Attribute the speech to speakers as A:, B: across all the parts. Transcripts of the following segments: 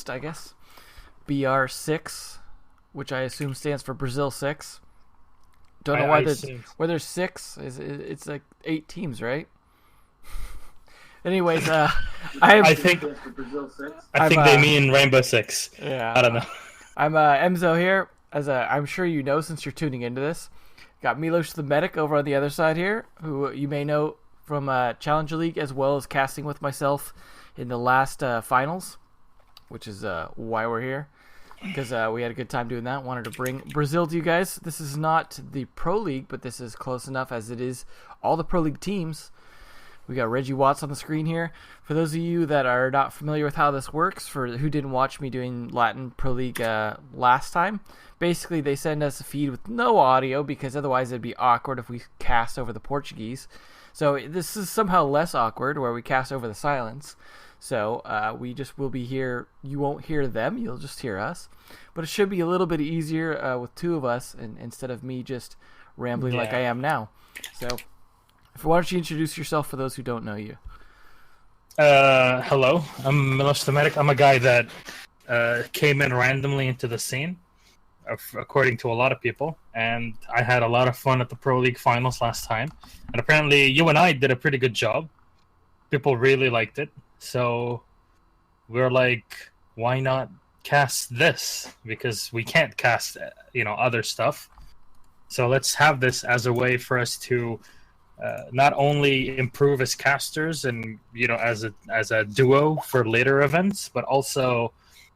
A: I guess. BR6, which I assume stands for Brazil 6. Don't know why there's 6. It's like 8 teams, right? Anyways,
B: I think they mean Rainbow Six.
A: Yeah,
B: I don't know.
A: I'm Emzo here. I'm sure you know since you're tuning into this. Got Milosh the Medic over on the other side here, who you may know from Challenger League as well as casting with myself in the last finals, which is why we're here, because we had a good time doing that. Wanted to bring Brazil to you guys. This is not the Pro League, but this is close enough as it is all the Pro League teams. We got Reggie Watts on the screen here. For those of you that are not familiar with how this works, for who didn't watch me doing Latin Pro League last time, basically they send us a feed with no audio because otherwise it'd be awkward if we cast over the Portuguese. So this is somehow less awkward where we cast over the silence. So we just will be here. You won't hear them. You'll just hear us. But it should be a little bit easier with two of us instead of me just rambling like I am now. So why don't you introduce yourself for those who don't know you?
B: Hello, I'm Milosh the Medic. I'm a guy that came in randomly into the scene, according to a lot of people, and I had a lot of fun at the Pro League finals last time. And apparently you and I did a pretty good job. People really liked it. So we're like, why not cast this? Because we can't cast, other stuff. So let's have this as a way for us to not only improve as casters and as a duo for later events, but also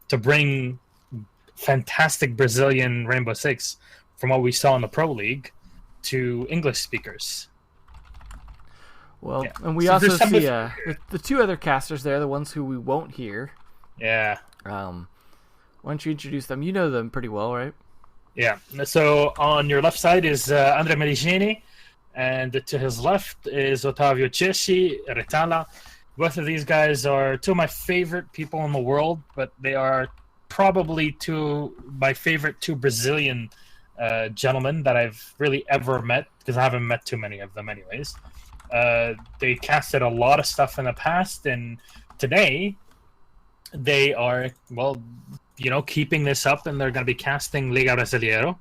B: to bring fantastic Brazilian Rainbow Six from what we saw in the Pro League to English speakers.
A: Well, yeah. And we also see the two other casters there, the ones who we won't hear.
B: Yeah.
A: Why don't you introduce them? You know them pretty well, right?
B: Yeah. So on your left side is Andrea Meligeni. And to his left is Otavio Cesci, Retala. Both of these guys are two of my favorite people in the world, but they are probably my favorite two Brazilian gentlemen that I've really ever met, because I haven't met too many of them anyways. They casted a lot of stuff in the past, and today they are, keeping this up, and they're going to be casting Liga Brasileiro.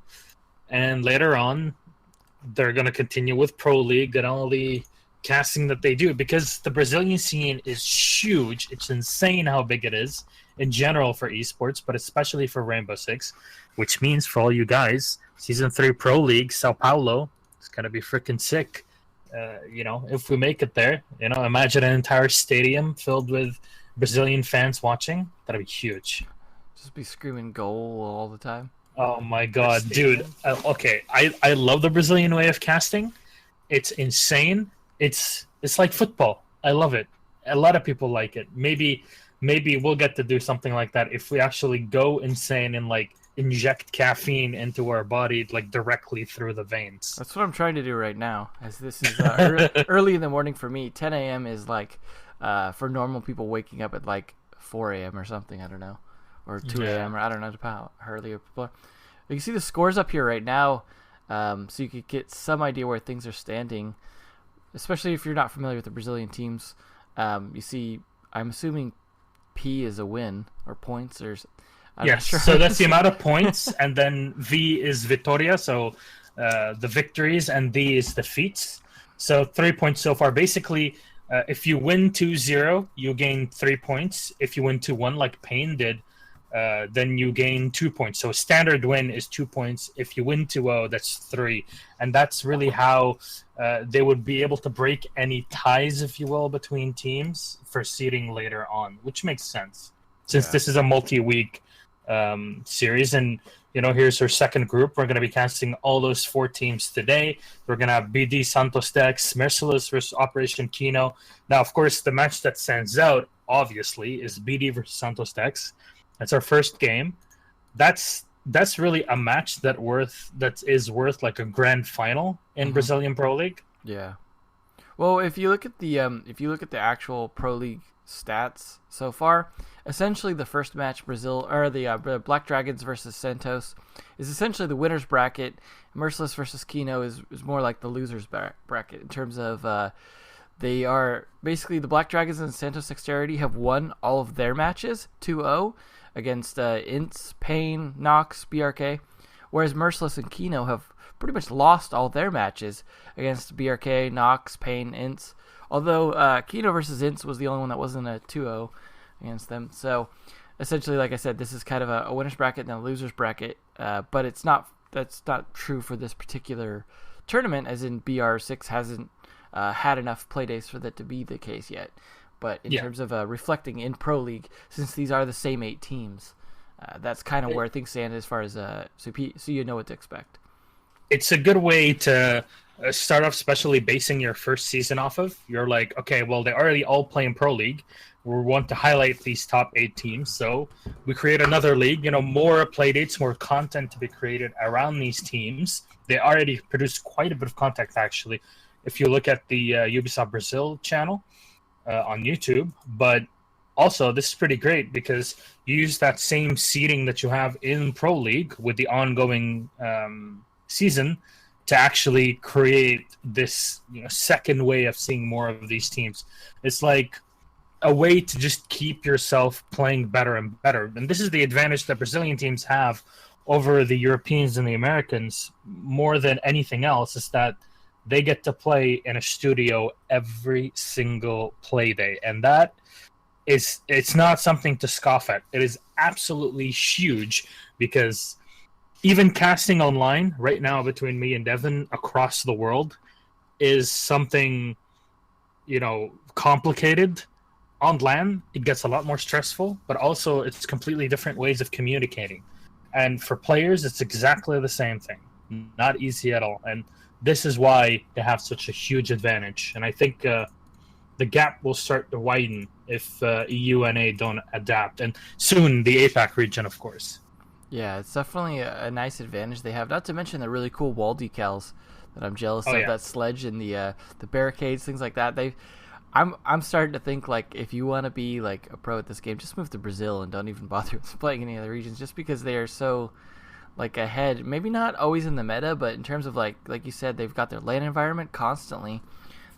B: And later on, they're going to continue with Pro League and all the casting that they do, because the Brazilian scene is huge. It's insane how big it is in general for esports, but especially for Rainbow Six, which means for all you guys, Season 3 Pro League, Sao Paulo, it's going to be freaking sick. If we make it there, imagine an entire stadium filled with Brazilian fans watching. That'd be huge.
A: Just be screaming goal all the time.
B: Oh my god, dude. Okay, I love the Brazilian way of casting. It's insane. It's like football. I love it. A lot of people like it. Maybe we'll get to do something like that if we actually go insane and inject caffeine into our body directly through the veins.
A: That's what I'm trying to do right now, as this is early in the morning for me. 10 a.m. is for normal people waking up at 4 a.m. or something, I don't know. Or 2 a.m. or I don't know how early people are. You can see the scores up here right now, so you could get some idea where things are standing, especially if you're not familiar with the Brazilian teams. You see, I'm assuming P is a win, or points, or...
B: Yes, sure. So that's the amount of points, and then V is Vitória, so the victories, and D is defeats. So 3 points so far. Basically, if you win 2-0, you gain 3 points. If you win 2-1, like Payne did, then you gain 2 points. So a standard win is 2 points. If you win 2-0, that's 3. And that's really how they would be able to break any ties, if you will, between teams for seeding later on, which makes sense. Since this is a multi-week series. And, here's our second group. We're going to be casting all those 4 teams today. We're going to have BD Santos Dex, Merciless versus Operation Kino. Now, of course, the match that stands out, obviously, is BD versus Santos Dex. That's our first game. That's really a match that is worth like a grand final in Brazilian Pro League.
A: Yeah. Well, if you look at the actual Pro League stats so far, essentially the first match, the Black Dragons versus Santos, is essentially the winner's bracket. Merciless versus Kino is more like the loser's bracket in terms of they are basically the Black Dragons and Santos Dexterity have won all of their matches 2-0. against Ints, Pain, Nox, BRK, whereas Merciless and Kino have pretty much lost all their matches against BRK, Nox, Pain, Ints. Although Kino versus Ints was the only one that wasn't a 2-0 against them. So essentially, like I said, this is kind of a winner's bracket and a loser's bracket. But that's not true for this particular tournament, as in BR6 hasn't had enough playdays for that to be the case yet. But in terms of reflecting in Pro League, since these are the same 8 teams, that's kind of where things stand as far as so you know what to expect.
B: It's a good way to start off, especially basing your first season off of. You're like, okay, well, they already all play in Pro League. We want to highlight these top 8 teams, so we create another league. More playdates, more content to be created around these teams. They already produce quite a bit of content, actually, if you look at the Ubisoft Brazil channel on YouTube. But also, this is pretty great because you use that same seeding that you have in Pro League with the ongoing season to actually create this second way of seeing more of these teams. It's like a way to just keep yourself playing better and better. And this is the advantage that Brazilian teams have over the Europeans and the Americans more than anything else, is that they get to play in a studio every single play day. And that it's not something to scoff at. It is absolutely huge, because even casting online right now between me and Devin across the world is something, complicated. On LAN, it gets a lot more stressful, but also it's completely different ways of communicating. And for players, it's exactly the same thing. Not easy at all. And this is why they have such a huge advantage. And I think the gap will start to widen if EU and A don't adapt. And soon, the APAC region, of course.
A: Yeah, it's definitely a nice advantage they have. Not to mention the really cool wall decals that I'm jealous of. Yeah. That sledge and the barricades, things like that. I'm starting to think, like, if you want to be like a pro at this game, just move to Brazil and don't even bother playing any other regions, just because they are so like ahead. Maybe not always in the meta, but in terms of like you said, they've got their LAN environment constantly.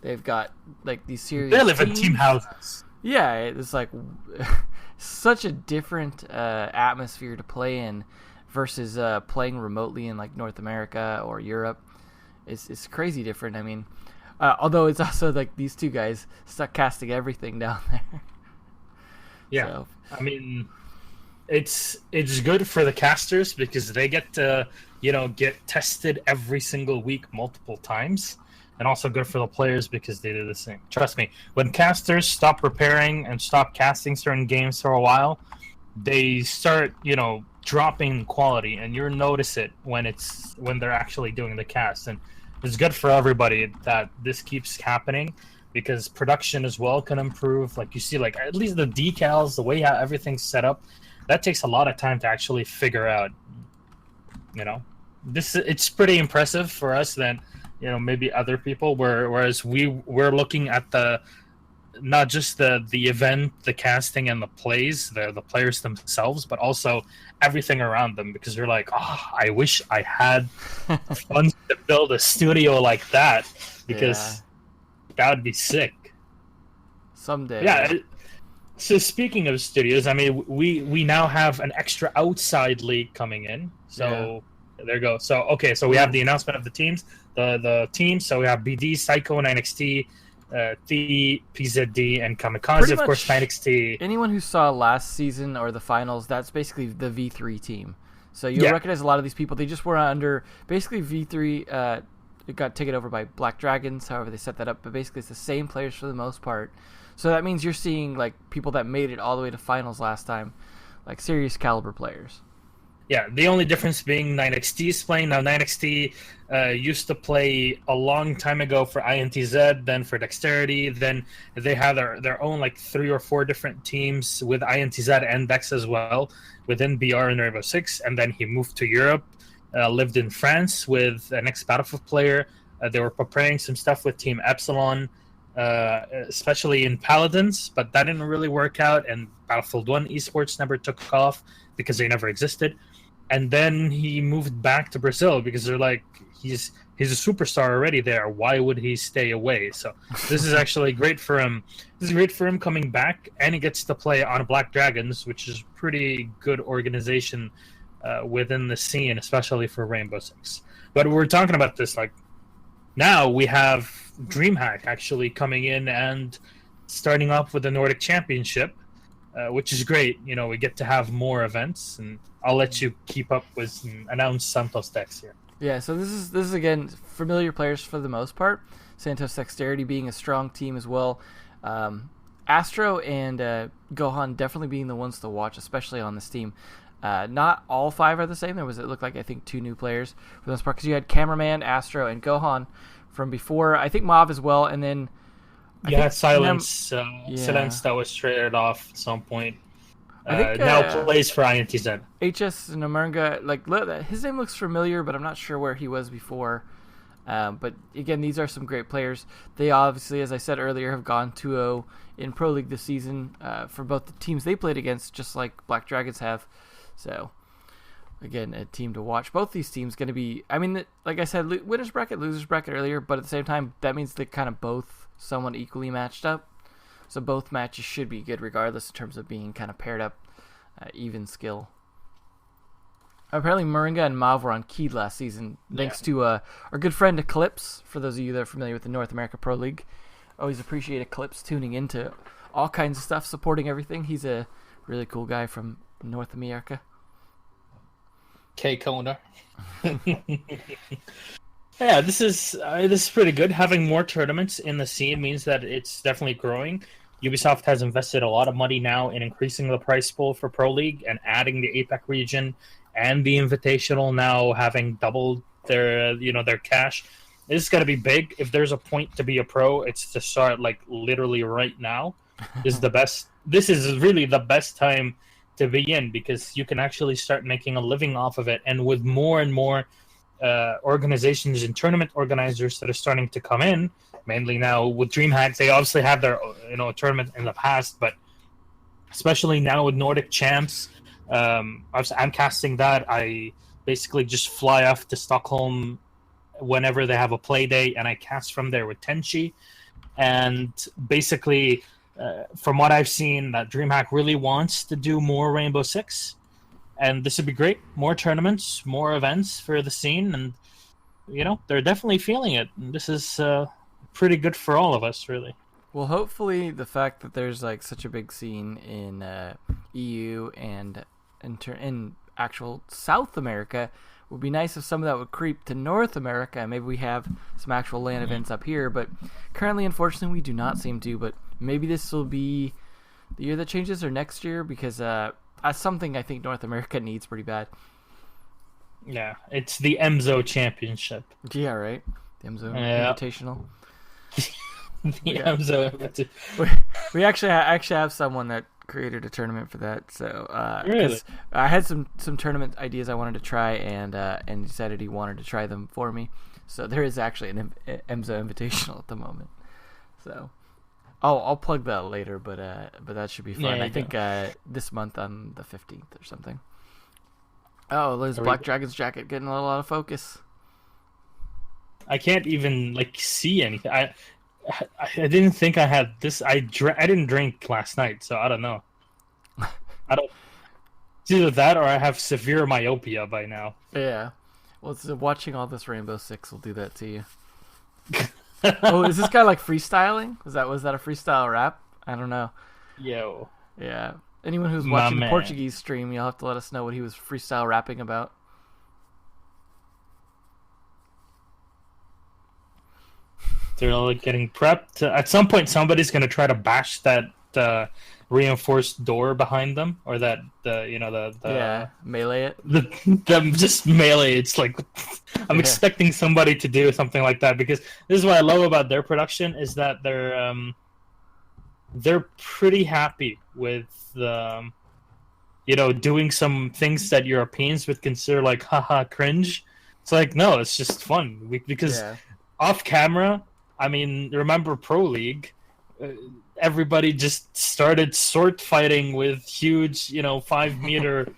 A: They've got like these serious.
B: They live in team houses.
A: Yeah, it's like such a different atmosphere to play in versus playing remotely in like North America or Europe. It's crazy different. I mean, although it's also like these two guys stuck casting everything down there.
B: Yeah, so. I mean, it's good for the casters because they get to get tested every single week multiple times. And also good for the players because they do the same. Trust me, when casters stop preparing and stop casting certain games for a while, they start, dropping quality, and you'll notice it when they're actually doing the cast. And it's good for everybody that this keeps happening, because production as well can improve. Like you see, like at least the decals, the way how everything's set up, that takes a lot of time to actually figure out. It's pretty impressive for us then. Maybe other people, whereas we're looking at not just the event, the casting, and the plays, the players themselves, but also everything around them, because you're like, I wish I had funds to build a studio like that, because that would be sick.
A: Someday.
B: Yeah. So speaking of studios, I mean, we now have an extra outside league coming in. So there you go. So so we have the announcement of the teams. The teams, so we have BD, Psycho, 9XT, The, PZD, and Kamikaze,
A: Pretty
B: of course, 9XT.
A: Anyone who saw last season or the finals, that's basically the V3 team. So you'll recognize a lot of these people. They just were under, basically V3, it got taken over by Black Dragons, however they set that up, but basically it's the same players for the most part. So that means you're seeing like people that made it all the way to finals last time, like serious caliber players.
B: Yeah, the only difference being 9XT is playing. Now, 9XT used to play a long time ago for INTZ, then for Dexterity. Then they had their own like 3 or 4 different teams with INTZ and Dex as well within BR and Rainbow Six. And then he moved to Europe, lived in France with an ex-Battlefield player. They were preparing some stuff with Team Epsilon, especially in Paladins, but that didn't really work out. And Battlefield 1 esports never took off because they never existed. and then he moved back to Brazil because they're like, he's a superstar already there. Why would he stay away? So this is actually great for him. This is great for him coming back, and he gets to play on Black Dragons, which is pretty good organization within the scene, especially for Rainbow Six. But we're talking about this like now we have DreamHack actually coming in and starting off with the Nordic Championship, which is great. You know, we get to have more events, and I'll let you keep up with and announce Santos Dex here.
A: Yeah, so this is again familiar players for the most part. Santos Dexterity being a strong team as well. Astro and Gohan definitely being the ones to watch, especially on this team. Not all 5 are the same. It looked like I think 2 new players for the most part, because you had Cameraman, Astro, and Gohan from before. I think Mav as well, and then
B: Silence. Silence that was traded off at some point. Now plays for INTZ.
A: HS Namernga, his name looks familiar, but I'm not sure where he was before. But again, these are some great players. They obviously, as I said earlier, have gone 2-0 in Pro League this season for both the teams they played against, just like Black Dragons have. So, again, a team to watch. Both these teams going to be, I mean, like I said, winners bracket, losers bracket earlier, but at the same time, that means they're kind of both somewhat equally matched up. So both matches should be good regardless in terms of being kind of paired up, even skill. Apparently, Moringa and Mav were on Keyed last season, thanks to our good friend Eclipse. For those of you that are familiar with the North America Pro League, always appreciate Eclipse tuning into all kinds of stuff, supporting everything. He's a really cool guy from North America.
B: K-Kona. Yeah, this is pretty good. Having more tournaments in the scene means that it's definitely growing. Ubisoft has invested a lot of money now in increasing the price pool for Pro League and adding the APAC region and the Invitational, now having doubled their cash. This is going to be big. If there's a point to be a pro, it's to start like literally right now. This is really the best time to be in, because you can actually start making a living off of it. And with more and more organizations and tournament organizers that are starting to come in, mainly now with DreamHack, they obviously have their tournament in the past, but especially now with Nordic Champs, I'm casting that. I basically just fly off to Stockholm whenever they have a play day, and I cast from there with Tenchi. And basically, from what I've seen, that DreamHack really wants to do more Rainbow Six, and this would be great. More tournaments, more events for the scene, and they're definitely feeling it. And this is pretty good for all of us, really.
A: Well, hopefully the fact that there's like such a big scene in EU and in actual South America would be nice if some of that would creep to North America. Maybe we have some actual LAN events up here, but currently, unfortunately, we do not seem to. But maybe this will be the year that changes, or next year, because that's something I think North America needs pretty bad.
B: Yeah, it's the EMZO Championship.
A: Yeah, right. The EMZO Invitational.
B: EMZO.
A: We actually have someone that created a tournament for that. So
B: really,
A: I had some tournament ideas I wanted to try, and decided he wanted to try them for me. So there is actually an EMZO Invitational at the moment. So I'll plug that later, but that should be fun. I think this month on the 15th or something. Oh, there's Black Dragon's jacket getting a lot of focus.
B: I can't even see anything. I didn't think I had this. I didn't drink last night, so I don't know. It's either that or I have severe myopia by now.
A: Yeah. Well, watching all this Rainbow Six will do that to you. Oh, is this guy freestyling? Was that a freestyle rap? I don't know.
B: Yo.
A: Yeah. Anyone who's watching the Portuguese stream, you'll have to let us know what he was freestyle rapping about.
B: They're all getting prepped. At some point, somebody's going to try to bash that reinforced door behind them, or that
A: melee it.
B: Them just melee. It's like I'm expecting somebody to do something like that, because this is what I love about their production is that they're pretty happy with doing some things that Europeans would consider haha cringe. It's no, it's just fun because off camera. I mean, remember Pro League? Everybody just started sword fighting with huge, 5 meter,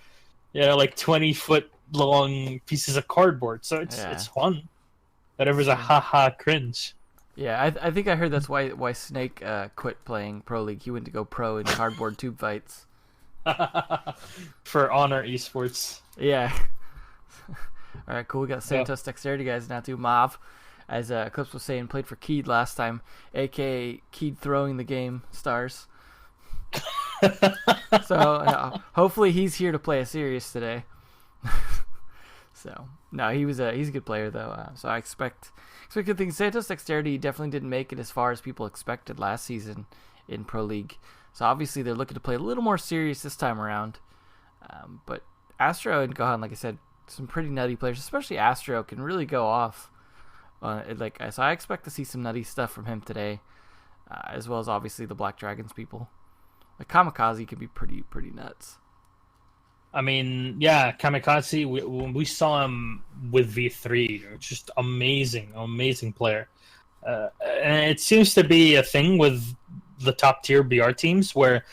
B: 20-foot long pieces of cardboard. So it's fun. Whatever's a haha cringe.
A: Yeah, I think I heard that's why Snake quit playing Pro League. He went to go pro in cardboard tube fights.
B: For Honor Esports.
A: Yeah. All right, cool. We got Santos Dexterity guys now too. Mav, as Eclipse was saying, played for Keed last time, aka Keed throwing the game stars. So hopefully he's here to play a serious today. So no, he's a good player though. So I expect good things. Santos Dexterity definitely didn't make it as far as people expected last season in Pro League. So obviously they're looking to play a little more serious this time around. But Astro and Gohan, like I said, some pretty nutty players, especially Astro, can really go off. So I expect to see some nutty stuff from him today, as well as obviously the Black Dragons people. Like Kamikaze can be pretty nuts.
B: I mean, yeah, Kamikaze. When we saw him with V3, just amazing player. And it seems to be a thing with the top tier BR teams where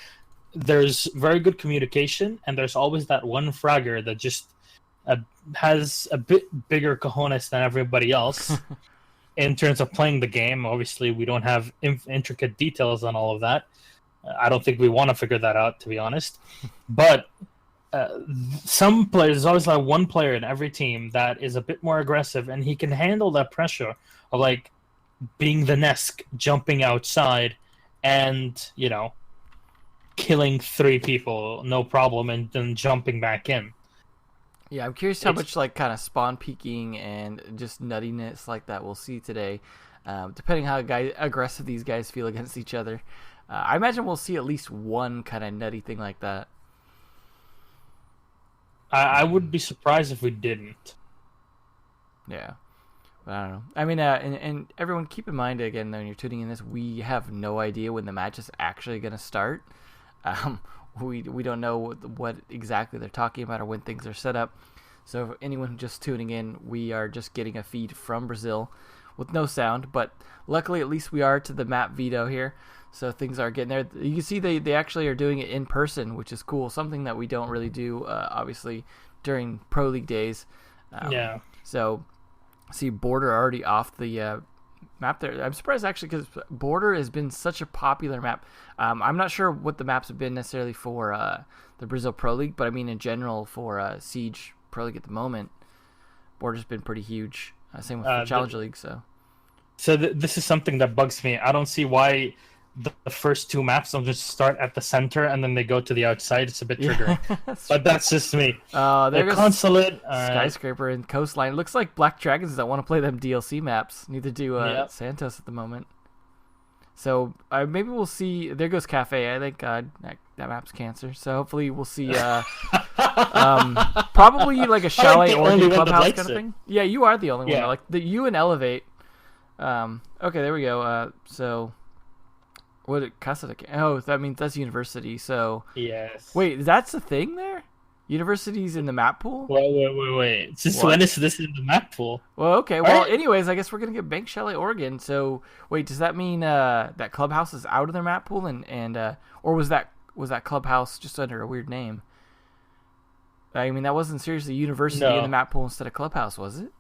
B: there's very good communication, and there's always that one fragger that just has a bit bigger cojones than everybody else in terms of playing the game. Obviously, we don't have intricate details on all of that. I don't think we want to figure that out, to be honest. But some players, there's always like one player in every team that is a bit more aggressive, and he can handle that pressure of like being the Nesk, jumping outside, and killing 3 people, no problem, and then jumping back in.
A: Yeah, I'm curious how much like kind of spawn peeking and just nuttiness like that we'll see today, depending how aggressive these guys feel against each other. I imagine we'll see at least one kind of nutty thing like that.
B: I would be surprised if we didn't.
A: Yeah. But I don't know. I mean, and everyone keep in mind, again, when you're tuning in this, we have no idea when the match is actually going to start. We don't know what exactly they're talking about or when things are set up. So for anyone just tuning in, we are just getting a feed from Brazil with no sound. But luckily, at least we are to the map veto here. So things are getting there. You can see they actually are doing it in person, which is cool. Something that we don't really do, obviously, during Pro League days.
B: Yeah.
A: So, see Border already off the map there. I'm surprised, actually, because Border has been such a popular map. I'm not sure what the maps have been necessarily for the Brazil Pro League, but I mean in general for Siege Pro League at the moment, Border's been pretty huge. Same with the Challenger League. So
B: this is something that bugs me. I don't see why the first 2 maps don't just start at the center and then they go to the outside. It's a bit triggering. But that's just me.
A: There goes
B: Consulate,
A: Skyscraper and Coastline. It looks like Black Dragons don't want to play them DLC maps. Neither do Santos at the moment. So maybe we'll see. There goes Cafe. I think that map's cancer. So hopefully we'll see probably like a Chalet or Clubhouse kind of thing. Yeah, you are the only one. Like you and Elevate. Okay, there we go. So what Casa de... Oh, that means that's university. So
B: yes.
A: Wait, that's a thing there? Universities in the map pool?
B: Wait. Since when is this in the map pool?
A: Well, okay. Well, anyways, I guess we're gonna get Bank Chalet Oregon. So wait, does that mean that Clubhouse is out of their map pool and or was that Clubhouse just under a weird name? I mean, that wasn't seriously University in the map pool instead of Clubhouse, was it?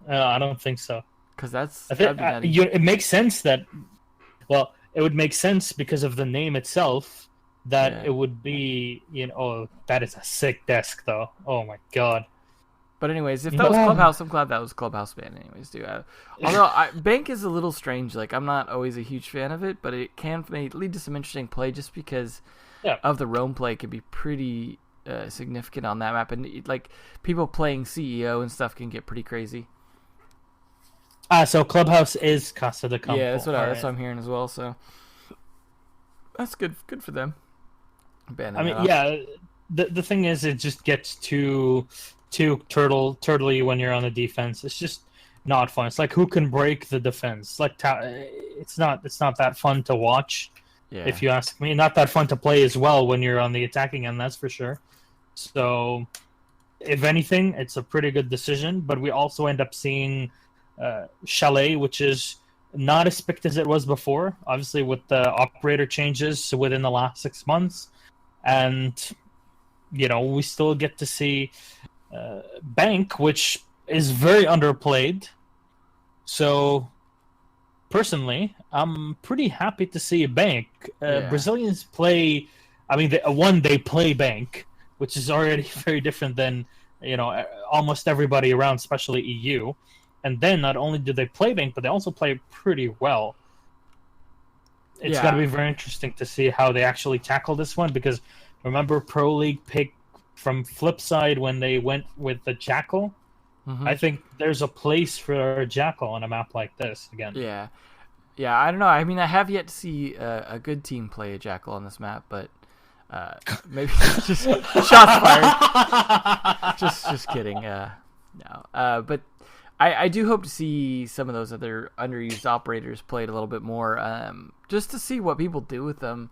B: I don't think so.
A: Because that'd be
B: it makes sense that. Well, it would make sense because of the name itself that it would be, that is a sick desk though. Oh my god.
A: But anyways, if that was Clubhouse, I'm glad that was Clubhouse banned anyways, too. Although Bank is a little strange. Like, I'm not always a huge fan of it, but it can lead to some interesting play just because of the roam play can be pretty significant on that map. And like people playing CEO and stuff can get pretty crazy.
B: So Clubhouse is Casa de Campo.
A: Yeah, that's what I'm hearing as well. So that's good for them.
B: The thing is, it just gets too turtley when you're on the defense. It's just not fun. It's like who can break the defense. Like it's not that fun to watch. Yeah. If you ask me, not that fun to play as well when you're on the attacking end. That's for sure. So, if anything, it's a pretty good decision. But we also end up seeing Chalet, which is not as picked as it was before, obviously with the operator changes within the last 6 months, and we still get to see Bank, which is very underplayed. So, personally, I'm pretty happy to see Bank.
A: Yeah.
B: Brazilians play. I mean, they play Bank, which is already very different than almost everybody around, especially EU. And then not only do they play Bank, but they also play pretty well. It's got to be very interesting to see how they actually tackle this one, because remember Pro League picked from Flipside when they went with the Jackal. I think there's a place for a Jackal on a map like this again.
A: Yeah, I don't know. I mean, I have yet to see a good team play a Jackal on this map, but maybe just shots fired. just kidding. No, but I do hope to see some of those other underused operators played a little bit more, just to see what people do with them,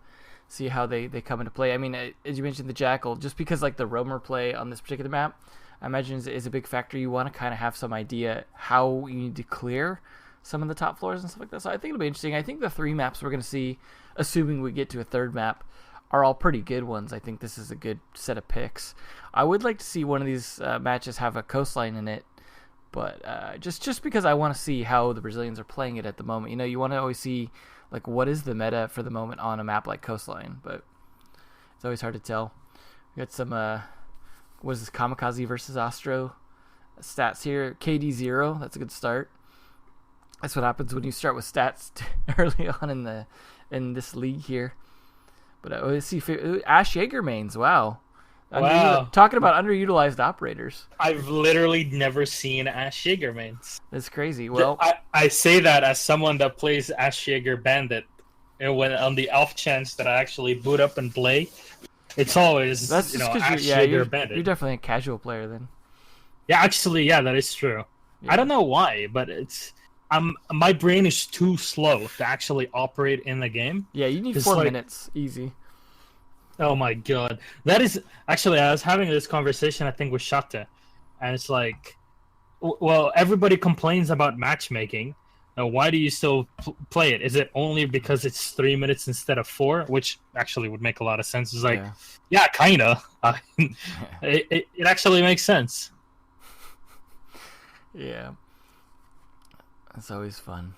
A: see how they come into play. I mean, as you mentioned, the Jackal, just because like the roamer play on this particular map, I imagine is a big factor. You want to kind of have some idea how you need to clear some of the top floors and stuff like that. So I think it'll be interesting. I think the 3 maps we're going to see, assuming we get to a 3rd map, are all pretty good ones. I think this is a good set of picks. I would like to see one of these matches have a coastline in it, but just because I want to see how the Brazilians are playing it at the moment. You want to always see like what is the meta for the moment on a map like Coastline, but it's always hard to tell. We got some what is this, Kamikaze versus Astro stats here. KD 0, that's a good start. That's what happens when you start with stats early on in this league here. But let's see, Ash Jaeger mains. Wow. Talking about underutilized operators.
B: I've literally never seen Ash Jaeger mains.
A: That's crazy. Well,
B: I say that as someone that plays Ash Jaeger Bandit. When on the off chance that I actually boot up and play, it's always
A: Ash Jaeger Bandit. You're definitely a casual player then.
B: Yeah, actually, that is true. Yeah. I don't know why, but it's my brain is too slow to actually operate in the game.
A: Yeah, you need 4 minutes, easy.
B: Oh my god. That is... Actually, I was having this conversation, I think, with Shata. And it's like... Well, everybody complains about matchmaking. Now, why do you still play it? Is it only because it's 3 minutes instead of 4? Which actually would make a lot of sense. It's like, yeah kinda. It actually makes sense.
A: Yeah. That's always fun.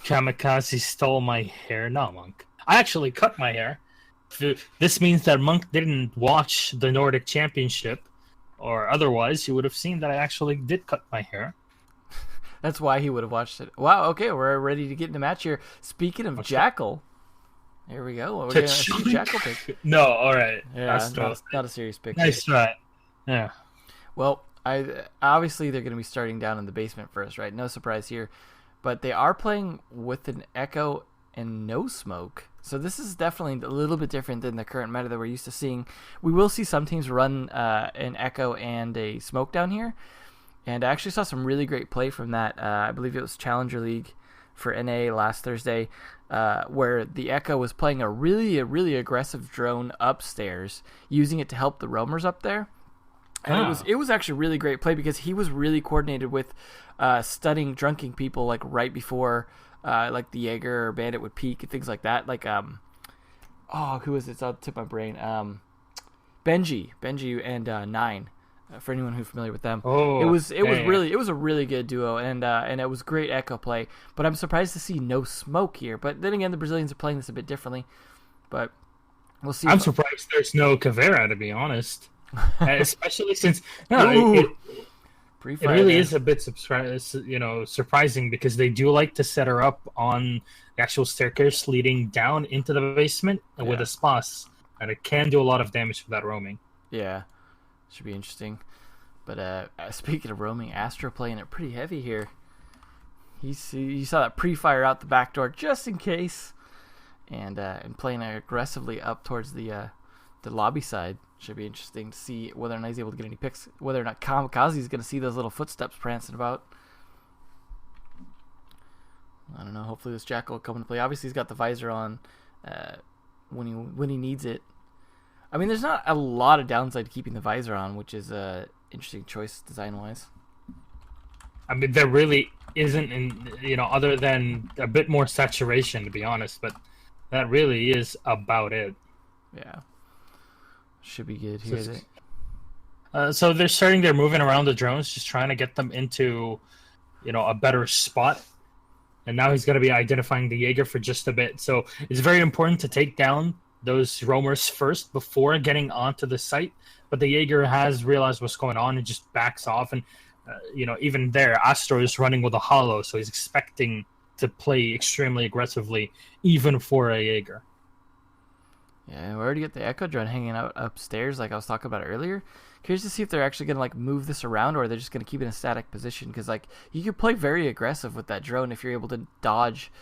B: Kamikaze stole my hair. No, Monk. I actually cut my hair. This means that Monk didn't watch the Nordic Championship, or otherwise he would have seen that I actually did cut my hair.
A: That's why he would have watched it. Wow, okay, we're ready to get in the match here. Speaking of Jackal, here we go. We're going to see Jackal pick.
B: No, alright.
A: Yeah, not a serious pick.
B: Nice try. Yeah.
A: Well, obviously they're going to be starting down in the basement first, right? No surprise here. But they are playing with an Echo and no smoke. So this is definitely a little bit different than the current meta that we're used to seeing. We will see some teams run an Echo and a smoke down here. And I actually saw some really great play from that. I believe it was Challenger League for NA last Thursday, where the Echo was playing a really aggressive drone upstairs, using it to help the roamers up there. And it was actually really great play because he was really coordinated with stunning drunking people like right before like the Jaeger or Bandit would peek and things like that. Like who was it? It's on the tip of my brain. Benji and Nine. For anyone who's familiar with them, it was a really good duo, and it was great Echo play. But I'm surprised to see no smoke here. But then again, the Brazilians are playing this a bit differently. But we'll see.
B: I'm surprised there's no Caveira, to be honest, especially since it really is a bit surprising because they do like to set her up on the actual staircase leading down into the basement with a spas, and it can do a lot of damage with that roaming.
A: Yeah. Should be interesting. But speaking of roaming, Astro playing it pretty heavy here. You saw that pre-fire out the back door just in case, and playing aggressively up towards the lobby side. Should be interesting to see whether or not he's able to get any picks. Whether or not Kamikaze is going to see those little footsteps prancing about. I don't know. Hopefully this Jackal will come into play. Obviously he's got the visor on when he needs it. I mean, there's not a lot of downside to keeping the visor on, which is a interesting choice design-wise.
B: I mean, there really isn't, other than a bit more saturation, to be honest. But that really is about it.
A: Yeah, should be good here.
B: So they're starting their moving around the drones, just trying to get them into, a better spot. And now he's going to be identifying the Jaeger for just a bit. So it's very important to take down those roamers first before getting onto the site. But the Jaeger has realized what's going on and just backs off. And, even there, Astro is running with a hollow, so he's expecting to play extremely aggressively, even for a Jaeger.
A: Yeah, we already got the Echo drone hanging out upstairs like I was talking about earlier. Curious to see if they're actually going to like move this around or they're just going to keep it in a static position, because like you can play very aggressive with that drone if you're able to dodge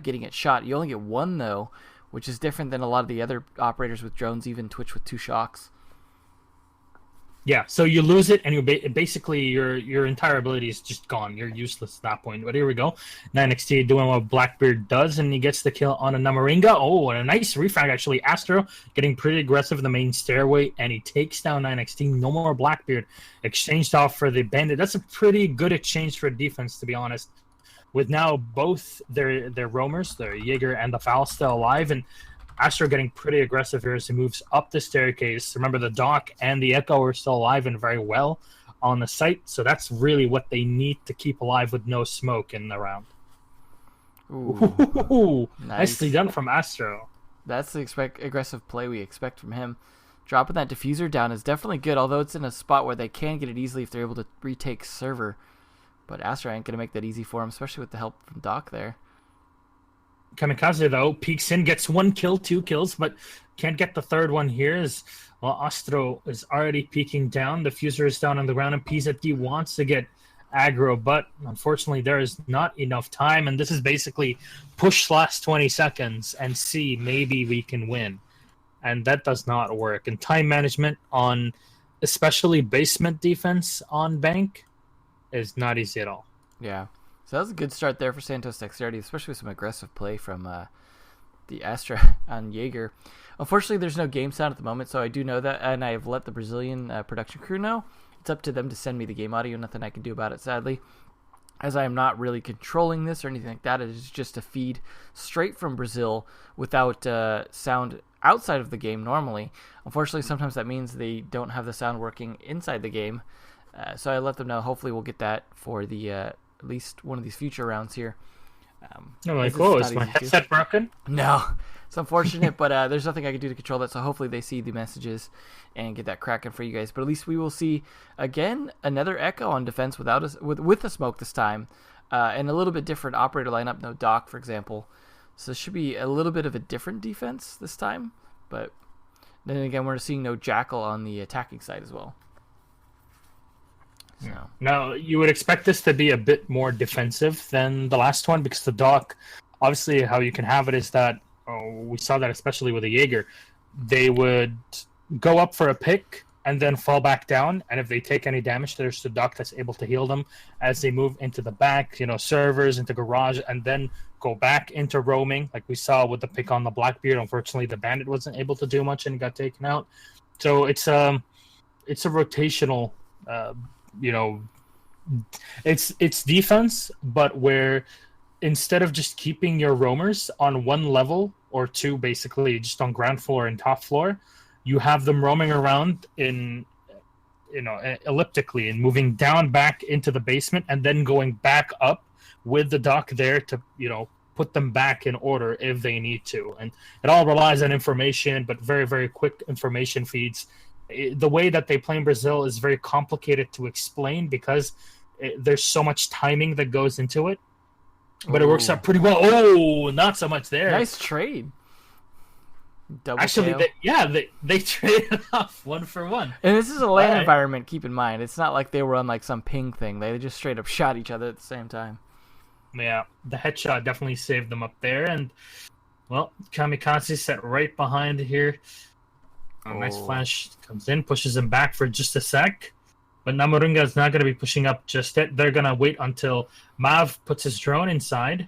A: getting it shot. You only get one though, which is different than a lot of the other operators with drones, even Twitch with 2 shocks.
B: Yeah, so you lose it, and you basically your entire ability is just gone. You're useless at that point. But here we go, 9XT doing what Blackbeard does, and he gets the kill on a Namaringa. Oh, and a nice refrag actually. Astro getting pretty aggressive in the main stairway, and he takes down 9XT. No more Blackbeard. Exchanged off for the Bandit. That's a pretty good exchange for defense, to be honest. With now both their roamers, their Jaeger and the Foul, still alive, and Astro getting pretty aggressive here as he moves up the staircase. Remember, the Doc and the Echo are still alive and very well on the site, so that's really what they need to keep alive with no smoke in the round. Ooh, nicely done from Astro.
A: That's the aggressive play we expect from him. Dropping that diffuser down is definitely good, although it's in a spot where they can get it easily if they're able to retake server. But Astro ain't going to make that easy for him, especially with the help from Doc there.
B: Kamikaze, though, peeks in, gets 1 kill, 2 kills, but can't get the third one here as Astro is already peeking down. The Fuser is down on the ground, and PZD wants to get aggro, but unfortunately there is not enough time, and this is basically push last 20 seconds and see maybe we can win. And that does not work. And time management on especially basement defense on Bank is not easy at all.
A: Yeah. So that was a good start there for Santos Dexterity, especially with some aggressive play from the Astra on Jaeger. Unfortunately, there's no game sound at the moment, so I do know that, and I've let the Brazilian production crew know. It's up to them to send me the game audio. Nothing I can do about it, sadly, as I am not really controlling this or anything like that. It is just a feed straight from Brazil without sound outside of the game normally. Unfortunately, sometimes that means they don't have the sound working inside the game, so I let them know. Hopefully, we'll get that for the at least one of these future rounds here.
B: Is my headset broken?
A: No, it's unfortunate, but there's nothing I can do to control that, so hopefully they see the messages and get that cracking for you guys. But at least we will see, again, another Echo on defense with a smoke this time, and a little bit different operator lineup, no Doc, for example. So this should be a little bit of a different defense this time, but then again, we're seeing no Jackal on the attacking side as well. So.
B: Now, you would expect this to be a bit more defensive than the last one, because the Doc, obviously how you can have it is that, we saw that especially with the Jaeger, they would go up for a pick and then fall back down, and if they take any damage, there's the Doc that's able to heal them as they move into the back, servers, into garage, and then go back into roaming, like we saw with the pick on the Blackbeard. Unfortunately, the Bandit wasn't able to do much and got taken out. So it's a rotational it's defense, but where instead of just keeping your roamers on one level or two, basically just on ground floor and top floor, you have them roaming around in elliptically and moving down back into the basement and then going back up with the Doc there to put them back in order if they need to. And it all relies on information, but very, very quick information feeds. The way that they play in Brazil is very complicated to explain because there's so much timing that goes into it. But it works out pretty well. Oh, not so much there.
A: Nice trade.
B: Actually, they traded off 1-for-1.
A: And this is a LAN environment, keep in mind. It's not like they were on like some ping thing. They just straight up shot each other at the same time.
B: Yeah, the headshot definitely saved them up there. And, well, Kamikaze set right behind here. Nice flash comes in, pushes him back for just a sec. But Namaringa is not going to be pushing up just yet. They're going to wait until Mav puts his drone inside.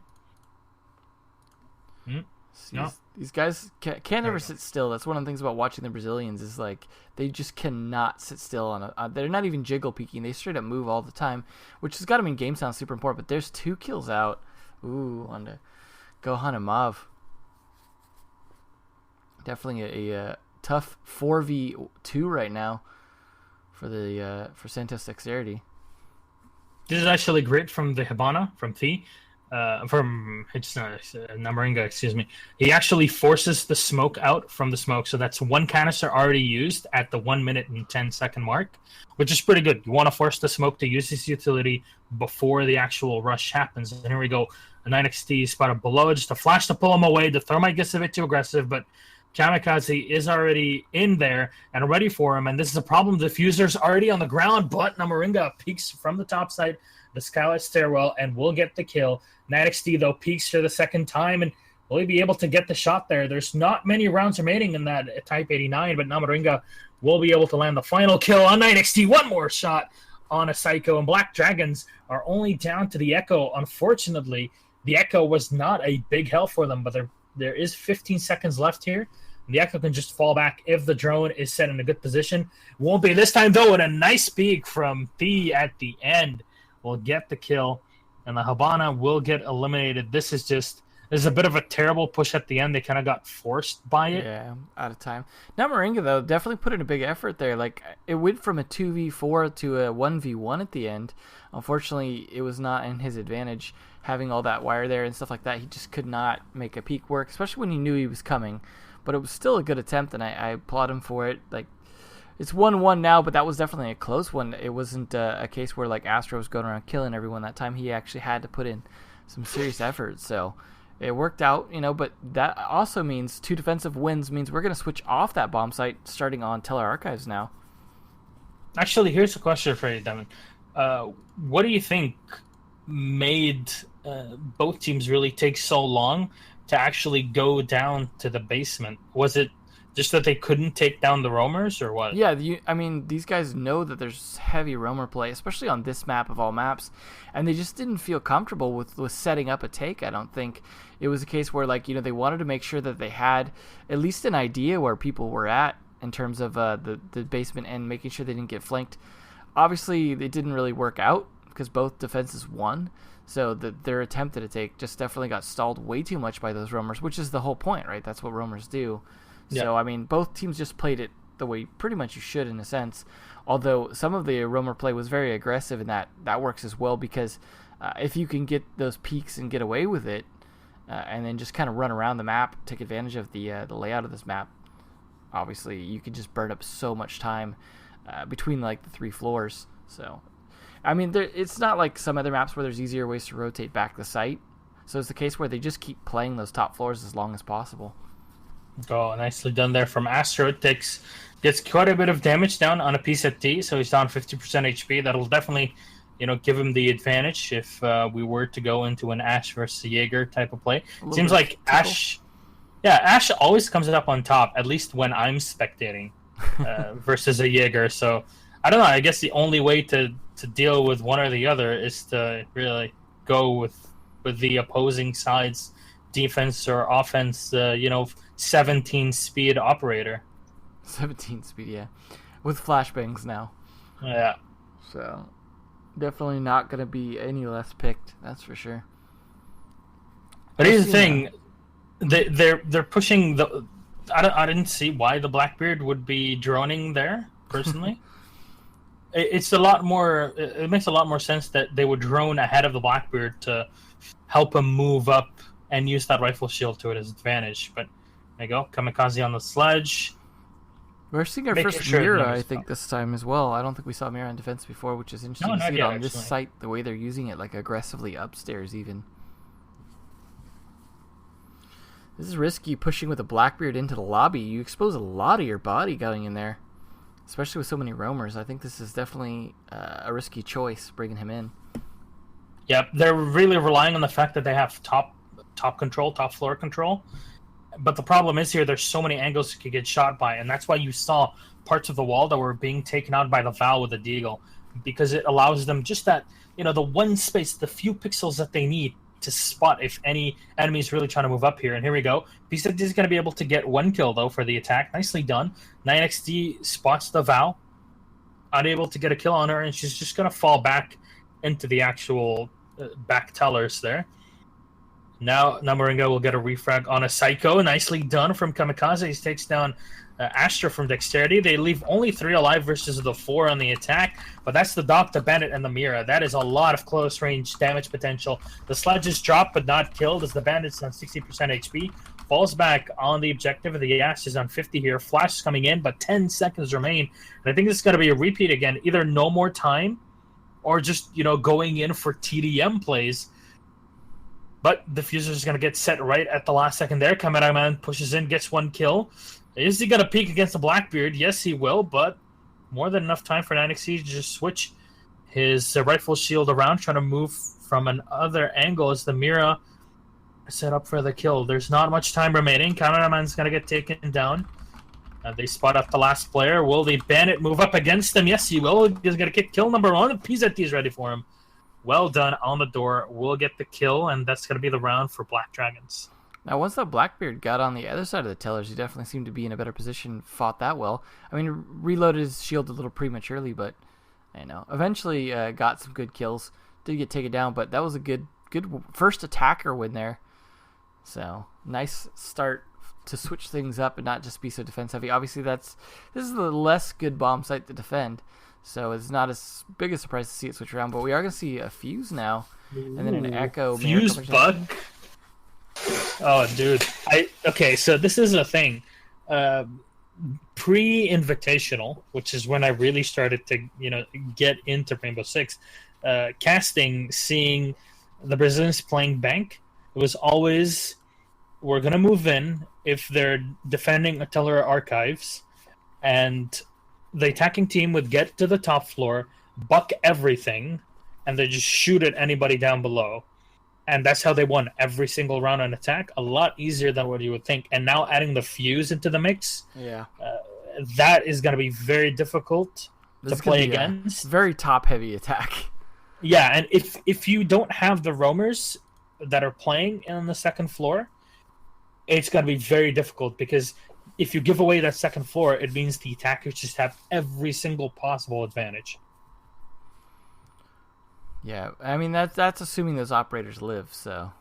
A: No. These guys can't ever sit still. That's one of the things about watching the Brazilians is like they just cannot sit still on they're not even jiggle peeking. They straight up move all the time, which has got to mean game sound super important. But there's 2 kills out. Ooh, on to Gohan and Mav. Definitely a tough 4v2 right now for Santos Dexterity.
B: This is actually great from the Hibana, from Thi. From Namaringa, excuse me. He actually forces the smoke out from the smoke, so that's one canister already used at the 1 minute and 10-second mark, which is pretty good. You want to force the smoke to use this utility before the actual rush happens. And here we go. A 9XT spotted below, just a flash to pull him away. The thermite gets a bit too aggressive, but Kamikaze is already in there and ready for him. And this is a problem. The Diffuser's already on the ground, but Namaringa peeks from the top side, the skylight stairwell, and will get the kill. 9XT, though, peeks for the second time, and will he be able to get the shot there? There's not many rounds remaining in that Type 89, but Namaringa will be able to land the final kill on 9XT. One more shot on a Psycho, and Black Dragons are only down to the Echo. Unfortunately, the Echo was not a big help for them, but there is 15 seconds left here. The Echo can just fall back if the drone is set in a good position. Won't be this time, though, and a nice peek from P at the end will get the kill, and the Habana will get eliminated. This is a bit of a terrible push at the end. They kind of got forced by it.
A: Yeah, out of time. Namaringa, though, definitely put in a big effort there. Like, it went from a 2v4 to a 1v1 at the end. Unfortunately, it was not in his advantage having all that wire there and stuff like that. He just could not make a peek work, especially when he knew he was coming. But it was still a good attempt, and I applaud him for it. Like, it's 1-1 now, but that was definitely a close one. It wasn't a case where, like, Astro was going around killing everyone that time. He actually had to put in some serious effort, so it worked out, but that also means 2 defensive wins means we're going to switch off that bomb site starting on Teller Archives now.
B: Actually, here's a question for you, Devin. What do you think made both teams really take so long to actually go down to the basement? Was it just that they couldn't take down the roamers, or what?
A: Yeah, these guys know that there's heavy roamer play, especially on this map of all maps, and they just didn't feel comfortable with setting up a take. I don't think it was a case where, like, they wanted to make sure that they had at least an idea where people were at in terms of the basement and making sure they didn't get flanked. Obviously, it didn't really work out because both defenses won, so their attempt at a take just definitely got stalled way too much by those roamers, which is the whole point, right? That's what roamers do. Yeah. So, both teams just played it the way pretty much you should in a sense, although some of the roamer play was very aggressive, and that works as well because if you can get those peaks and get away with it and then just kind of run around the map, take advantage of the layout of this map, obviously you can just burn up so much time between, like, the 3 floors. So, it's not like some other maps where there's easier ways to rotate back the site. So it's the case where they just keep playing those top floors as long as possible.
B: Oh, nicely done there from Astro. It gets quite a bit of damage down on a piece at T, so he's down 50% HP. That'll definitely, give him the advantage if we were to go into an Ash versus Jaeger type of play. Seems like Ash always comes up on top, at least when I'm spectating, versus a Jaeger. So, I don't know. I guess the only way to deal with one or the other is to really go with the opposing side's defense or offense, 17 speed operator.
A: 17 speed, yeah. With flashbangs now.
B: Yeah.
A: So, definitely not going to be any less picked, that's for sure.
B: But here's the thing. They're pushing the... I didn't see why the Blackbeard would be droning there, personally. It's a lot more... It makes a lot more sense that they would drone ahead of the Blackbeard to help him move up and use that rifle shield to his advantage. But there you go. Kamikaze on the sledge.
A: We're seeing our first Mira, I think, this time as well. I don't think we saw Mira in defense before, which is interesting to see it on this site, the way they're using it, like, aggressively upstairs even. This is risky, pushing with a Blackbeard into the lobby. You expose a lot of your body going in there, especially with so many roamers. I think this is definitely a risky choice, bringing him in.
B: Yeah, they're really relying on the fact that they have top control, top floor control. But the problem is here, there's so many angles you could get shot by, and that's why you saw parts of the wall that were being taken out by the Val with the Deagle, because it allows them just that, the one space, the few pixels that they need to spot if any enemy is really trying to move up here. And here we go. BCD is going to be able to get 1 kill, though, for the attack. Nicely done. 9XD spots the Val, unable to get a kill on her, and she's just going to fall back into the actual back tellers there. Now Namoringa will get a refrag on a Psycho. Nicely done from Kamikaze. He takes down Astra from Dexterity. They leave only 3 alive versus the 4 on the attack, but that's the Doc, the Bandit, and the Mira. That is a lot of close range damage potential. The Sledge is dropped but not killed as the Bandit's on 60% HP. Falls back on the objective. The Ash is on 50 here. Flash is coming in, but 10 seconds remain. And I think this is going to be a repeat again. Either no more time or just, going in for TDM plays. But the Diffuser is going to get set right at the last second there. Cameraman pushes in, gets 1 kill. Is he going to peek against the Blackbeard? Yes, he will, but more than enough time for Nanaxi to just switch his rifle shield around, trying to move from another angle as the Mira set up for the kill. There's not much time remaining. Cameraman's going to get taken down. They spot up the last player. Will the Bandit move up against them? Yes, he will. He's going to get kill number 1. PZT is ready for him. Well done on the door. We'll get the kill, and that's going to be the round for Black Dragons.
A: Now, once that Blackbeard got on the other side of the tellers, he definitely seemed to be in a better position, fought that well. I mean, reloaded his shield a little prematurely, but, eventually got some good kills. Did get taken down, but that was a good first attacker win there. So, nice start to switch things up and not just be so defense heavy. Obviously, this is the less good bomb site to defend, so it's not as big a surprise to see it switch around, but we are going to see a Fuse now, and then an Echo.
B: Fuse bug? Oh, dude. Okay, so this is a thing. Pre-invitational, which is when I really started to, get into Rainbow Six, casting, seeing the Brazilians playing bank, it was always, we're going to move in if they're defending Artillery Archives, and the attacking team would get to the top floor, buck everything, and they just shoot at anybody down below. And that's how they won every single round on attack. A lot easier than what you would think. And now adding the Fuse into the mix, that is going to be very difficult to play against.
A: Very top-heavy attack.
B: Yeah, and if you don't have the roamers that are playing on the second floor, it's going to be very difficult, because if you give away that second floor, it means the attackers just have every single possible advantage.
A: Yeah, I mean, that's assuming those operators live, so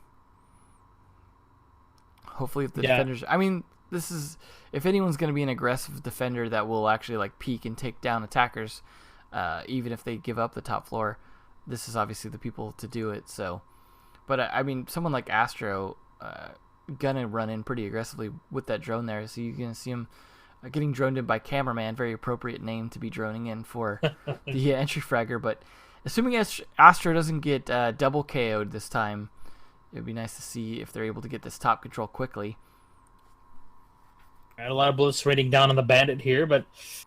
A: hopefully if the defenders... I mean, this is... If anyone's going to be an aggressive defender that will actually peek and take down attackers, even if they give up the top floor, this is obviously the people to do it, so... But, I mean, someone like Astro gonna run in pretty aggressively with that drone there, so you're going to see him getting droned in by Cameraman, very appropriate name to be droning in for the entry fragger, but... Assuming Astro doesn't get double KO'd this time, it would be nice to see if they're able to get this top control quickly.
B: A lot of bullets raining down on the Bandit here, but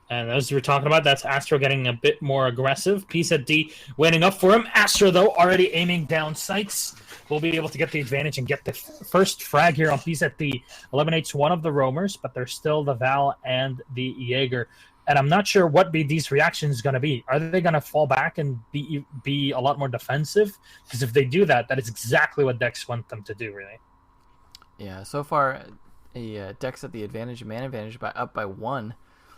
B: as we were talking about, that's Astro getting a bit more aggressive. PZD waiting up for him. Astro, though, already aiming down sights. Will be able to get the advantage and get the first frag here on PZD. Eliminates one of the roamers, but there's still the Val and the Jaeger. And I'm not sure what BD's reaction is going to be. Are they going to fall back and be a lot more defensive? Because if they do that, that is exactly what Dex want them to do, really.
A: Yeah, so far, Dex at the advantage, man advantage, up by 1.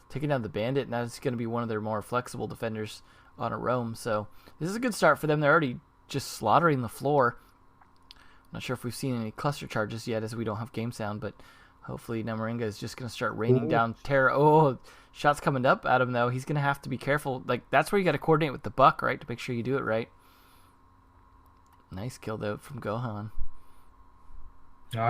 A: Taking down the Bandit, and that's going to be one of their more flexible defenders on a roam. So this is a good start for them. They're already just slaughtering the floor. Not sure if we've seen any cluster charges yet, as we don't have game sound, but hopefully Namoringa is just going to start raining down terror. Oh, shots coming up at him, though. He's going to have to be careful. That's where you got to coordinate with the buck, right, to make sure you do it right. Nice kill, though, from Gohan.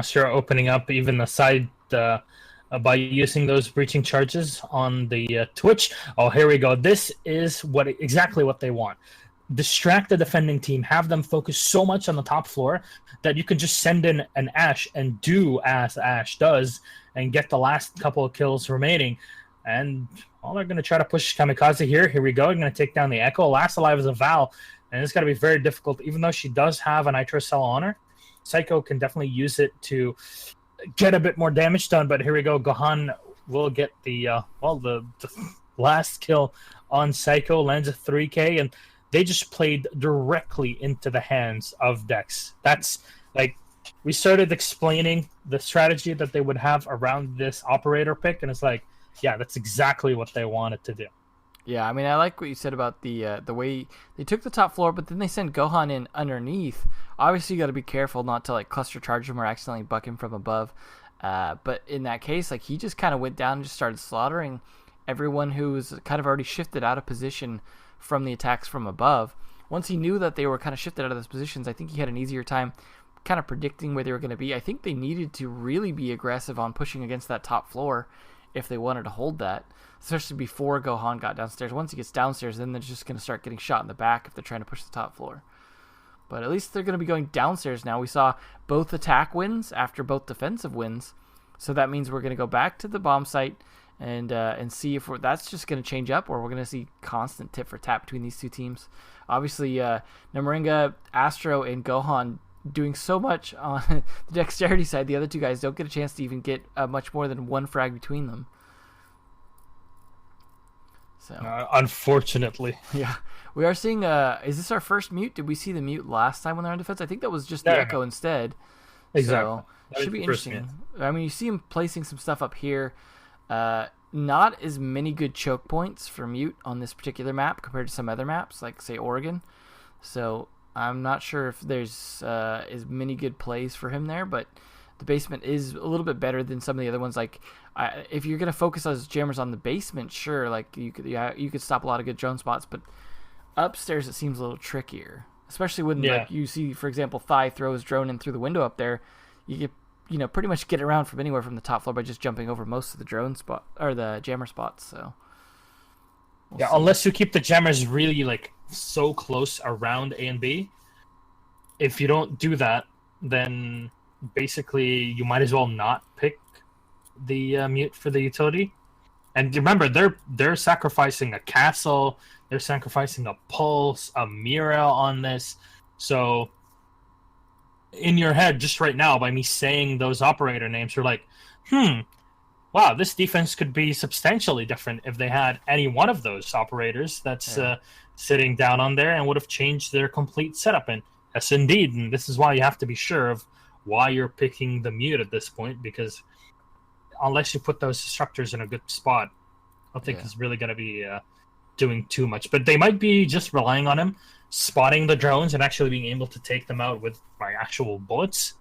B: Sure, opening up even the side by using those breaching charges on the Twitch. Oh, here we go. This is exactly what they want. Distract the defending team, have them focus so much on the top floor that you can just send in an Ash and do as Ash does and get the last couple of kills remaining. And they're going to try to push Kamikaze here. Here we go. I'm going to take down the Echo. Last alive is a Val, and it's going to be very difficult. Even though she does have a Nitro Cell on her, Psycho can definitely use it to get a bit more damage done. But here we go. Gohan will get the last kill on Psycho, lands a 3K, and they just played directly into the hands of Dex. That's we started explaining the strategy that they would have around this operator pick, and it's yeah, that's exactly what they wanted to do.
A: Yeah, I mean, I like what you said about the way they took the top floor, but then they sent Gohan in underneath. Obviously, you got to be careful not to like cluster charge him or accidentally buck him from above. But in that case, like he just kind of went down and just started slaughtering everyone who was kind of already shifted out of position from the attacks from above. Once he knew that they were kind of shifted out of those positions, I think he had an easier time kind of predicting where they were going to be. I think they needed to really be aggressive on pushing against that top floor if they wanted to hold that, especially before Gohan got downstairs. Once he gets downstairs, then they're just going to start getting shot in the back if they're trying to push the top floor. But at least they're going to be going downstairs now. We saw both attack wins after both defensive wins, so that means we're going to go back to the bomb site and see if that's just going to change up, or we're going to see constant tit for tat between these two teams. Obviously, Namaringa, Astro, and Gohan doing so much on the dexterity side. The other two guys don't get a chance to even get much more than one frag between them. So
B: unfortunately,
A: yeah, we are seeing. Is this our first mute? Did we see the mute last time when they're on defense? I think that was just the Echo instead.
B: Exactly.
A: So should be interesting. I mean, you see him placing some stuff up here. Not as many good choke points for mute on this particular map compared to some other maps, like say Oregon. So I'm not sure if there's as many good plays for him there, but the basement is a little bit better than some of the other ones. Like, if you're gonna focus as jammers on the basement, sure, like you could stop a lot of good drone spots, but upstairs it seems a little trickier, especially when like you see, for example, Thigh throws drone in through the window up there. You get pretty much get around from anywhere from the top floor by just jumping over most of the drone spot or the jammer spots. So
B: we'll see. Unless you keep the jammers really like so close around A and B. If you don't do that, then basically you might as well not pick the mute for the utility. And remember, they're sacrificing a castle, they're sacrificing a pulse, a mirror on this. So in your head, just right now, by me saying those operator names, you're like, wow, this defense could be substantially different if they had any one of those operators that's sitting down on there, and would have changed their complete setup. And yes, indeed, and this is why you have to be sure of why you're picking the mute at this point, because unless you put those disruptors in a good spot, I don't think he's really going to be doing too much. But they might be just relying on him spotting the drones and actually being able to take them out with my actual bullets.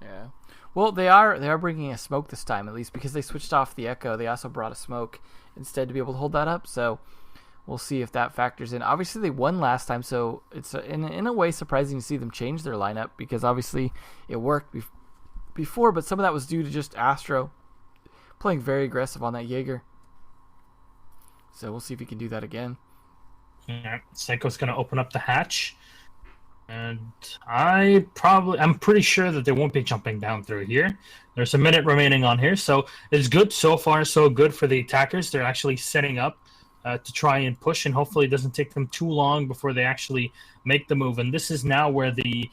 A: Yeah. Well, they are bringing a smoke this time, at least, because they switched off the Echo. They also brought a smoke instead to be able to hold that up. So we'll see if that factors in. Obviously, they won last time, so it's in a way surprising to see them change their lineup, because obviously it worked before, but some of that was due to just Astro playing very aggressive on that Jaeger. So we'll see if he can do that again.
B: Yeah, Psycho's going to open up the hatch. And I'm pretty sure that they won't be jumping down through here. There's a minute remaining on here, so it's good. So far, so good for the attackers. They're actually setting up to try and push, and hopefully it doesn't take them too long before they actually make the move. And this is now where the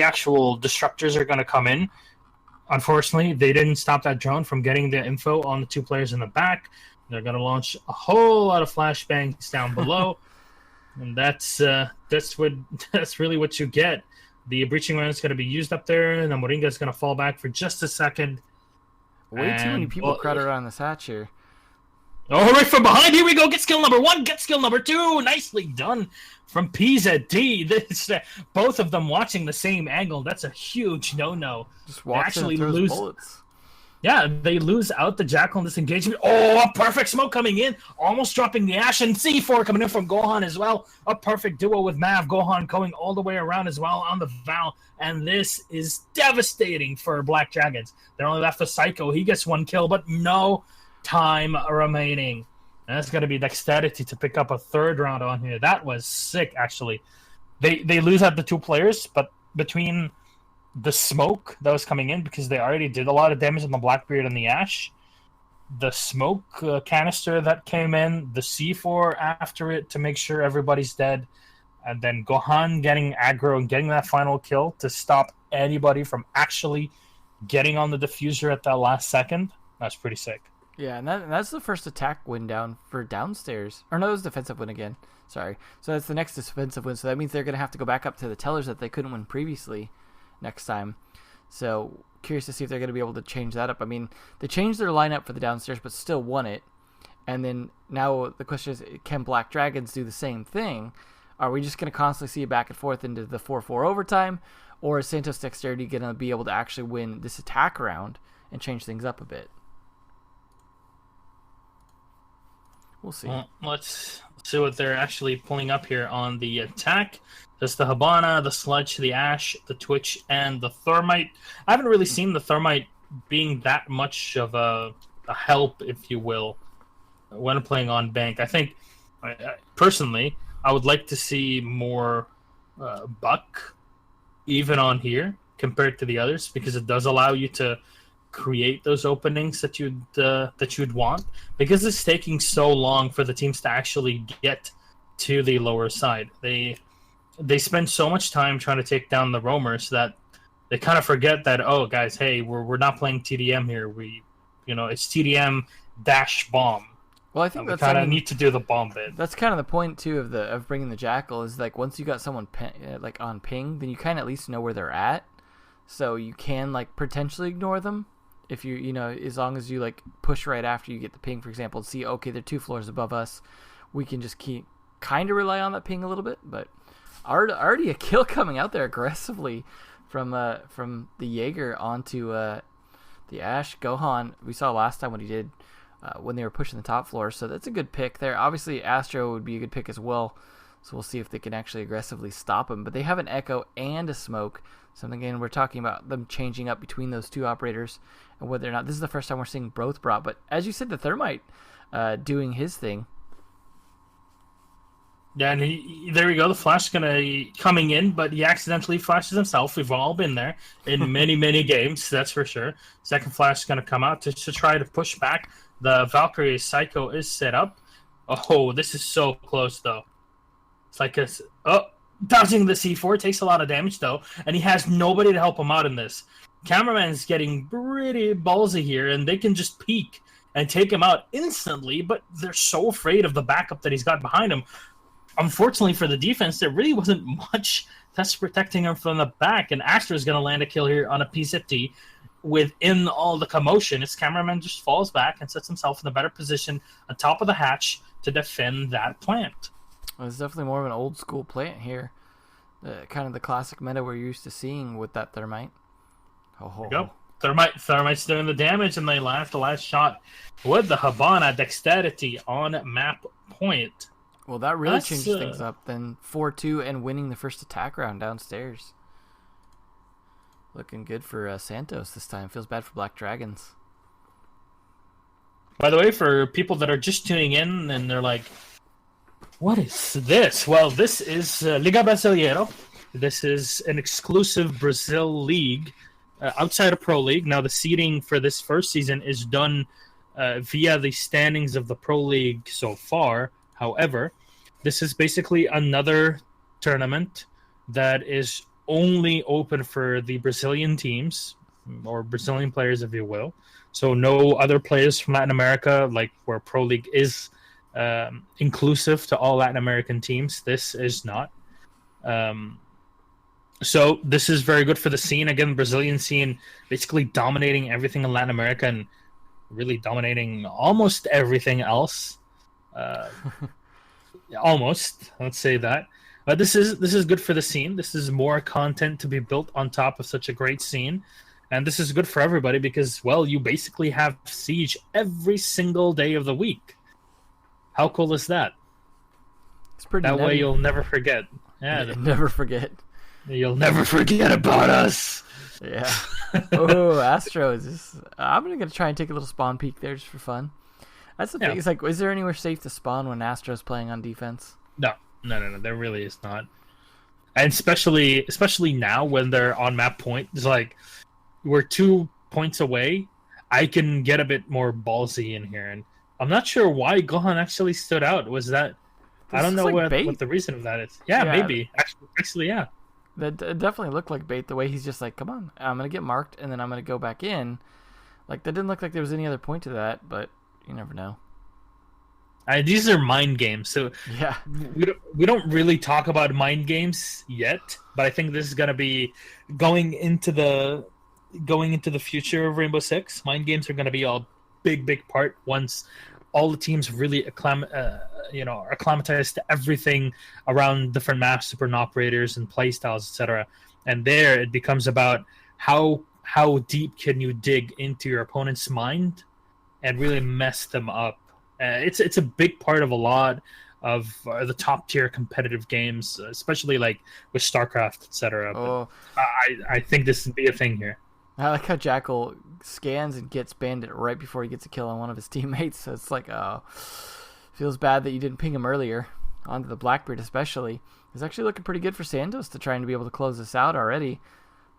B: actual disruptors are going to come in. Unfortunately, they didn't stop that drone from getting the info on the two players in the back. They're going to launch a whole lot of flashbangs down below. And that's really what you get. The breaching ram is going to be used up there, and then Moringa is going to fall back for just a second.
A: Way too many people crowded around this hatch here.
B: Oh, right from behind. Here we go. Get skill number 1. Get skill number 2. Nicely done from PZD. Both of them watching the same angle. That's a huge no-no.
A: Just walks in and throws bullets.
B: Yeah, they lose out the Jackal in this engagement. Oh, a perfect smoke coming in. Almost dropping the Ash, and C4 coming in from Gohan as well. A perfect duo with Mav. Gohan going all the way around as well on the Val. And this is devastating for Black Dragons. They're only left with Psycho. He gets 1 kill, but no time remaining. And that's going to be Dexterity to pick up a 3rd round on here. That was sick, actually. They lose out the 2 players, but between the smoke that was coming in, because they already did a lot of damage on the Blackbeard and the Ash, the smoke canister that came in, the C4 after it to make sure everybody's dead, and then Gohan getting aggro and getting that final kill to stop anybody from actually getting on the diffuser at that last second. That's pretty sick.
A: Yeah, and that's the first attack win down for downstairs. Or no, it was defensive win again. Sorry. So that's the next defensive win. So that means they're going to have to go back up to the tellers that they couldn't win previously next time. So curious to see if they're going to be able to change that up. I mean, they changed their lineup for the downstairs, but still won it. And then now the question is, can Black Dragons do the same thing? Are we just going to constantly see it back and forth into the 4-4 overtime, or is Santos Dexterity going to be able to actually win this attack round and change things up a bit? We'll see.
B: Well, let's see what they're actually pulling up here on the attack. There's the Habana, the Sludge, the Ash, the Twitch, and the Thermite. I haven't really seen the Thermite being that much of a help, if you will, when playing on Bank. I think, personally, I would like to see more Buck, even on here, compared to the others, because it does allow you to create those openings that you'd want, because it's taking so long for the teams to actually get to the lower side. They spend so much time trying to take down the roamers that they kind of forget that, oh guys, hey, we're not playing TDM here. It's TDM dash bomb.
A: Well, I think
B: we kind of need to do the bomb bit.
A: That's kind of the point too of bringing the Jackal, is like once you got someone on ping, then you kind of at least know where they're at, so you can like potentially ignore them. If as long as you like push right after you get the ping, for example, and see, okay, they're 2 floors above us, we can just keep kind of rely on that ping a little bit. But already a kill coming out there aggressively from the Jaeger onto the Ash. Gohan, we saw last time what he did when they were pushing the top floor, so that's a good pick there. Obviously, Astro would be a good pick as well, so we'll see if they can actually aggressively stop him. But they have an Echo and a Smoke. So again, we're talking about them changing up between those 2 operators and whether or not this is the first time we're seeing both brought. But as you said, the Thermite doing his thing.
B: Yeah, and there we go. The Flash coming in, but he accidentally flashes himself. We've all been there in many, many games, that's for sure. Second Flash is going to come out to try to push back. The Valkyrie Psycho is set up. Oh, this is so close, though. It's like dodging the C4 takes a lot of damage, though, and he has nobody to help him out in this. Cameraman's getting pretty ballsy here, and they can just peek and take him out instantly, but they're so afraid of the backup that he's got behind him. Unfortunately for the defense, there really wasn't much that's protecting him from the back, and Astro's going to land a kill here on a P50 within all the commotion. His cameraman just falls back and sets himself in a better position on top of the hatch to defend that plant.
A: Well, it's definitely more of an old school plant here. Kind of the classic meta we're used to seeing with that Thermite.
B: There you go. Thermite's doing the damage, and they left the last shot with the Habana Dexterity on map point.
A: Well, that really changes things up. Then 4-2 and winning the first attack round downstairs. Looking good for Santos this time. Feels bad for Black Dragons.
B: By the way, for people that are just tuning in and they're like, what is this? Well, this is Liga Brasileiro. This is an exclusive Brazil league outside of Pro League. Now, the seeding for this first season is done via the standings of the Pro League so far. However, this is basically another tournament that is only open for the Brazilian teams, or Brazilian players, if you will. So no other players from Latin America, like where Pro League is inclusive to all Latin American teams. This is not. So this is very good for the scene. Again, Brazilian scene basically dominating everything in Latin America and really dominating almost everything else. Almost, let's say that. But this is good for the scene. This is more content to be built on top of such a great scene. And this is good for everybody because, well, you basically have Siege every single day of the week. How cool is that?
A: It's pretty
B: That
A: nutty.
B: way you'll never forget. Yeah,
A: never forget.
B: You'll never forget about us.
A: Yeah. Oh, Astros. I'm going to try and take a little spawn peek there just for fun. That's the thing. It's like, is there anywhere safe to spawn when Astro's playing on defense?
B: No. There really is not. And especially now when they're on map point, it's like we're 2 points away. I can get a bit more ballsy in here, and I'm not sure why Gohan actually stood out. Was that? I don't know what the reason of that is. Yeah, maybe. Actually, yeah.
A: That definitely looked like bait. The way he's just like, come on, I'm gonna get marked, and then I'm gonna go back in. Like that didn't look like there was any other point to that, but you never know.
B: These are mind games, so
A: yeah,
B: we don't really talk about mind games yet. But I think this is gonna be going into the future of Rainbow Six. Mind games are gonna be a big part once all the teams really acclimatized to everything around different maps, different operators, and playstyles, etc. And there, it becomes about how deep can you dig into your opponent's mind and really mess them up. It's a big part of a lot of the top tier competitive games, especially like with StarCraft, etc.
A: Oh,
B: But I think this would be a thing here.
A: I like how Jackal scans and gets Bandit right before he gets a kill on one of his teammates. So it's like, oh, feels bad that you didn't ping him earlier. Onto the Blackbeard especially. It's actually looking pretty good for Santos to trying to be able to close this out already.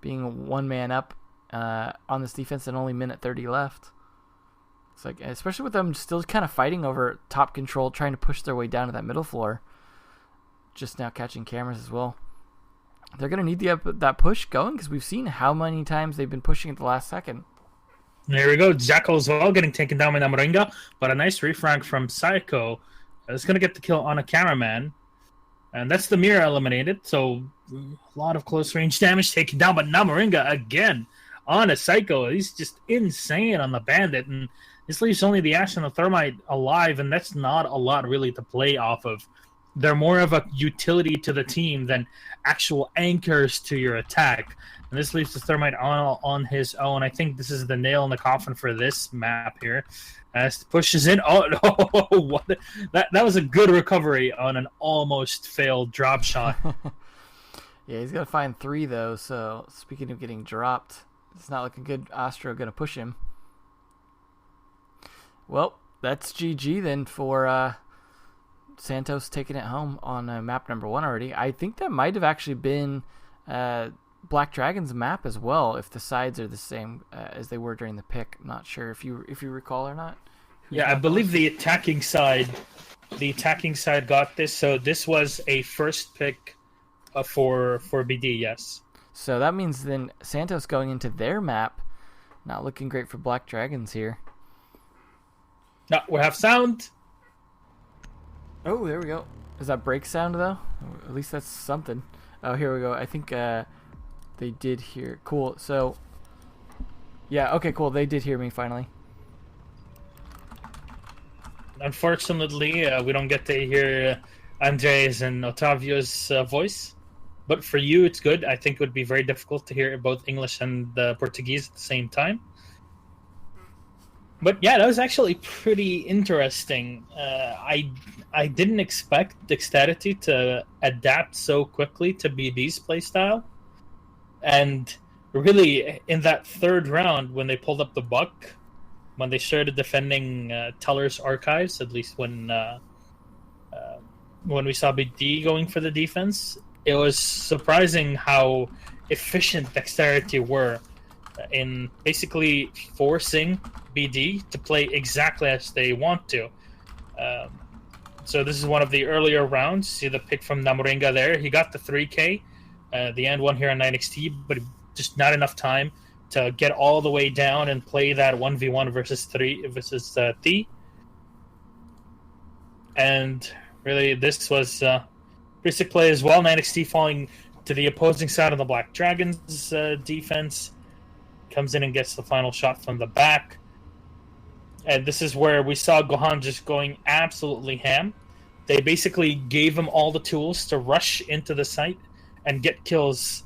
A: Being one man up on this defense and only minute 30 left. It's like, especially with them still kind of fighting over top control, trying to push their way down to that middle floor. Just now catching cameras as well. They're going to need that push going because we've seen how many times they've been pushing at the last second.
B: There we go. Jackal as well getting taken down by Namoringa, but a nice refrag from Psycho. It's going to get the kill on a cameraman. And that's the mirror eliminated, so a lot of close range damage taken down, but Namoringa again on a Psycho. He's just insane on the Bandit, and this leaves only the Ash and the Thermite alive, and that's not a lot really to play off of. They're more of a utility to the team than actual anchors to your attack. And this leaves the Thermite on his own. I think this is the nail in the coffin for this map here. As pushes in. Oh, no. What? That was a good recovery on an almost failed drop shot.
A: Yeah, he's got to find 3, though. So, speaking of getting dropped, it's not looking good. Astro going to push him. Well, that's GG then for Santos taking it home on map number 1 already. I think that might have actually been Black Dragon's map as well, if the sides are the same as they were during the pick. I'm not sure if you recall or not.
B: Yeah, I believe the attacking side got this. So this was a first pick for BD. Yes.
A: So that means then Santos going into their map, not looking great for Black Dragons here.
B: No, we have sound.
A: Oh, there we go. Is that break sound though? At least that's something. Oh, here we go. I think they did hear. Cool. So, yeah. Okay. Cool. They did hear me finally.
B: Unfortunately, we don't get to hear Andres and Otavio's voice, but for you, it's good. I think it would be very difficult to hear both English and Portuguese at the same time. But yeah, that was actually pretty interesting. I didn't expect Dexterity to adapt so quickly to BD's playstyle. And really, in that third round, when they pulled up the buck, when they started defending Teller's archives, at least when we saw BD going for the defense, it was surprising how efficient Dexterity were in basically forcing BD to play exactly as they want to. So this is one of the earlier rounds. See the pick from Namoringa there. He got the 3K, the end one here on 9XT, but just not enough time to get all the way down and play that 1v1 versus T. And really, this was pretty sick play as well. 9XT falling to the opposing side of the Black Dragons defense. Comes in and gets the final shot from the back. And this is where we saw Gohan just going absolutely ham. They basically gave him all the tools to rush into the site and get kills.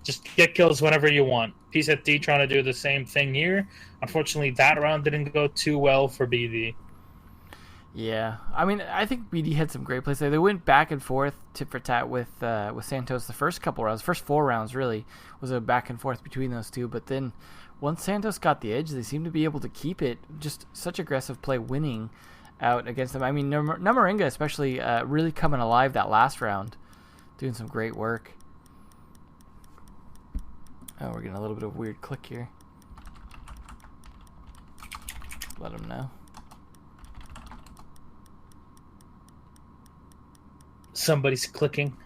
B: Just get kills whenever you want. PZD trying to do the same thing here. Unfortunately, that round didn't go too well for BD.
A: Yeah, I mean, I think BD had some great plays there. They went back and forth, tit for tat with Santos the first couple rounds. First 4 rounds really was a back and forth between those two. But then once Santos got the edge, they seemed to be able to keep it. Just such aggressive play, winning out against them. I mean, Namoringa especially really coming alive that last round, doing some great work. Oh, we're getting a little bit of a weird click here. Let him know.
B: Somebody's clicking.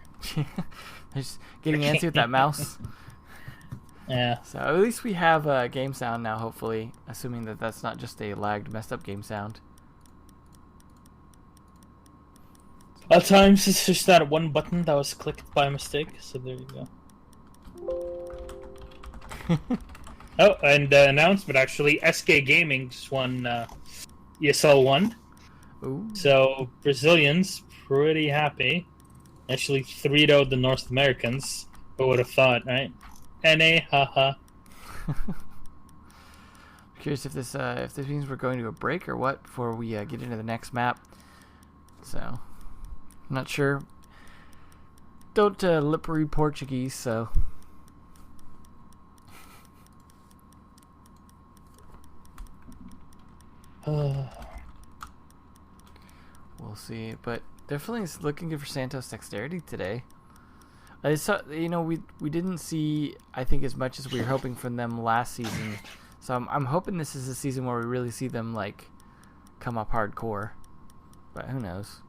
A: Just getting antsy with that mouse.
B: Yeah.
A: So at least we have game sound now, hopefully, assuming that that's not just a lagged, messed up game sound.
B: At times, it's just that one button that was clicked by mistake, so there you go. Oh, and announcement actually, SK Gaming just won ESL 1.
A: Ooh.
B: So Brazilians pretty happy. Actually 3-0'd the North Americans. Who would have thought, right? NA, haha.
A: Curious if this means we're going to a break or what before we get into the next map. So, I'm not sure. Don't lip read Portuguese, so. We'll see, but definitely is looking good for Santos Dexterity today. I saw, we didn't see, I think, as much as we were hoping from them last season. So I'm hoping this is a season where we really see them like come up hardcore. But who knows?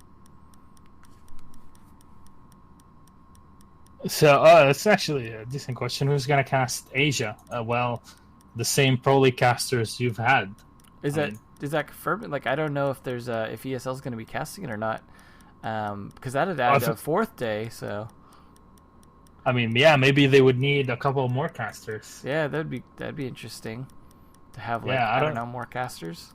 B: So it's actually a decent question. Who's gonna cast Asia? Well, the same Pro League casters you've had.
A: Is that confirmed? Like, I don't know if there's if ESL is going to be casting it or not, because that had added a fourth day. So,
B: I mean, yeah, maybe they would need a couple more casters.
A: Yeah, that'd be interesting to have. Like,
B: yeah,
A: I don't know, more casters.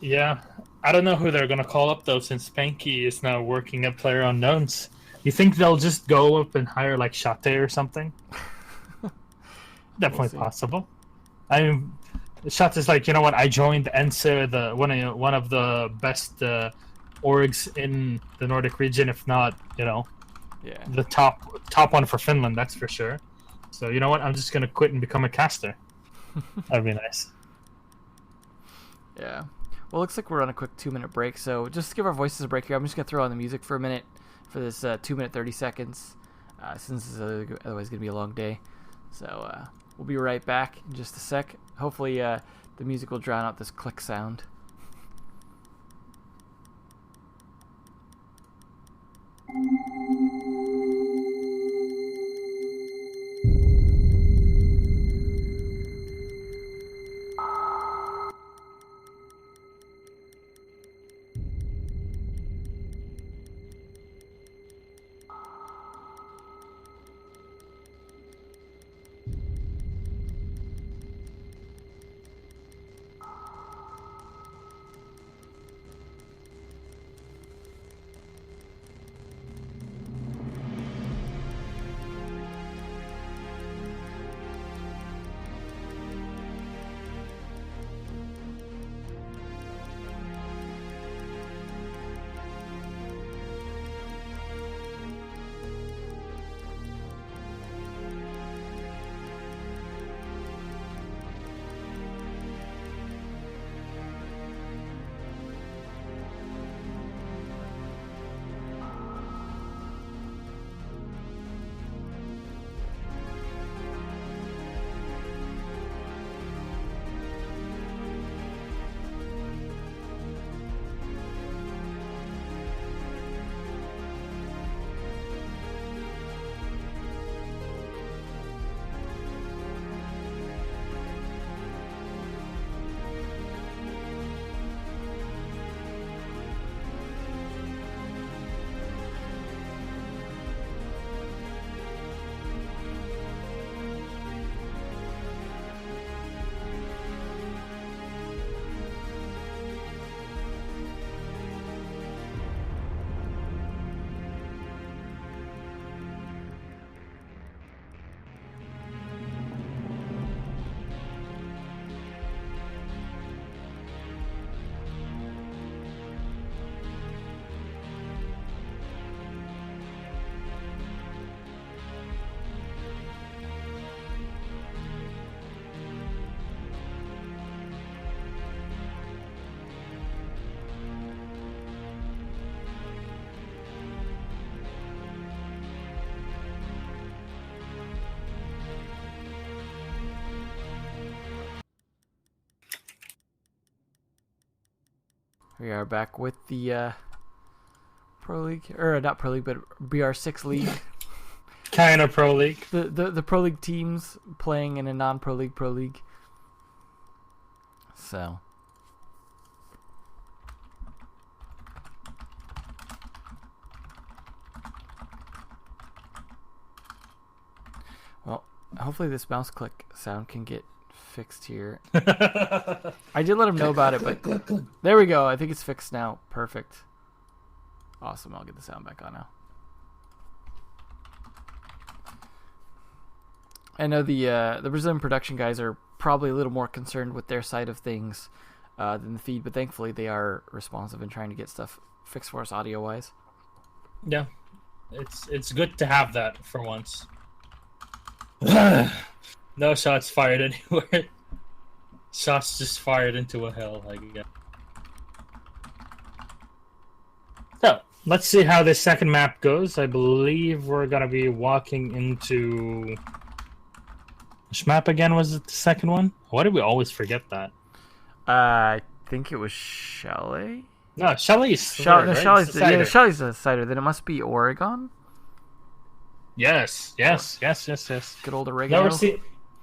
B: Yeah, I don't know who they're gonna call up though, since Spanky is now working at Player Unknowns. You think they'll just go up and hire like Shate or something? Definitely possible. I mean, Shate is like, you know what? I joined ENSA, the one of the best orgs in the Nordic region, if not, the top one for Finland. That's for sure. So you know what? I'm just gonna quit and become a caster. That'd be nice.
A: Yeah. Well, it looks like we're on a quick 2-minute break, so just to give our voices a break here, I'm just going to throw on the music for a minute for this 2 minute 30 seconds, since this is otherwise going to be a long day. So we'll be right back in just a sec. Hopefully the music will drown out this click sound. We are back with the Pro League, or not Pro League, but BR6 League.
B: Kind of Pro League.
A: The Pro League teams playing in a non-Pro League Pro League. So. Well, hopefully this mouse click sound can get fixed here. I did let him know about it, but there we go. I think it's fixed now. Perfect. Awesome. I'll get the sound back on now. I know the Brazilian production guys are probably a little more concerned with their side of things than the feed, but thankfully they are responsive and trying to get stuff fixed for us audio-wise.
B: Yeah, it's good to have that for once. No shots fired anywhere. Shots just fired into a hill, I guess. So, let's see how this second map goes. I believe we're going to be walking into... Which map again was it, the second one? Why do we always forget that?
A: I think it was Chalet?
B: No, Chalet's
A: Chalet's the cider. Then it must be Oregon?
B: Yes.
A: Good old oregano.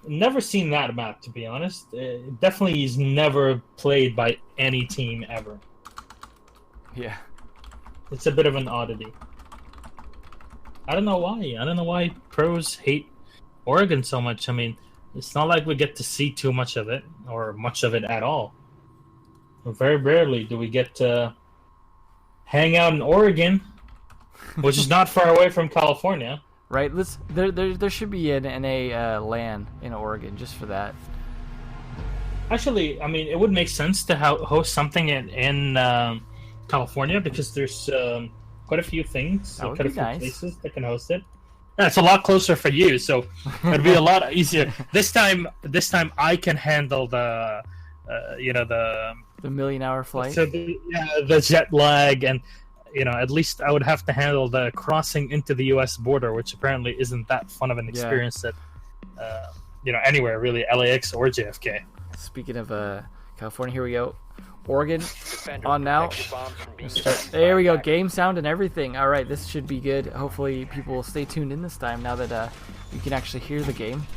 B: Never seen that map, to be honest. Definitely he's never played by any team ever.
A: Yeah.
B: It's a bit of an oddity. I don't know why. I don't know why pros hate Oregon so much. I mean, it's not like we get to see too much of it, or much of it at all. Very rarely do we get to hang out in Oregon, which is not far away from California.
A: Right, there should be an NA LAN in Oregon just for that.
B: Actually, I mean, it would make sense to host something in California because there's quite a few things, quite a few places that can host it. Yeah, it's a lot closer for you, so it'd be a lot easier. This time I can handle the
A: million-hour flight.
B: So the jet lag and. At least I would have to handle the crossing into the U.S. border, which apparently isn't that fun of an experience that, anywhere really, LAX or JFK.
A: Speaking of California, here we go. Oregon on now. There we go. Game sound and everything. All right, this should be good. Hopefully people will stay tuned in this time now that you can actually hear the game.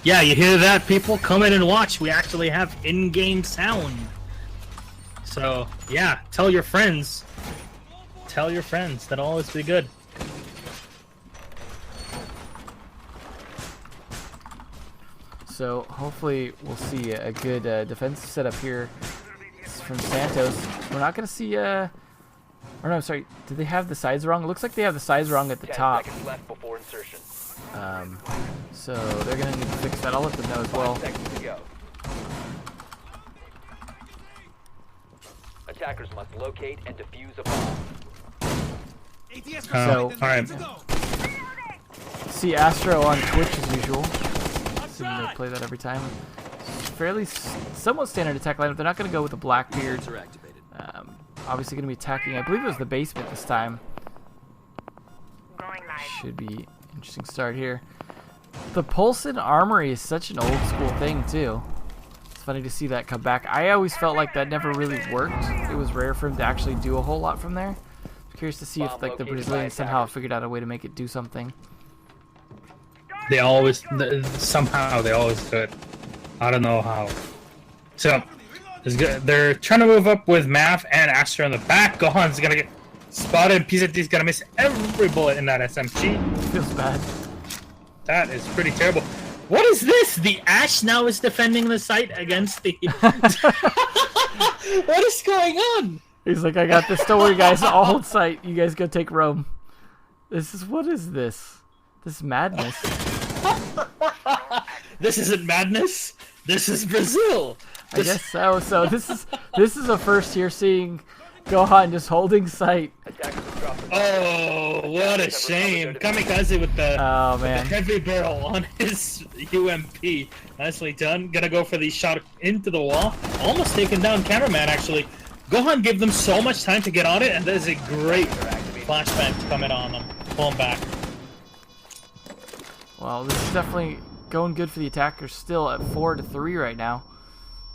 B: Yeah, you hear that, people? Come in and watch. We actually have in-game sound. So, yeah, tell your friends. Tell your friends. That'll always be good.
A: So hopefully we'll see a good defensive setup here from Santos. We're not going to see... or no, sorry. Did they have the sides wrong? It looks like they have the sides wrong at the top. So they're going to need to fix that. I'll let them know as well.
C: Attackers must locate and defuse a bomb.
A: So,
B: alright.
A: See Astro on Twitch as usual. Assuming they play that every time. Fairly somewhat standard attack lineup. They're not going to go with the Blackbeard. Obviously going to be attacking. I believe it was the basement this time. Should be interesting start here. The Pulson Armory is such an old school thing too. It's funny to see that come back. I always felt like that never really worked. It was rare for him to actually do a whole lot from there. Curious to see if like the Brazilians somehow figured out a way to make it do something.
B: They always somehow they always do it. I don't know how. So they're trying to move up with Mav and Astra in the back. Gohan's gonna get spotted. PZT's gonna miss every bullet in that SMG.
A: Feels bad.
B: That is pretty terrible. What is this? The Ash now is defending the site against the... What is going on?
A: He's like, I got this. Don't worry, guys. I'll hold sight. You guys go take Rome. What is this? This is madness.
B: This isn't madness. This is Brazil.
A: I guess so. So this is a first here seeing Gohan just holding sight.
B: Oh, what a shame. Kamikaze with the,
A: oh,
B: with
A: man.
B: the heavy barrel on his UMP. Nicely done. Gonna go for the shot into the wall. Almost taken down cameraman, actually. Gohan gave them so much time to get on it, and that is a great flashbang to come in on them. Pull them back.
A: Well, this is definitely going good for the attackers. Still at 4-3 right now.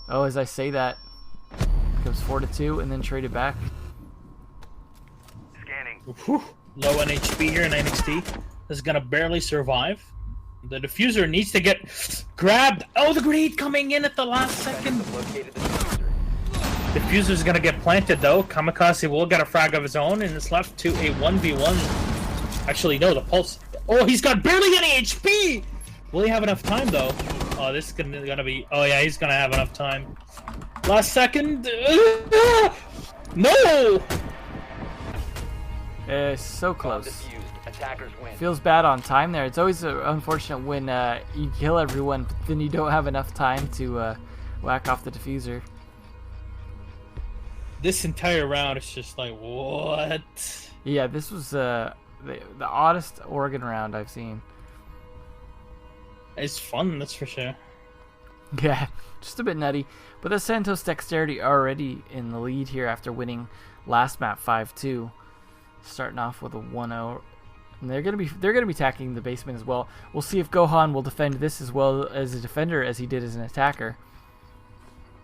A: Oh, as I say that, it goes 4-2 and then traded back.
C: Scanning.
B: Whew. Low on HP here in NXT. This is gonna barely survive. The diffuser needs to get grabbed. Oh, the grenade coming in at the last second. Diffuser's gonna get planted though. Kamikaze will get a frag of his own and is left to a 1v1. Actually, no, the pulse. Oh, he's got barely any HP! Will he have enough time though? Oh, this is gonna be. Oh yeah, he's gonna have enough time. Last second. No.
A: It's so close.
C: Defused. Attackers win.
A: Feels bad on time there. It's always unfortunate when you kill everyone, but then you don't have enough time to whack off the diffuser.
B: This entire round is just like, what?
A: Yeah, this was the oddest Oregon round I've seen.
B: It's fun, that's for sure.
A: Yeah, just a bit nutty. But the Santos Dexterity already in the lead here after winning last map 5-2, starting off with a 1-0. And they're gonna be attacking the basement as well. We'll see if Gohan will defend this as well as a defender as he did as an attacker.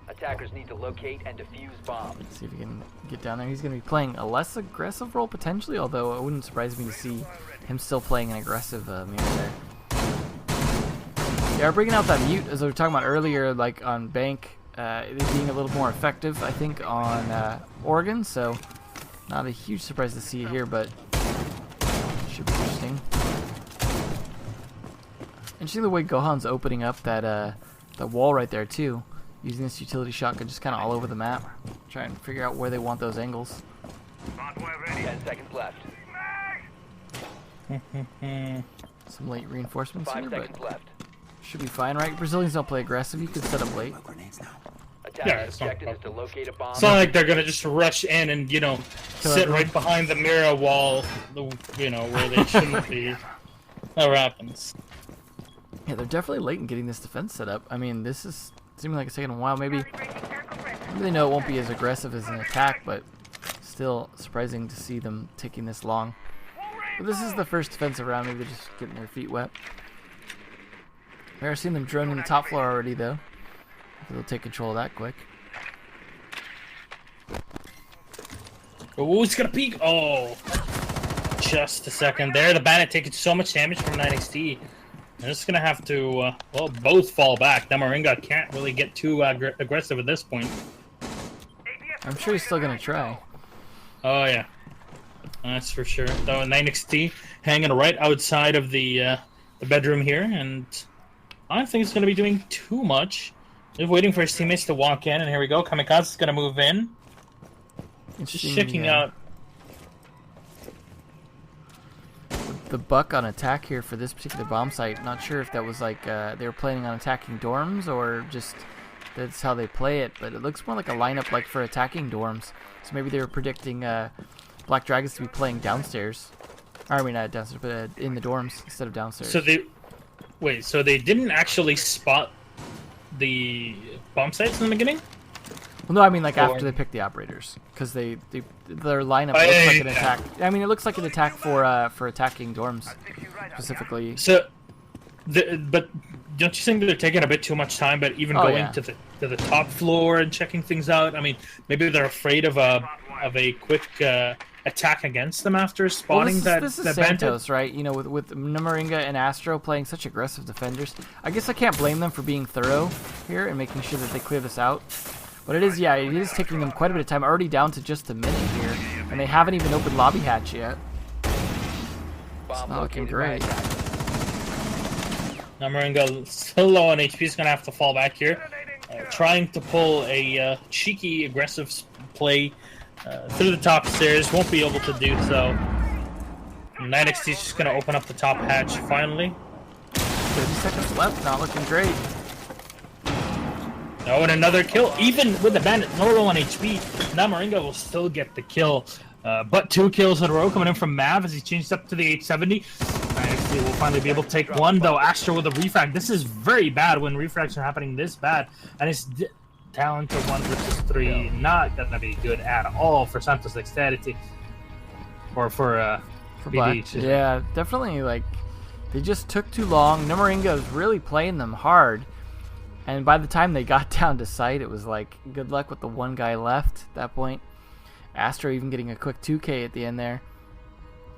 C: Attackers need to locate and defuse bombs.
A: Let's see if he can get down there. He's gonna be playing a less aggressive role potentially, although it wouldn't surprise me to see him still playing an aggressive mirror there. Yeah, we're bringing out that mute as we were talking about earlier, like on Bank, it being a little more effective, I think, on Oregon. So not a huge surprise to see it here, but should be interesting. Interesting the way Gohan's opening up that wall right there too, using this utility shotgun just kind of all over the map, trying to figure out where they want those angles.
C: 10 seconds left.
A: Some late reinforcements
C: 5
A: here,
C: seconds
A: but
C: left.
A: should be fine, right? Brazilians don't play aggressive. You could set up late.
C: Attackers'
B: it's not
C: objective is to locate a bomb.
B: It's not like they're gonna just rush in and, you know,
A: Kill
B: sit
A: everyone.
B: right behind the mirror wall, you know, where they shouldn't be. Never happens.
A: Yeah, they're definitely late in getting this defense set up. I mean, this is seeming like it's taking a while. Maybe they know it won't be as aggressive as an attack, but still surprising to see them taking this long. But this is the first defensive round. Maybe they're just getting their feet wet. I've never seen them droning the top floor already, though. They'll take control of that quick.
B: Oh, he's gonna peek. Oh, just a second there. The Bandit taking so much damage from 9XT. They're just gonna have to, well, both fall back. Namaringa can't really get too aggressive at this point.
A: I'm sure he's still gonna try.
B: Oh yeah, that's for sure. Though 9XT hanging right outside of the bedroom here, and I don't think he's gonna be doing too much. Just waiting for his teammates to walk in, and here we go. Kamikaze is gonna move in. Just checking out.
A: The buck on attack here for this particular bomb site. Not sure if that was like they were planning on attacking dorms or just that's how they play it, but it looks more like a lineup like for attacking dorms. So maybe they were predicting Black Dragons to be playing downstairs. Or, I mean, not downstairs, but in the dorms instead of downstairs.
B: So they didn't actually spot the bomb sites in the beginning?
A: Well, no, I mean like after they pick the operators, because their lineup looks like an attack. I mean, it looks like an attack for attacking dorms specifically.
B: So, but don't you think that they're taking a bit too much time? But even going to the top floor and checking things out. I mean, maybe they're afraid of a quick attack against them after spotting
A: this is Santos, right? You know, with Namaringa and Astro playing such aggressive defenders. I guess I can't blame them for being thorough here and making sure that they clear this out. But it is taking them quite a bit of time. Already down to just a minute here, and they haven't even opened lobby hatch yet. It's not looking great.
B: Namaringa still low on HP. Is gonna have to fall back here, trying to pull a cheeky, aggressive play through the top stairs. Won't be able to do so. 9XT is just gonna open up the top hatch finally.
A: 30 seconds left. Not looking great.
B: Oh, and another kill. Even with the Bandit low on HP, Namaringa will still get the kill. But 2 kills in a row coming in from Mav as he changed up to the 870. NXT will finally be able to take one, though. Astro with a refrag. This is very bad when refrags are happening this bad. And it's down to 1 versus 3. Not going to be good at all for Santos Dexterity. Or for
A: Black.
B: BD.
A: Yeah, definitely, like, they just took too long. Namaringa was really playing them hard. And by the time they got down to sight, it was like, good luck with the one guy left at that point. Astro even getting a quick 2K at the end there.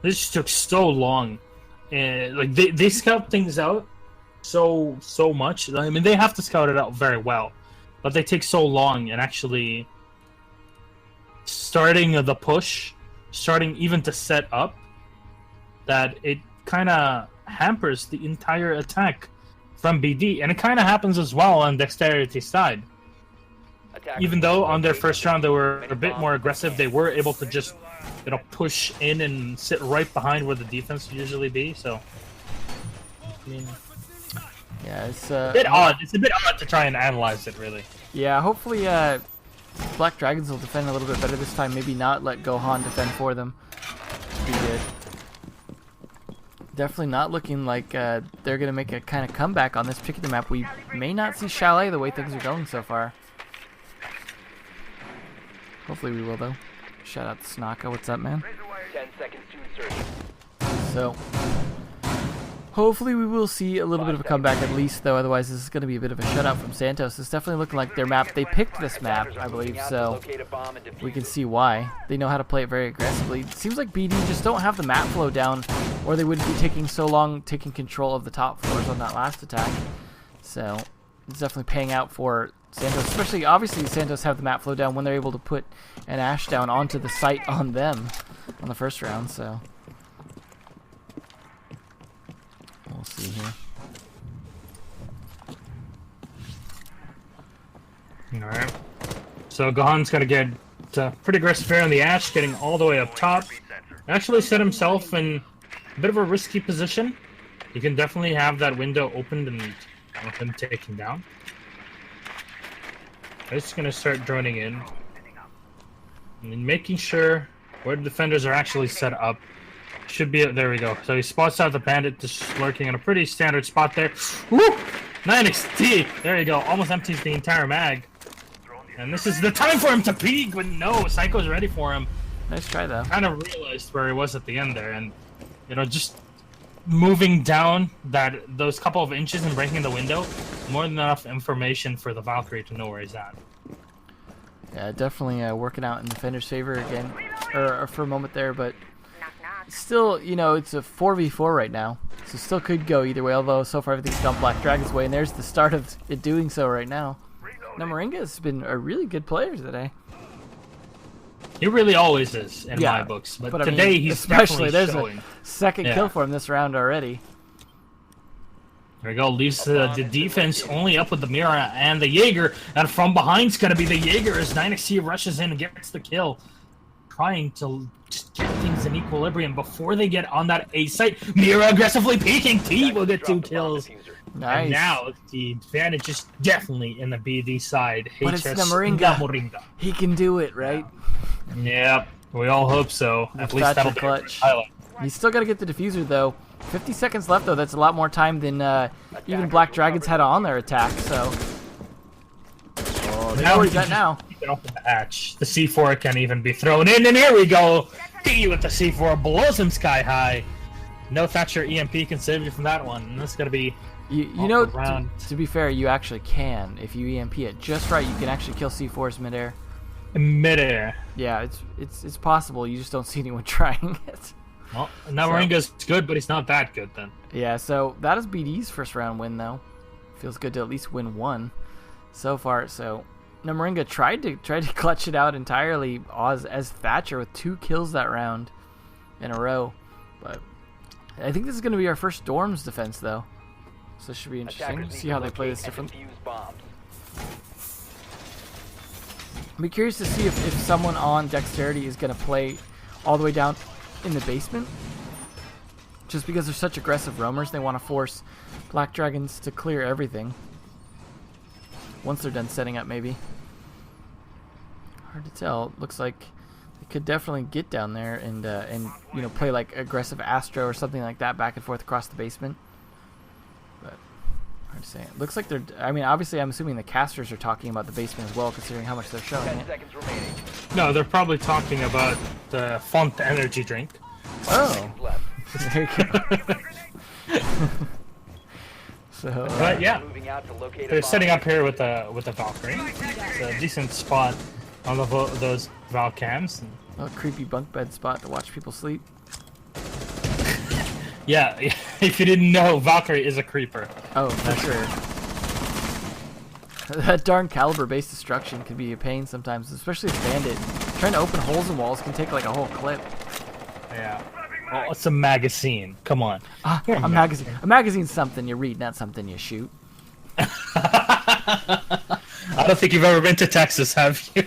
B: This just took so long. Like, they scout things out so much. I mean, they have to scout it out very well. But they take so long, and actually starting the push, starting even to set up, that it kind of hampers the entire attack from BD, and it kind of happens as well on Dexterity's side. Even though on their first round they were a bit more aggressive, they were able to just, push in and sit right behind where the defense would usually be. So, I mean,
A: Yeah, it's
B: a bit odd. It's a bit odd to try and analyze it, really.
A: Yeah, hopefully Black Dragons will defend a little bit better this time. Maybe not let Gohan defend for them. Be good. Definitely not looking like they're going to make a kind of comeback on this particular map. We may not see Chalet the way things are going so far. Hopefully we will, though. Shout out to Snaka. What's up, man?
C: 10 seconds to insertion.
A: So, hopefully we will see a little bit of a comeback at least, though. Otherwise, this is going to be a bit of a shutout from Santos. It's definitely looking like their map. They picked this map, I believe, so we can see why. They know how to play it very aggressively. It seems like BD just don't have the map flow down, or they wouldn't be taking so long taking control of the top floors on that last attack. So, it's definitely paying out for Santos, especially, obviously, Santos have the map flow down when they're able to put an Ash down onto the site on them on the first round, so we'll see here.
B: Alright. So Gohan's going to get pretty aggressive here on the Ash, getting all the way up top. Actually set himself in a bit of a risky position. You can definitely have that window opened and him taken down. I'm just going to start droning in. And making sure where the defenders are actually set up. Should be, there we go. So he spots out the bandit just lurking in a pretty standard spot there. Woo! 9XT! There you go. Almost empties the entire mag. And this is the time for him to peek, but no, Psycho's ready for him.
A: Nice try, though.
B: Kind of realized where he was at the end there, and just moving down those couple of inches and breaking the window, more than enough information for the Valkyrie to know where he's at.
A: Yeah, definitely working out in the defender's favor again, or for a moment there, but still, it's a 4v4 right now, so still could go either way, although so far everything's gone Black Dragon's way, and there's the start of it doing so right now. Now, Moringa has been a really good player today.
B: He really always is in my books, but today he's
A: especially
B: definitely
A: there's
B: showing.
A: A second kill for him this round already.
B: There we go, leaves the defense only up with the Mira and the Jaeger, and from behind's going to be the Jaeger as 9XT rushes in and gets the kill. Trying to just get things in equilibrium before they get on that A site. Mira aggressively peeking, T will get 2 kills.
A: Nice.
B: And now the advantage is definitely in the BD side.
A: But it's Moringa. He can do it, right?
B: Yep, we all hope so. At least that'll be
A: clutch.
B: highlight.
A: He's still got to get the diffuser, though. 50 seconds left, though. That's a lot more time than even Black Dragons had on their attack, so... Oh, they know where he's at now.
B: Open the hatch. The C4 can even be thrown in, and here we go! D with the C4 blows him sky high. No Thatcher EMP can save you from that one. And this is going to be...
A: To be fair, you actually can. If you EMP it just right, you can actually kill C4s midair.
B: Midair.
A: Yeah, it's possible. You just don't see anyone trying it.
B: Well, now Moringa's good, but he's not that good then.
A: Yeah, so that is BD's first round win, though. Feels good to at least win one so far. So Moringa tried to clutch it out entirely as Thatcher with 2 kills that round in a row. But I think this is going to be our first Storm's defense, though. So this should be interesting to see how they play this different. I'll be curious to see if someone on Dexterity is going to play all the way down in the basement. Just because they're such aggressive roamers, they want to force Black Dragons to clear everything. Once they're done setting up, maybe. Hard to tell. Looks like they could definitely get down there and play like aggressive Astro or something like that back and forth across the basement. But hard to say. It looks like they're... I mean, obviously, I'm assuming the casters are talking about the basement as well, considering how much they're showing
C: 10
A: it.
C: seconds remaining.
B: No, they're probably talking about the Font energy drink.
A: Oh. There you go. So,
B: but yeah,
C: Moving out to locate
B: they're setting up here with a Valkyrie. It's a decent spot on those Val cams.
A: a creepy bunk bed spot to watch people sleep.
B: Yeah, if you didn't know, Valkyrie is a creeper.
A: Oh, for sure. That darn caliber-based destruction can be a pain sometimes, especially with Bandit. Trying to open holes in walls can take like a whole clip.
B: Yeah. Oh, it's a magazine. Come on.
A: A magazine. A magazine's something you read, not something you shoot.
B: I don't think you've ever been to Texas, have you?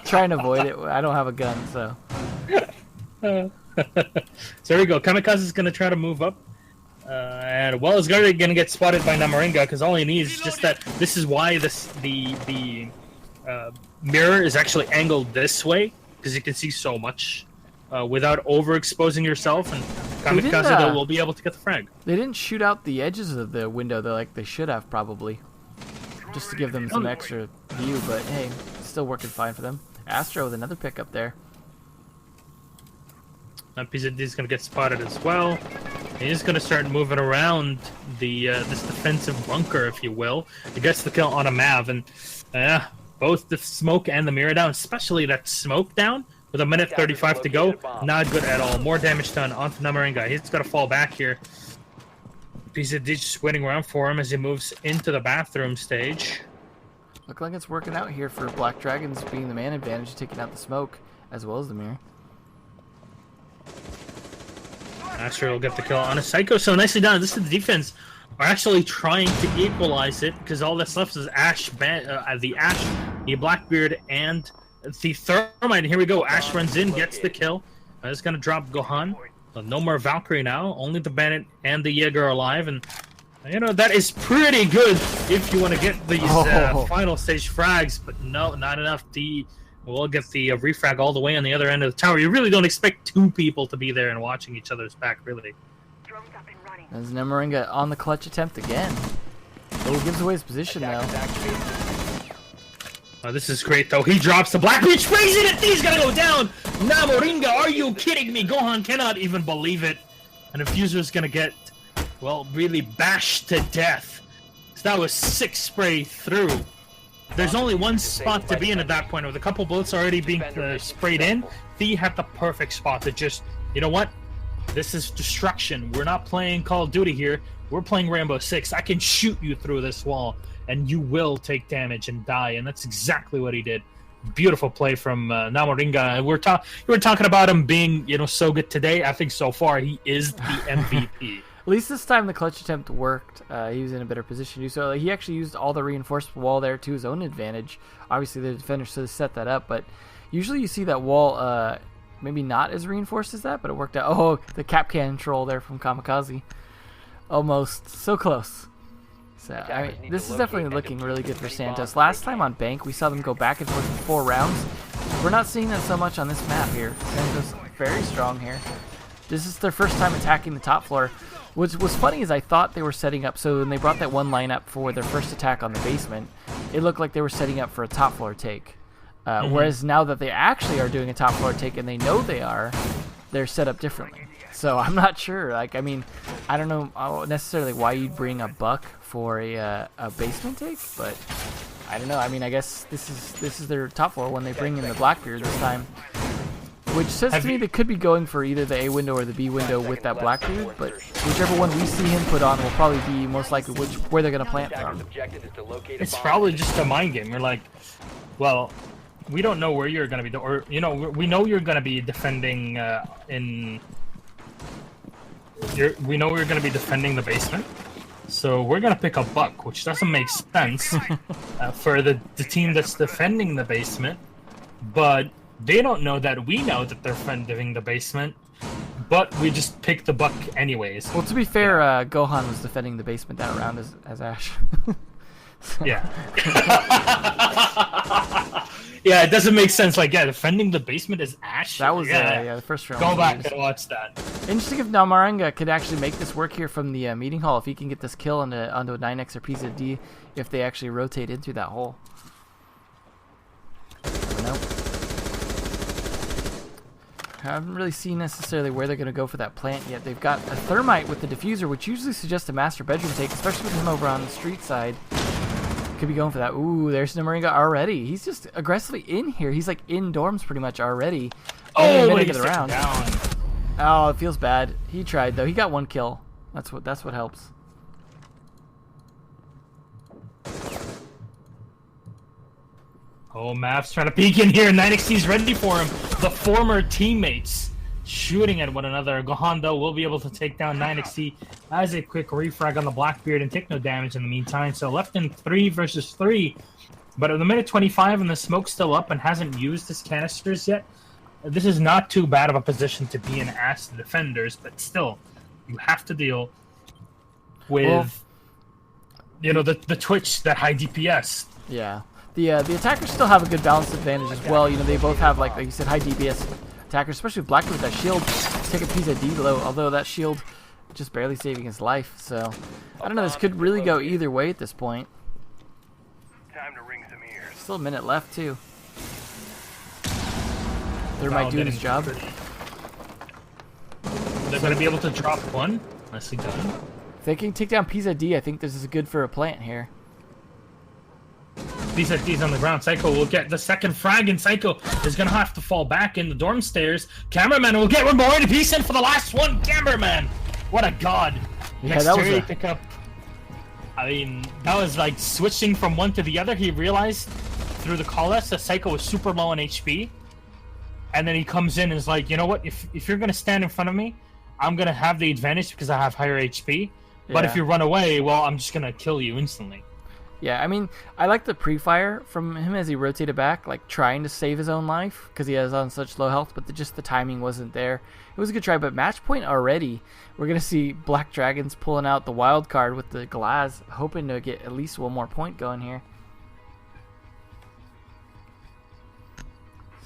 A: Try and avoid it. I don't have a gun, so.
B: So there we go. Kamikaze is going to try to move up. And well, it's going to get spotted by Namaringa because all he needs is just that. This is why the mirror is actually angled this way because you can see so much without overexposing yourself, and Kamikaze will be able to get the frag.
A: They didn't shoot out the edges of the window though, like they should have probably, just to give them some extra view. But hey, it's still working fine for them. Astro with another pickup there.
B: Now PZD is going to get spotted as well. He's going to start moving around the this defensive bunker, if you will. He gets the kill on a Mav, and both the smoke and the mirror down, especially that smoke down, with a minute 35 to go. Not good at all. More damage done onto Namaringa. He's got to fall back here. PZD just waiting around for him as he moves into the bathroom stage.
A: Look like it's working out here for Black Dragons being the man advantage, taking out the smoke as well as the mirror.
B: Astro will get the kill on a Psycho, so nicely done. This is the defense are actually trying to equalize it because all that's left is the Blackbeard, and the Thermite. And here we go. Ash runs in, gets the kill. It's going to drop Gohan. No more Valkyrie now. Only the Bandit and the Jaeger are alive, and you know that is pretty good if you want to get these final stage frags. But no, not enough. We'll get the refrag all the way on the other end of the tower. You really don't expect two people to be there and watching each other's back, really.
A: As Namaringa on the clutch attempt again. Oh, he gives away his position now.
B: This is great, though. He drops the Blackbeard, sprays it, and he's gonna go down! Namaringa, are you kidding me? Gohan cannot even believe it. And Infuser's gonna get, well, really bashed to death. So that was 6 spray through. There's only one spot to be in at that point, with a couple bullets already being sprayed in. Thea had the perfect spot to just, you know what? This is destruction. We're not playing Call of Duty here. We're playing Rainbow Six. I can shoot you through this wall, and you will take damage and die. And that's exactly what he did. Beautiful play from Namaringa. We were talking about him being, you know, so good today. I think so far he is the MVP.
A: At least this time the clutch attempt worked. He was in a better position to do so. He actually used all the reinforced wall there to his own advantage. Obviously the defender should have set that up, but usually you see that wall maybe not as reinforced as that, but it worked out. Oh, the cap can troll there from Kamikaze. Almost. So close. So, I mean, this is definitely looking really good for Santos. Last time on Bank, we saw them go back and forth in 4 rounds. We're not seeing that so much on this map here. Santos very strong here. This is their first time attacking the top floor. What's funny is I thought they were setting up, so when they brought that one lineup for their first attack on the basement, it looked like they were setting up for a top floor take. Whereas now that they actually are doing a top floor take and they know they are, they're set up differently. So I'm not sure. Like, I mean, I don't know necessarily why you'd bring a buck for a basement take, but I don't know. I mean, I guess this is their top floor when they bring in the Blackbeard this time. Which says to me they could be going for either the A window or the B window with that Blackbeard, but whichever one we see him put on will probably be most likely where they're going to plant from.
B: It's probably just a mind game. You're like, well, we don't know where you're going to be, or, you know, we know you're going to be defending we know we're going to be defending the basement, so we're going to pick a buck, which doesn't make sense for the team that's defending the basement, but they don't know that we know that they're defending the basement, but we just picked the buck anyways.
A: Well, to be fair, Gohan was defending the basement that round as Ash.
B: Yeah. Yeah, it doesn't make sense. Like, yeah, defending the basement is Ash.
A: That was the first round.
B: Go back and watch that.
A: Interesting if Namaringa could actually make this work here from the meeting hall, if he can get this kill onto a 9x or PZD, if they actually rotate into that hole. Nope. I haven't really seen necessarily where they're going to go for that plant yet. They've got a Thermite with the diffuser, which usually suggests a master bedroom take, especially with him over on the street side. Could be going for that. Ooh, there's Namaringa already. He's just aggressively in here. He's like in dorms pretty much already.
B: Oh, he's
A: down. Oh, it feels bad. He tried though. He got 1 kill. That's what helps.
B: Oh, Mav's trying to peek in here. 9XT's ready for him. The former teammates shooting at one another. Gohan, though, will be able to take down 9XT as a quick refrag on the Blackbeard and take no damage in the meantime. So left in 3 versus 3. But at the minute 25 and the smoke's still up and hasn't used his canisters yet, this is not too bad of a position to be in as the defenders, but still, you have to deal with, the Twitch, that high DPS.
A: Yeah. The attackers still have a good balance advantage as well. They both have, like you said, high DPS attackers, especially Blackwood with that shield. Take a piece of D low, although that shield just barely saving his life. So, I don't know, this could really go either way at this point.
D: Time to ring some ears.
A: Still a minute left, too. Thermite doing his job.
B: They're going to be able to drop one. Nicely done.
A: If they can take down PZD, I think this is good for a plant here.
B: PZD's on the ground. Psycho will get the second frag, and Psycho is going to have to fall back in the dorm stairs. Cameraman will get one more to piece in for the last one. Cameraman! What a god.
A: Yeah, that was a...
B: pick up. I mean, that was like switching from one to the other. He realized through the call-outs that Psycho was super low on HP. And then he comes in and is like, you know what? If you're going to stand in front of me, I'm going to have the advantage because I have higher HP. Yeah. But if you run away, well, I'm just going to kill you instantly.
A: Yeah, I mean, I like the pre-fire from him as he rotated back, like trying to save his own life because he has on such low health, but just the timing wasn't there. It was a good try, but match point already. We're going to see Black Dragons pulling out the wild card with the Glaz, hoping to get at least one more point going here.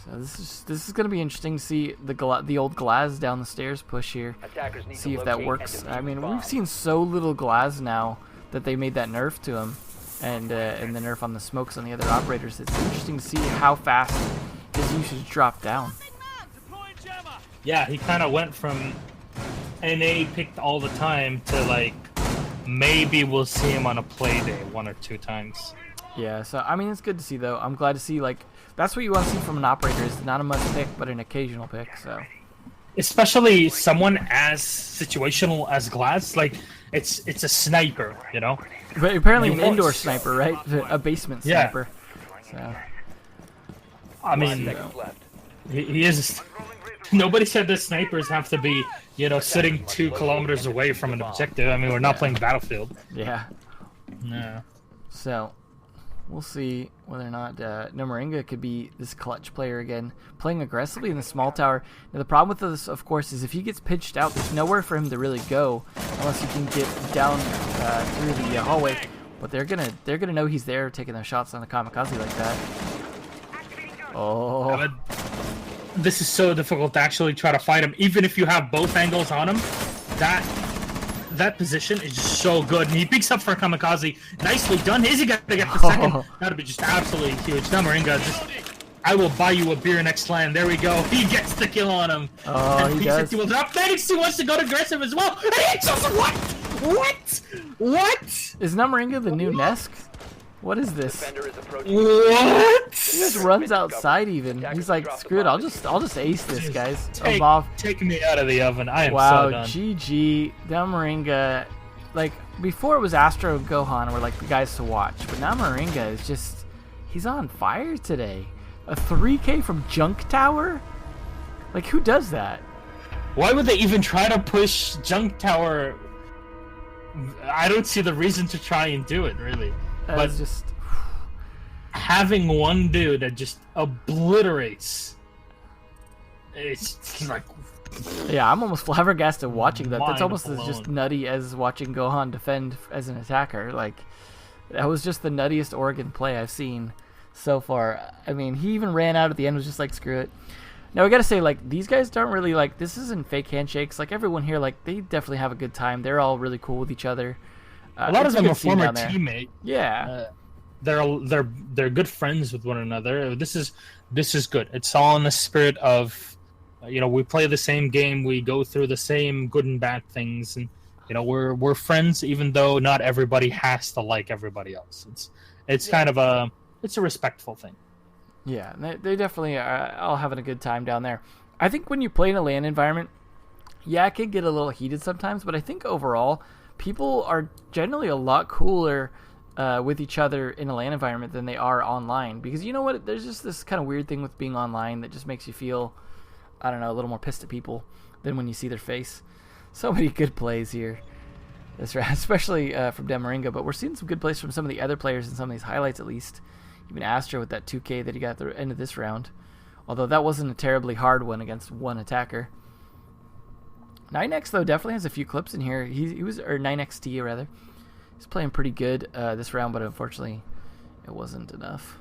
A: So this is going to be interesting to see the old Glaz down the stairs push here. See if that works. I mean, we've seen so little Glaz now that they made that nerf to him. And the nerf on the smokes on the other operators. It's interesting to see how fast his usage dropped down.
B: Yeah, he kind of went from NA picked all the time to like maybe we'll see him on a Playday 1 or 2 times.
A: Yeah, so I mean it's good to see though. I'm glad to see like that's what you want to see from an operator is not a must pick but an occasional pick. So
B: especially someone as situational as Glaz, like it's a sniper,
A: But apparently an indoor sniper, right? A basement sniper. Yeah. So.
B: I mean, he is. Nobody said that snipers have to be, sitting 2 kilometers away from an objective. I mean, we're not playing Battlefield.
A: Yeah.
B: No.
A: So, we'll see whether or not Nomaringa could be this clutch player again, playing aggressively in the small tower. Now, the problem with this, of course, is if he gets pitched out, there's nowhere for him to really go unless he can get down through the hallway. But they're gonna know he's there, taking those shots on the kamikaze like that. Oh.
B: Yeah, this is so difficult to actually try to fight him, even if you have both angles on him. That position is just so good, and he picks up for a kamikaze. Nicely done. Is he gonna get the second? That'd be just absolutely huge. Nomaringa, I will buy you a beer next land. There we go. He gets the kill on him.
A: Oh,
B: and
A: he does.
B: Will drop. Medic wants to go aggressive as well. And he just What?
A: Is Nomaringa the new Nesk? What is this?
B: What?
A: He just runs outside even. He's like, screw it, I'll just ace this, guys.
B: Take me out of the oven. I am
A: wow,
B: so done.
A: GG. Nomaringa, like, before it was Astro and Gohan were like the guys to watch, but now Nomaringa is just, he's on fire today. A 3K from Junk Tower? Like, who does that?
B: Why would they even try to push Junk Tower? I don't see the reason to try and do it, really. But
A: just
B: having one dude that just obliterates, it's like...
A: Yeah, I'm almost flabbergasted watching that. That's almost as
B: blown.
A: just nutty as watching Gohan defend as an attacker. Like, that was just the nuttiest Oregon play I've seen so far. I mean, he even ran out at the end, was just like, screw it. Now, we gotta say, like, these guys don't really, like, this isn't fake handshakes. Like, everyone here, like, they definitely have a good time. They're all really cool with each other.
B: A lot of them are former teammates.
A: Yeah.
B: They're good friends with one another. This is good. It's all in the spirit of, we play the same game. We go through the same good and bad things, and we're friends. Even though not everybody has to like everybody else. It's kind of a respectful thing.
A: Yeah, they definitely are all having a good time down there. I think when you play in a LAN environment, yeah, it can get a little heated sometimes, but I think overall, people are generally a lot cooler with each other in a LAN environment than they are online. Because you know what? There's just this kind of weird thing with being online that just makes you feel I don't know, a little more pissed at people than when you see their face. So many good plays here, especially from Demaringa, but we're seeing some good plays from some of the other players in some of these highlights at least. Even Astro with that 2K that he got at the end of this round. Although that wasn't a terribly hard one against one attacker. 9X, though, definitely has a few clips in here. He was, or 9XT, rather. He's playing pretty good this round, but unfortunately, it wasn't enough.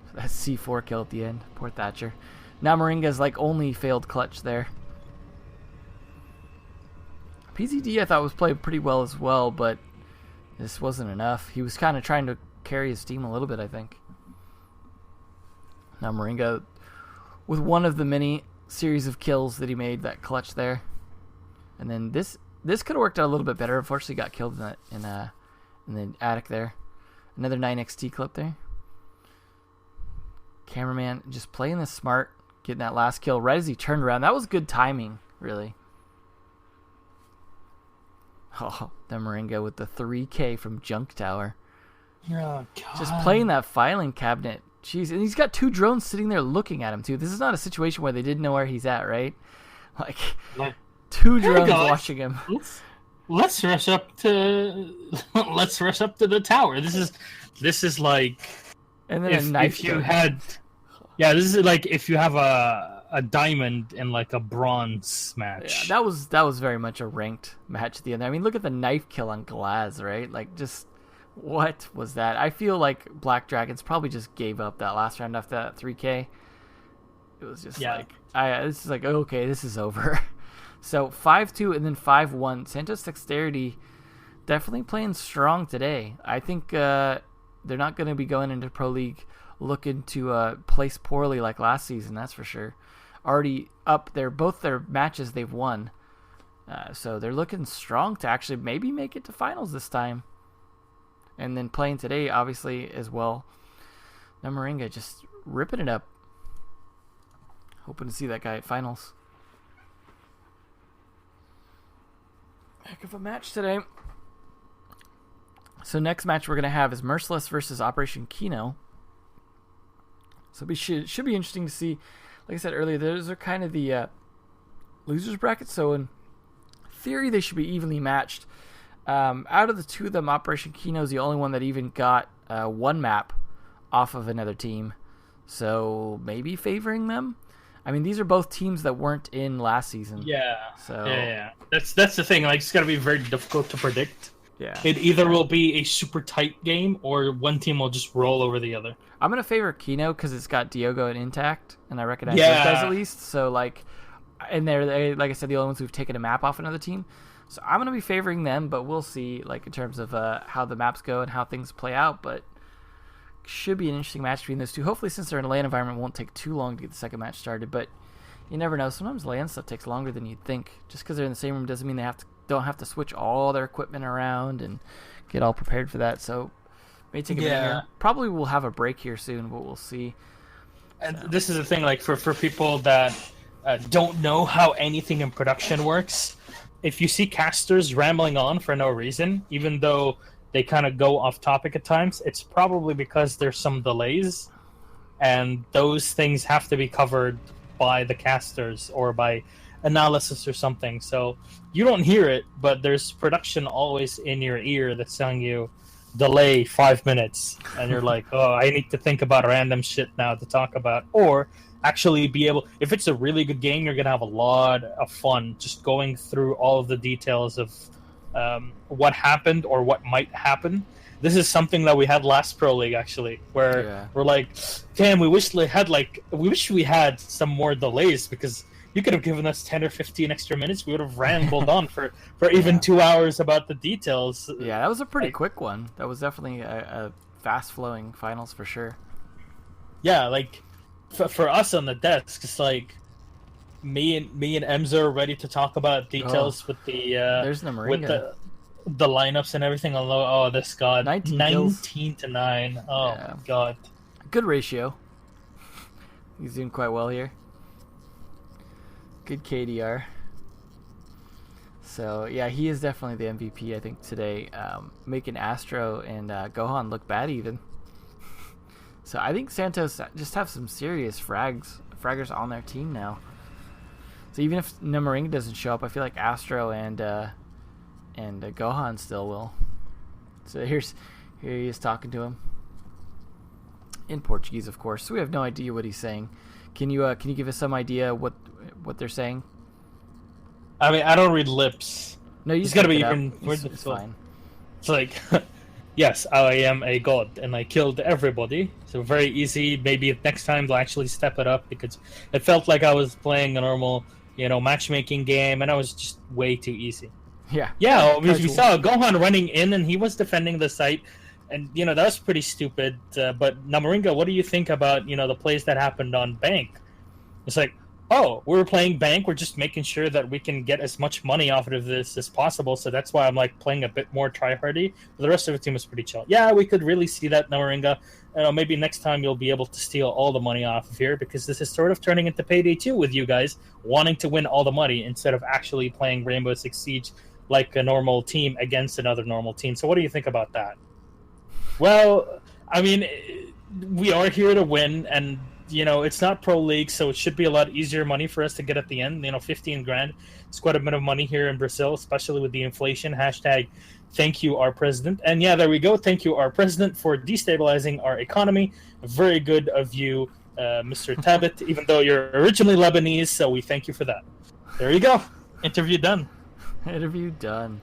A: So that C4 kill at the end. Poor Thatcher. Now Moringa's like only failed clutch there. PZD I thought was playing pretty well as well, but this wasn't enough. He was kind of trying to carry his team a little bit, I think. Now Moringa with one of the many series of kills that he made, that clutch there. And then this could have worked out a little bit better. Unfortunately got killed in the attic there. Another 9XT clip there. Cameraman just playing this smart, getting that last kill right as he turned around. That was good timing, really. Oh, then Moringa with the 3K from Junk Tower.
B: Oh, God.
A: Just playing that filing cabinet. Jeez, and he's got 2 drones sitting there looking at him, too. This is not a situation where they didn't know where he's at, right? Like 2 drones watching him.
B: Let's rush up to the tower. This is like,
A: and then a knife.
B: If you had, yeah, this is like if you have a diamond in like a bronze match.
A: Yeah, that was very much a ranked match at the end. I mean, look at the knife kill on Glaz, right? Like, just what was that? I feel like Black Dragons probably just gave up that last round after that 3K. It was just this is like, okay, this is over. So 5-2 and then 5-1. Santos Dexterity definitely playing strong today. I think they're not going to be going into Pro League looking to place poorly like last season, that's for sure. Already up there, both their matches they've won. So they're looking strong to actually maybe make it to finals this time. And then playing today, obviously, as well. Now Moringa just ripping it up. Hoping to see that guy at finals. Heck of a match today. So next match we're going to have is Merciless versus Operation Kino. So it should be interesting to see. Like I said earlier, those are kind of the losers bracket. So in theory, they should be evenly matched. Out of the 2 of them, Operation Kino is the only one that even got 1 map off of another team. So maybe favoring them. I mean, these are both teams that weren't in last season.
B: Yeah.
A: So
B: yeah. That's the thing. Like, it's gotta be very difficult to predict.
A: Yeah.
B: It either will be a super tight game or one team will just roll over the other.
A: I'm gonna favor Kino because it's got Diogo and Intact, and I recognize those guys at least. So like, and they're like I said, the only ones who've taken a map off another team. So I'm gonna be favoring them, but we'll see like in terms of how the maps go and how things play out. But should be an interesting match between those 2. Hopefully, since they're in a LAN environment, it won't take too long to get the second match started. But you never know. Sometimes LAN stuff takes longer than you'd think. Just because they're in the same room doesn't mean they don't have to switch all their equipment around and get all prepared for that. So may take a minute here. Probably we'll have a break here soon, but we'll see.
B: And this is the thing, like for people that don't know how anything in production works. If you see casters rambling on for no reason, even though they kind of go off topic at times, it's probably because there's some delays, and those things have to be covered by the casters or by analysis or something. So you don't hear it, but there's production always in your ear that's telling you delay 5 minutes, and you're like, oh, I need to think about random shit now to talk about, or actually be able, if it's a really good game, you're gonna have a lot of fun just going through all of the details of what happened or what might happen. This is something that we had last Pro League, actually, where we're like, damn, we wish we had some more delays, because you could have given us 10 or 15 extra minutes. We would have rambled on for even 2 hours about the details.
A: Yeah, that was a pretty quick one. That was definitely a fast-flowing finals for sure.
B: Yeah, like, for us on the desk, it's like me and Emza are ready to talk about details with the
A: there's no
B: with the lineups and everything. Although, this god, 19 to 9. Oh my god,
A: good ratio. He's doing quite well here. Good KDR. So yeah, he is definitely the MVP, I think, today, making Astro and Gohan look bad even. So I think Santos just have some serious fraggers on their team now. So even if Namaringa doesn't show up, I feel like Astro and Gohan still will. So here he is talking to him in Portuguese, of course. So we have no idea what he's saying. Can you give us some idea what they're saying?
E: I mean, I don't read lips.
A: No, you
E: It's
A: just
E: gotta
A: look
E: be
A: it up.
E: even.
A: It's fine.
E: It's like, yes, I am a god, and I killed everybody. So very easy. Maybe next time they'll actually step it up, because it felt like I was playing a normal, matchmaking game, and I was just way too easy.
A: Yeah.
E: Yeah, we saw Gohan running in, and he was defending the site, and that was pretty stupid. But Namaringa, what do you think about the plays that happened on Bank? It's like, oh, we were playing Bank. We're just making sure that we can get as much money off of this as possible. So that's why I'm like playing a bit more tryhardy. But the rest of the team was pretty chill. Yeah, we could really see that, Namaringa. Maybe next time you'll be able to steal all the money off of here, because this is sort of turning into Payday 2 with you guys wanting to win all the money instead of actually playing Rainbow Six Siege like a normal team against another normal team. So what do you think about that? Well, I mean, we are here to win, and it's not Pro League, so it should be a lot easier money for us to get at the end. 15 grand. It's quite a bit of money here in Brazil, especially with the inflation. Hashtag thank you, our president. And yeah, there we go. Thank you, our president, for destabilizing our economy. Very good of you, Mr. Tabit, even though you're originally Lebanese, so we thank you for that. There you go. Interview done.
A: Interview done.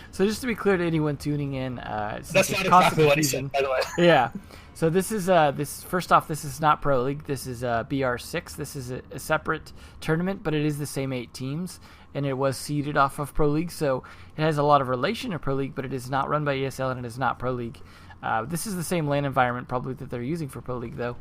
A: So just to be clear to anyone tuning in,
E: that's not exactly what he said, by the way.
A: Yeah. So this is first off, this is not Pro League. This is BR6. This is a separate tournament, but it is the same 8 teams, and it was seeded off of Pro League, so it has a lot of relation to Pro League, but it is not run by ESL, and it is not Pro League. This is the same LAN environment probably that they're using for Pro League, though,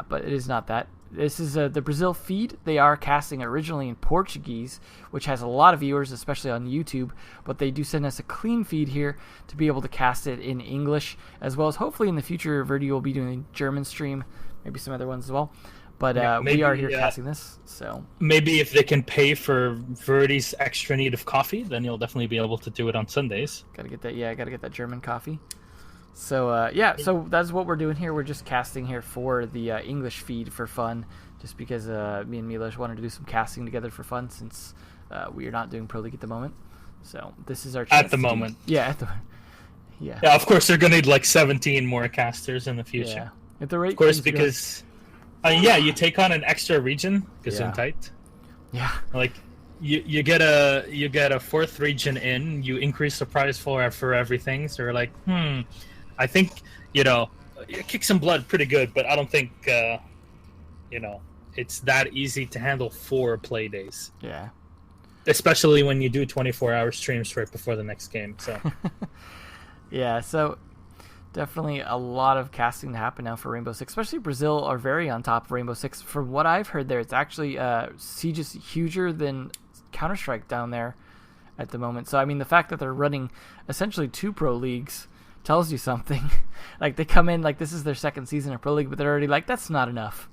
A: but it is not that. This is the Brazil feed. They are casting originally in Portuguese, which has a lot of viewers, especially on YouTube, but they do send us a clean feed here to be able to cast it in English, as well as hopefully in the future Verdi will be doing a German stream, maybe some other ones as well. But we are here casting this, so
E: maybe if they can pay for Verdi's extra need of coffee, then you'll definitely be able to do it on Sundays.
A: Gotta get that. Yeah, gotta get that German coffee. So so that's what we're doing here. We're just casting here for the English feed for fun, just because me and Milosh wanted to do some casting together for fun, since we are not doing Pro League at the moment. So this is our chance
E: at the moment.
A: Yeah,
E: yeah. Of course, they're gonna need like 17 more casters in the future.
A: Yeah, at the rate.
E: Of course, because you take on an extra region, Gesundheit.
A: Yeah.
E: Like you get a 4th region in. You increase the prize for everything. So you're like, I think, you kick some blood pretty good, but I don't think, it's that easy to handle 4 play days.
A: Yeah.
E: Especially when you do 24-hour streams right before the next game. So.
A: Yeah, so definitely a lot of casting to happen now for Rainbow Six. Especially Brazil are very on top of Rainbow Six. From what I've heard there, it's actually Siege is huger than Counter-Strike down there at the moment. So, I mean, the fact that they're running essentially 2 Pro Leagues tells you something. Like, they come in like this is their 2nd season of Pro League, but they're already like, that's not enough.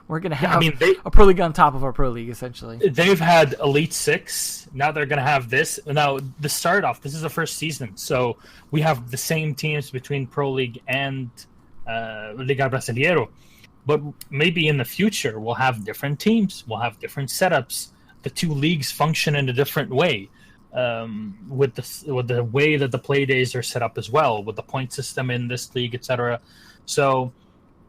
A: We're going to have a Pro League on top of our Pro League, essentially.
E: They've had Elite Six. Now they're going to have this. Now, the start off, this is the first season. So we have the same teams between Pro League and Liga Brasileiro. But maybe in the future, we'll have different teams. We'll have different setups. The 2 leagues function in a different way. With the way that the play days are set up as well, with the point system in this league, etc. So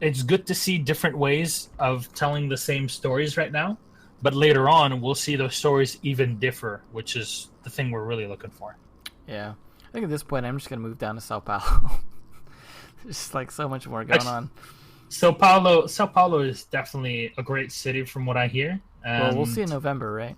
E: it's good to see different ways of telling the same stories right now, but later on we'll see those stories even differ, which is the thing we're really looking for.
A: Yeah, I think at this point I'm just gonna move down to Sao Paulo. There's just like so much more going on.
E: Sao Paulo is definitely a great city from what I hear.
A: Well, we'll see in November, right?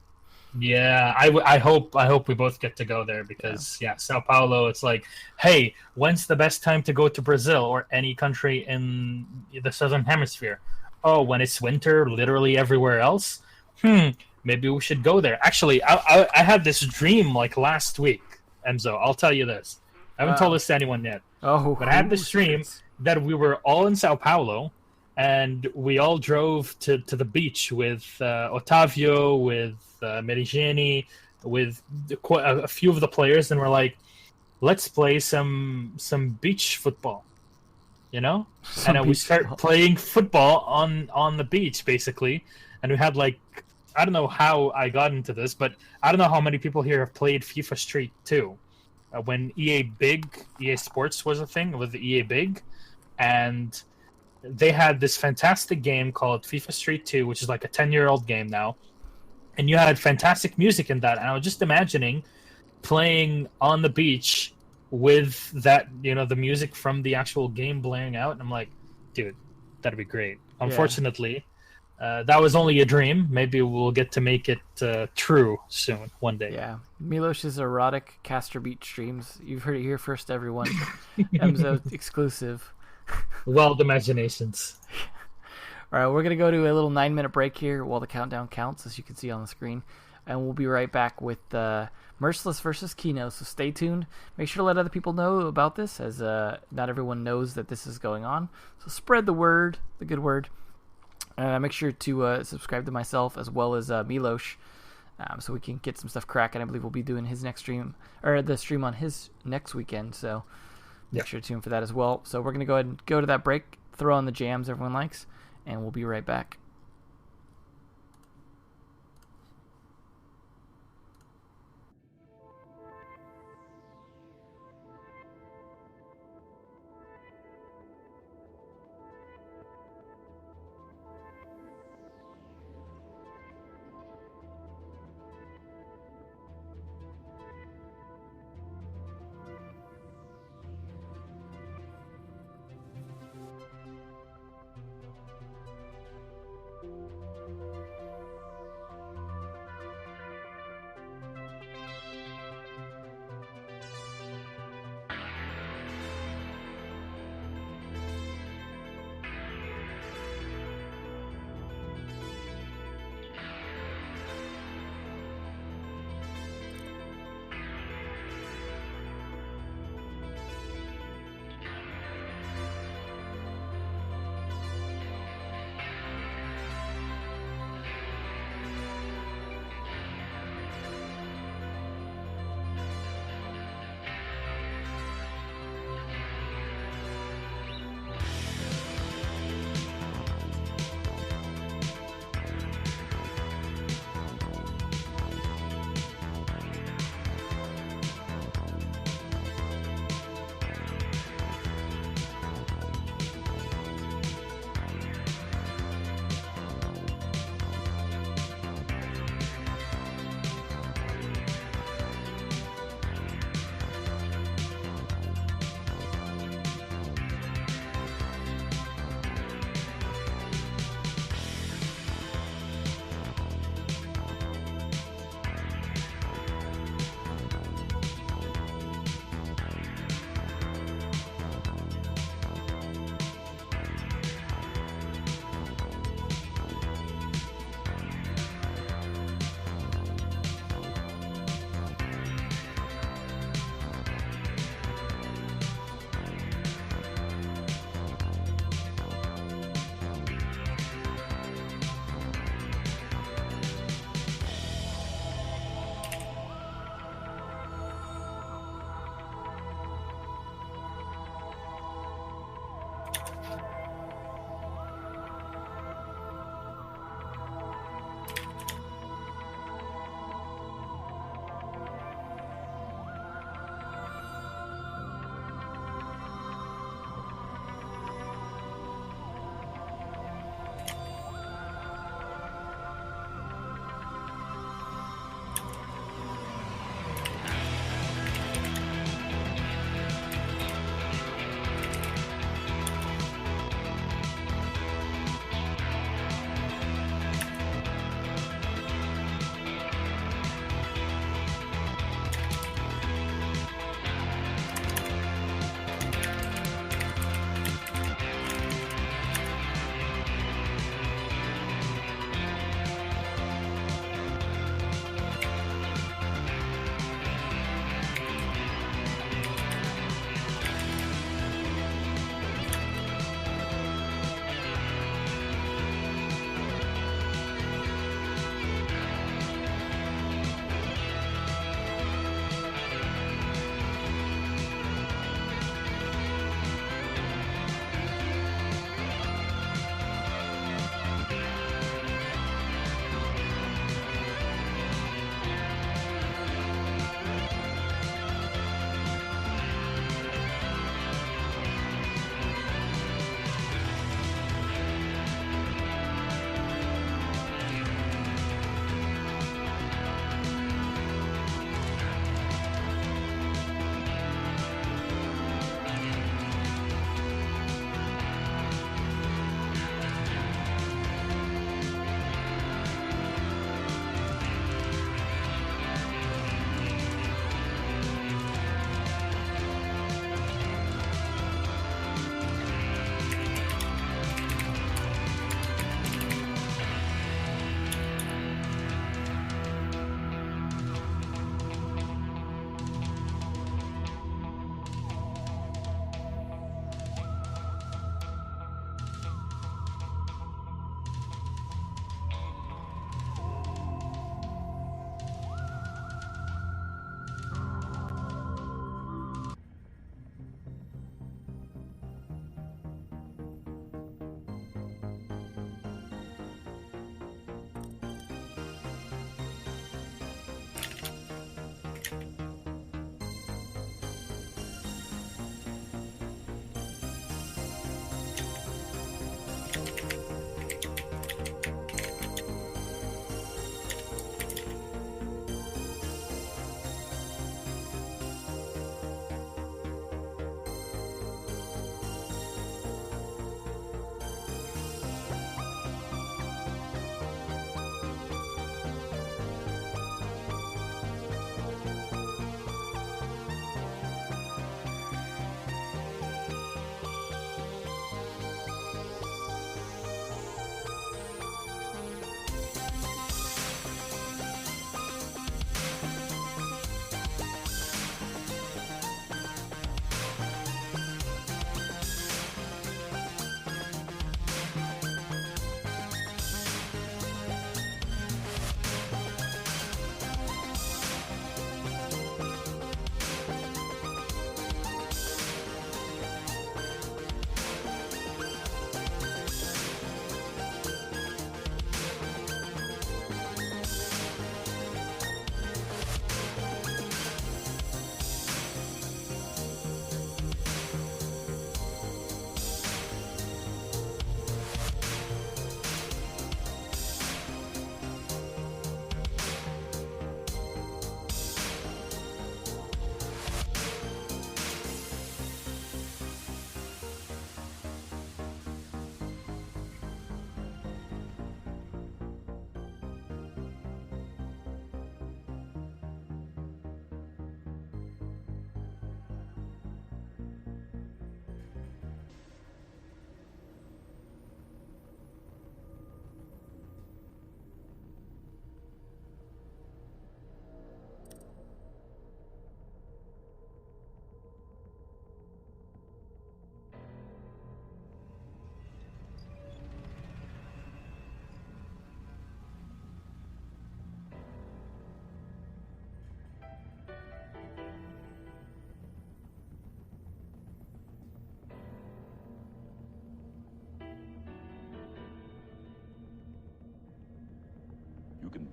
E: Yeah, I hope we both get to go there, because Sao Paulo, it's like, hey, when's the best time to go to Brazil or any country in the southern hemisphere? Oh, when it's winter literally everywhere else? Maybe we should go there. Actually, I had this dream like last week, Enzo. I'll tell you this. I haven't told this to anyone yet.
A: Oh,
E: but I had this dream that we were all in Sao Paulo, and we all drove to the beach with Otavio, with Merigeni, with a few of the players, and we're like, let's play some beach football, and we start playing football on the beach, basically.
B: and we had like, I don't know how I got into this, but I don't know how many people here have played FIFA Street 2. When EA Sports was a thing with the EA Big, and they had this fantastic game called FIFA Street 2, which is like a 10-year-old game now, and you had fantastic music in that. And I was just imagining playing on the beach with that, the music from the actual game blaring out. And I'm like, dude, that'd be great.
A: Yeah.
B: Unfortunately, that was only a dream. Maybe we'll get to make it true soon, one day.
A: Yeah. Milosh's erotic Castor Beach streams. You've heard it here first, everyone. Emzo exclusive.
B: Wild imaginations.
A: All right, we're going to go to a little 9-minute break here while the countdown counts, as you can see on the screen. And we'll be right back with Merciless versus Kino. So stay tuned. Make sure to let other people know about this, as not everyone knows that this is going on. So spread the word, the good word. Make sure to subscribe to myself as well as Milosh, so we can get some stuff cracking. I believe we'll be doing his next stream, or the stream on his next weekend. So make sure to tune for that as well. So we're going to go ahead and go to that break, throw on the jams everyone likes, and we'll be right back.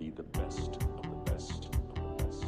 F: be the best of the best of the best.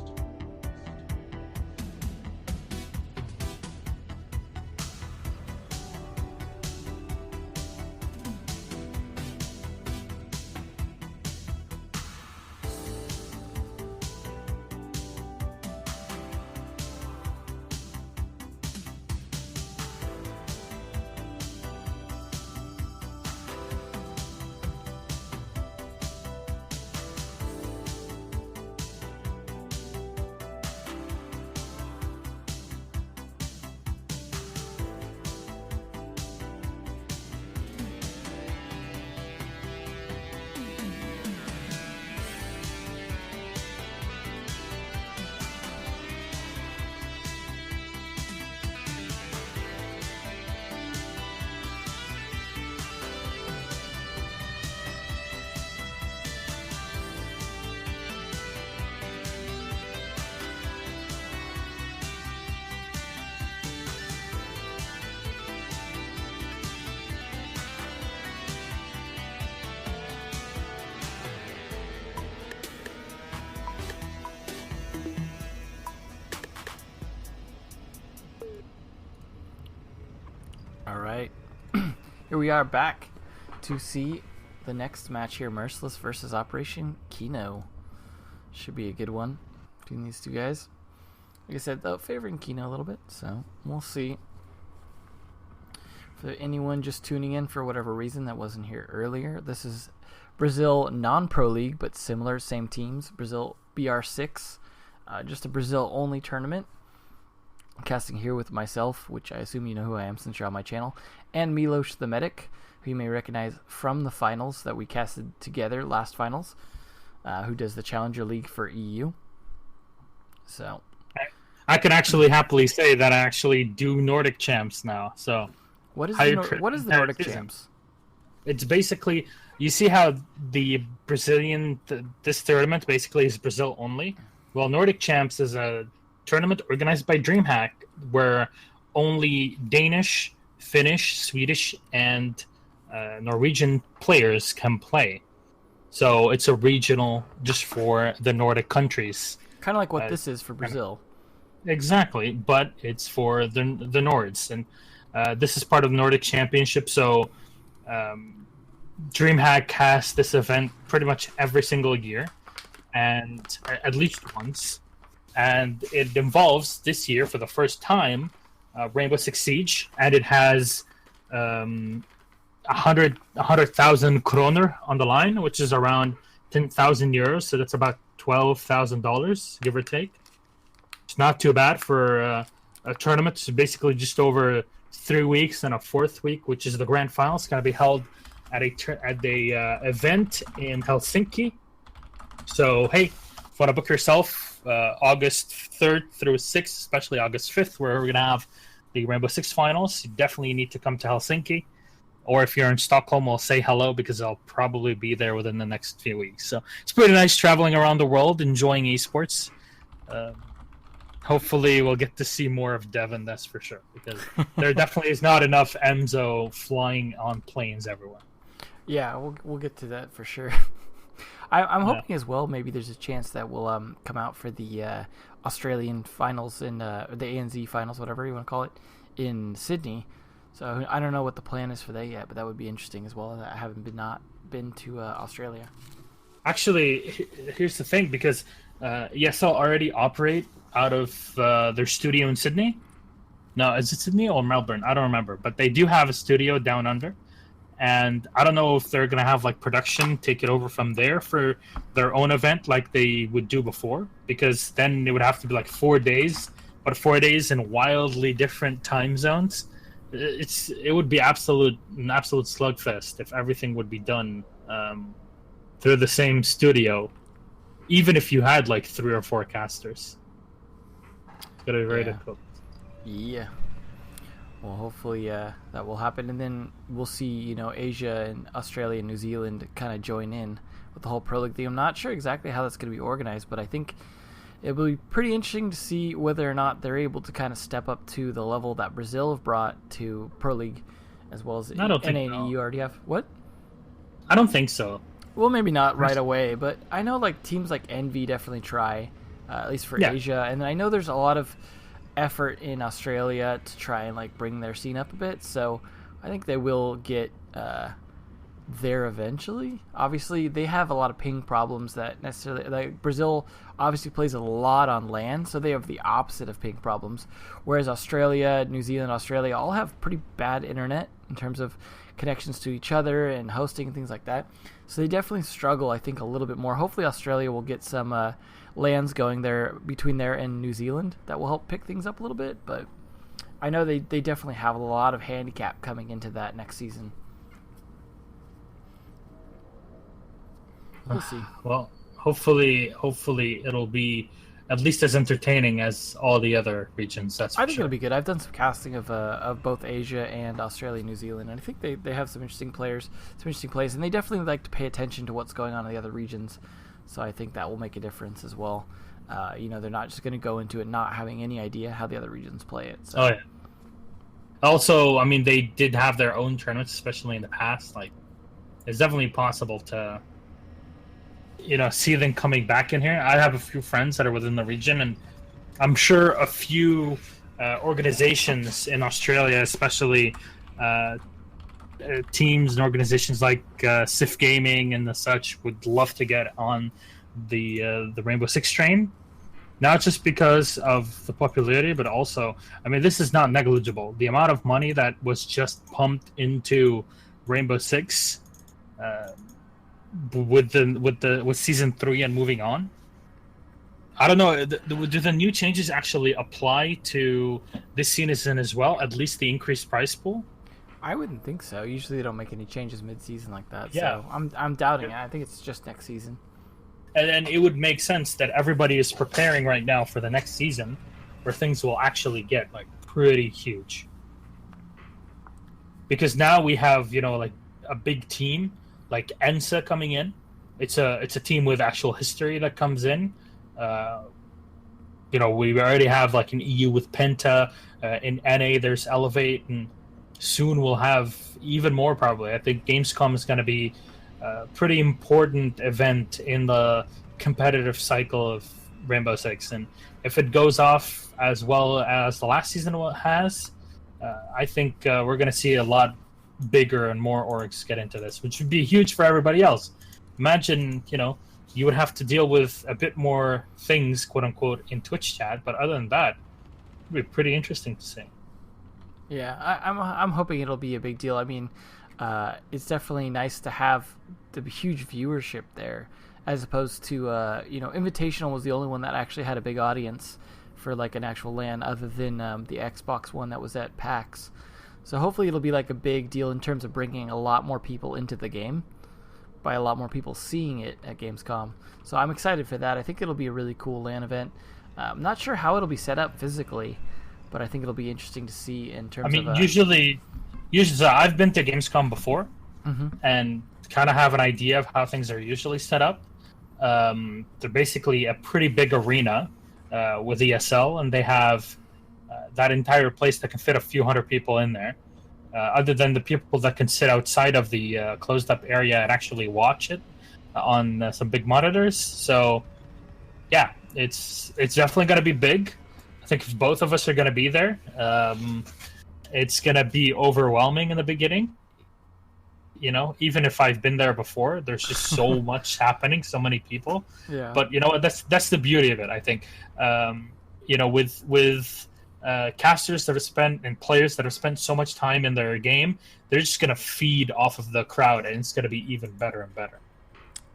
A: Alright, here we are back to see the next match here, Merciless versus Operation Kino. Should be a good one between these two guys. Like I said, though, favoring Kino a little bit, so we'll see. For anyone just tuning in for whatever reason that wasn't here earlier, this is Brazil non-pro league, but similar, same teams. Brazil BR6, just a Brazil-only tournament. I'm casting here with myself, which I assume you know who I am since you're on my channel, and Milosh the Medic, who you may recognize from the finals that we casted together last finals, who does the Challenger League for EU. So
B: I can actually happily say that I actually do Nordic champs now. So
A: what is the Nordic champs?
B: It's basically, you see how the Brazilian this tournament basically is Brazil only. Well, Nordic champs is a tournament organized by DreamHack where only Danish, Finnish, Swedish, and Norwegian players can play. So it's a regional just for the Nordic countries.
A: Kind of like what this is for Brazil.
B: Exactly, but it's for the Nords, and this is part of the Nordic Championship. So DreamHack has this event pretty much every single year, and at least once. And it involves this year for the first time Rainbow Six Siege, and it has 100,000 kroner on the line, which is around 10,000 euros. So that's about $12,000, give or take. It's not too bad for a tournament. It's basically just over 3 weeks, and a fourth week, which is the grand final. It's going to be held at a event in Helsinki. So hey, if you want to book yourself, August 3rd through 6th, especially August 5th, where we're going to have the Rainbow Six finals, you definitely need to come to Helsinki. Or if you're in Stockholm, we'll say hello, because I'll probably be there within the next few weeks. So it's pretty nice traveling around the world, enjoying esports. Hopefully we'll get to see more of Devin, that's for sure, because there definitely is not enough Emzo flying on planes everywhere.
A: Yeah, we'll get to that for sure. I'm hoping as well, maybe there's a chance that we'll come out for the Australian finals in the ANZ finals, whatever you want to call it, in Sydney. So I don't know what the plan is for that yet, but that would be interesting as well. I haven't been to Australia.
B: Actually, here's the thing, because ESL already operate out of their studio in Sydney. No, is it Sydney or Melbourne? I don't remember, but they do have a studio down under. And I don't know if they're going to have like production take it over from there for their own event like they would do before, because then it would have to be like 4 days, but 4 days in wildly different time zones. It would be an absolute slugfest if everything would be done through the same studio, even if you had like 3 or 4 casters. It's going to be very difficult.
A: Yeah. Well, hopefully that will happen, and then we'll see, Asia and Australia and New Zealand kind of join in with the whole Pro League thing. I'm not sure exactly how that's going to be organized, but I think it will be pretty interesting to see whether or not they're able to kind of step up to the level that Brazil have brought to Pro League, as well as NA and EU already have. What?
B: I don't think so.
A: Well, maybe not right away, but I know like teams like Envy definitely try, at least for
B: Yeah.
A: Asia, and I know there's a lot of effort in Australia to try and like bring their scene up a bit. So I think they will get there eventually. Obviously, they have a lot of ping problems that necessarily like Brazil obviously plays a lot on land, so they have the opposite of ping problems. Whereas Australia, New Zealand, Australia all have pretty bad internet in terms of connections to each other and hosting and things like that. So they definitely struggle, I think, a little bit more. Hopefully Australia will get some lands going there between there and New Zealand that will help pick things up a little bit. But I know they definitely have a lot of handicap coming into that next season. We'll see.
E: Well, hopefully it'll be at least as entertaining as all the other regions. That's for
A: I think
E: sure.
A: it'll be good. I've done some casting of both Asia and Australia, New Zealand, and I think they have some interesting players, some interesting plays, and they definitely like to pay attention to what's going on in the other regions. So I think that will make a difference as well. They're not just going to go into it not having any idea how the other regions play it. So.
E: Oh yeah. Also, I mean, they did have their own tournaments, especially in the past. Like, it's definitely possible to, see them coming back in here. I have a few friends that are within the region, and I'm sure a few organizations in Australia, especially teams and organizations like SIF Gaming and the such, would love to get on the Rainbow Six train. Not just because of the popularity, but also, I mean, this is not negligible. The amount of money that was just pumped into Rainbow Six with season 3 and moving on. I don't know. Do the new changes actually apply to this season as well? At least the increased prize pool.
A: I wouldn't think so. Usually they don't make any changes mid-season like that.
E: Yeah.
A: So I'm doubting it. I think it's just next season.
E: And it would make sense that everybody is preparing right now for the next season, where things will actually get like pretty huge. Because now we have like a big team like ENSA coming in. It's a team with actual history that comes in. We already have like an EU with Penta. In NA there's Elevate, and soon we'll have even more probably. I think Gamescom is going to be a pretty important event in the competitive cycle of Rainbow Six, and if it goes off as well as the last season has, I think we're going to see a lot bigger and more orgs get into this, which would be huge for everybody else. Imagine, you would have to deal with a bit more things, quote unquote, in Twitch chat, but other than that, it would be pretty interesting to see.
A: Yeah, I'm hoping it'll be a big deal. I mean, it's definitely nice to have the huge viewership there, as opposed to Invitational was the only one that actually had a big audience for like an actual LAN, other than the Xbox one that was at PAX. So hopefully it'll be like a big deal in terms of bringing a lot more people into the game, by a lot more people seeing it at Gamescom. So I'm excited for that. I think it'll be a really cool LAN event. I'm not sure how it'll be set up physically, but I think it'll be interesting to see in terms of...
E: usually I've been to Gamescom before, and kind of have an idea of how things are usually set up. They're basically a pretty big arena with ESL, and they have that entire place that can fit a few hundred people in there, other than the people that can sit outside of the closed-up area and actually watch it on some big monitors. So, yeah, it's definitely going to be big. I think if both of us are going to be there, it's going to be overwhelming in the beginning. Even if I've been there before, there's just so much happening, so many people.
A: Yeah.
E: But that's the beauty of it, I think. With casters that have spent and players that have spent so much time in their game, they're just going to feed off of the crowd, and it's going to be even better and better.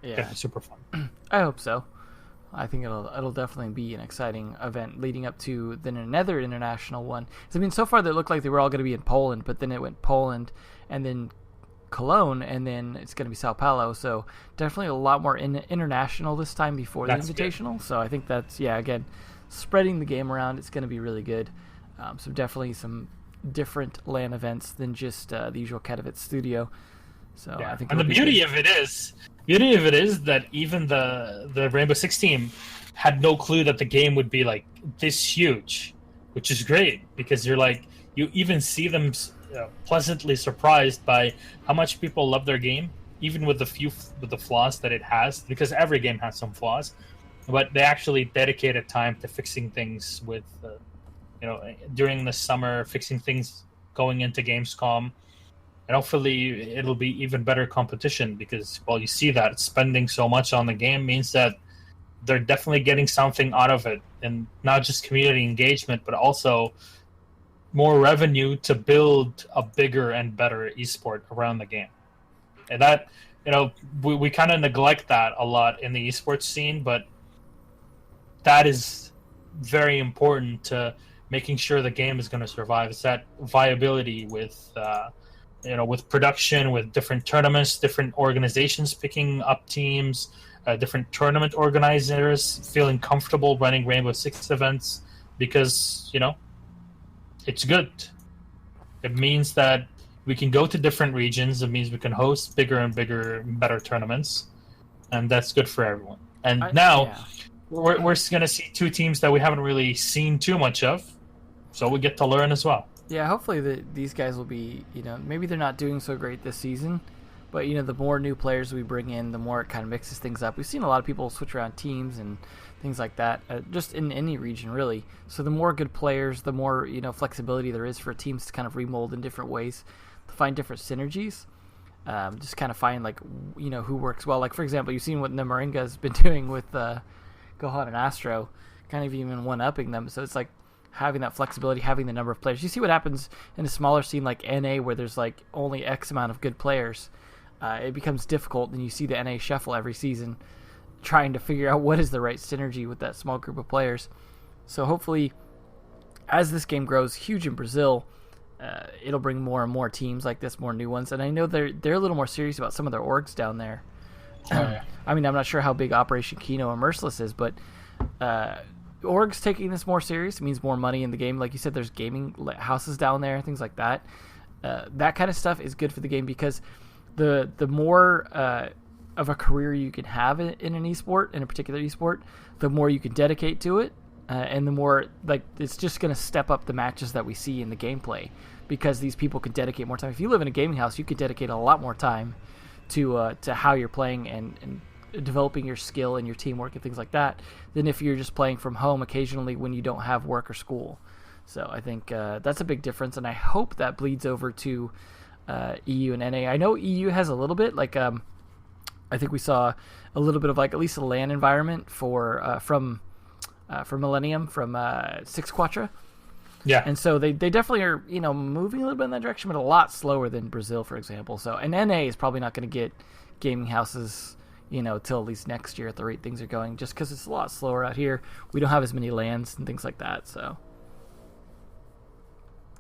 A: Yeah.
E: It's going to be super fun.
A: I hope so. I think it'll definitely be an exciting event leading up to then another international one. I mean, so far they looked like they were all going to be in Poland, but then it went Poland and then Cologne, and then it's going to be Sao Paulo. So definitely a lot more international this time before the Invitational. Good. So I think that's, again, spreading the game around. It's going to be really good. So definitely some different LAN events than just the usual Katowice studio. So I think,
E: and the beauty of it is that even the Rainbow Six team had no clue that the game would be like this huge, which is great, because you even see them pleasantly surprised by how much people love their game, even with the flaws that it has, because every game has some flaws, but they actually dedicated time to fixing things with, during the summer, fixing things going into Gamescom, and hopefully it'll be even better competition because, well, you see that spending so much on the game means that they're definitely getting something out of it, and not just community engagement, but also more revenue to build a bigger and better esport around the game. And that, we kind of neglect that a lot in the esports scene, but that is very important to making sure the game is going to survive. It's that viability with, with production, with different tournaments, different organizations picking up teams, different tournament organizers feeling comfortable running Rainbow Six events because, it's good. It means that we can go to different regions. It means we can host bigger and bigger, better tournaments, and that's good for everyone. And we're going to see two teams that we haven't really seen too much of, so we get to learn as well.
A: Yeah, hopefully these guys will be, maybe they're not doing so great this season, but, the more new players we bring in, the more it kind of mixes things up. We've seen a lot of people switch around teams and things like that, just in any region, really. So the more good players, the more, flexibility there is for teams to kind of remold in different ways, to find different synergies, just kind of find, who works well. Like, for example, you've seen what Namaringa's been doing with Gohan and Astro, kind of even one-upping them. So it's like having that flexibility, having the number of players. You see what happens in a smaller scene like NA where there's only X amount of good players. It becomes difficult, and you see the NA shuffle every season trying to figure out what is the right synergy with that small group of players. So hopefully, as this game grows huge in Brazil, it'll bring more and more teams like this, more new ones. And I know they're a little more serious about some of their orgs down there. I mean, I'm not sure how big Operation Kino or Merciless is, but orgs taking this more serious means more money in the game. Like you said, there's gaming houses down there, things like that. That kind of stuff is good for the game because the more of a career you can have in an esport, in a particular esport, the more you can dedicate to it, and the more it's just going to step up the matches that we see in the gameplay because these people can dedicate more time. If you live in a gaming house, you could dedicate a lot more time to how you're playing and developing your skill and your teamwork and things like that than if you're just playing from home occasionally when you don't have work or school. So I think that's a big difference, and I hope that bleeds over to EU and NA. I know EU has a little bit, I think we saw a little bit of at least a LAN environment for Millennium from Six Quattro.
E: Yeah.
A: And so they definitely are, moving a little bit in that direction, but a lot slower than Brazil, for example. So, and NA is probably not going to get gaming houses, till at least next year at the rate things are going, just because it's a lot slower out here. We don't have as many LANs and things like that, so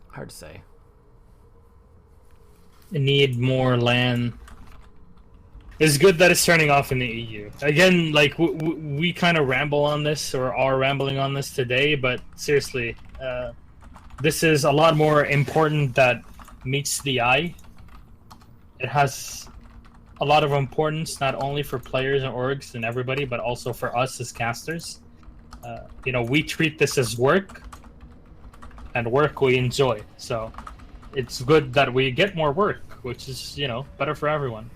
A: hard to say.
E: Need more LAN. It's good that it's turning off in the EU. Again, we kind of ramble on this, or are rambling on this today, but seriously, this is a lot more important that meets the eye. It has a lot of importance, not only for players and orgs and everybody, but also for us as casters. We treat this as work, and work we enjoy. So it's good that we get more work, which is, better for everyone.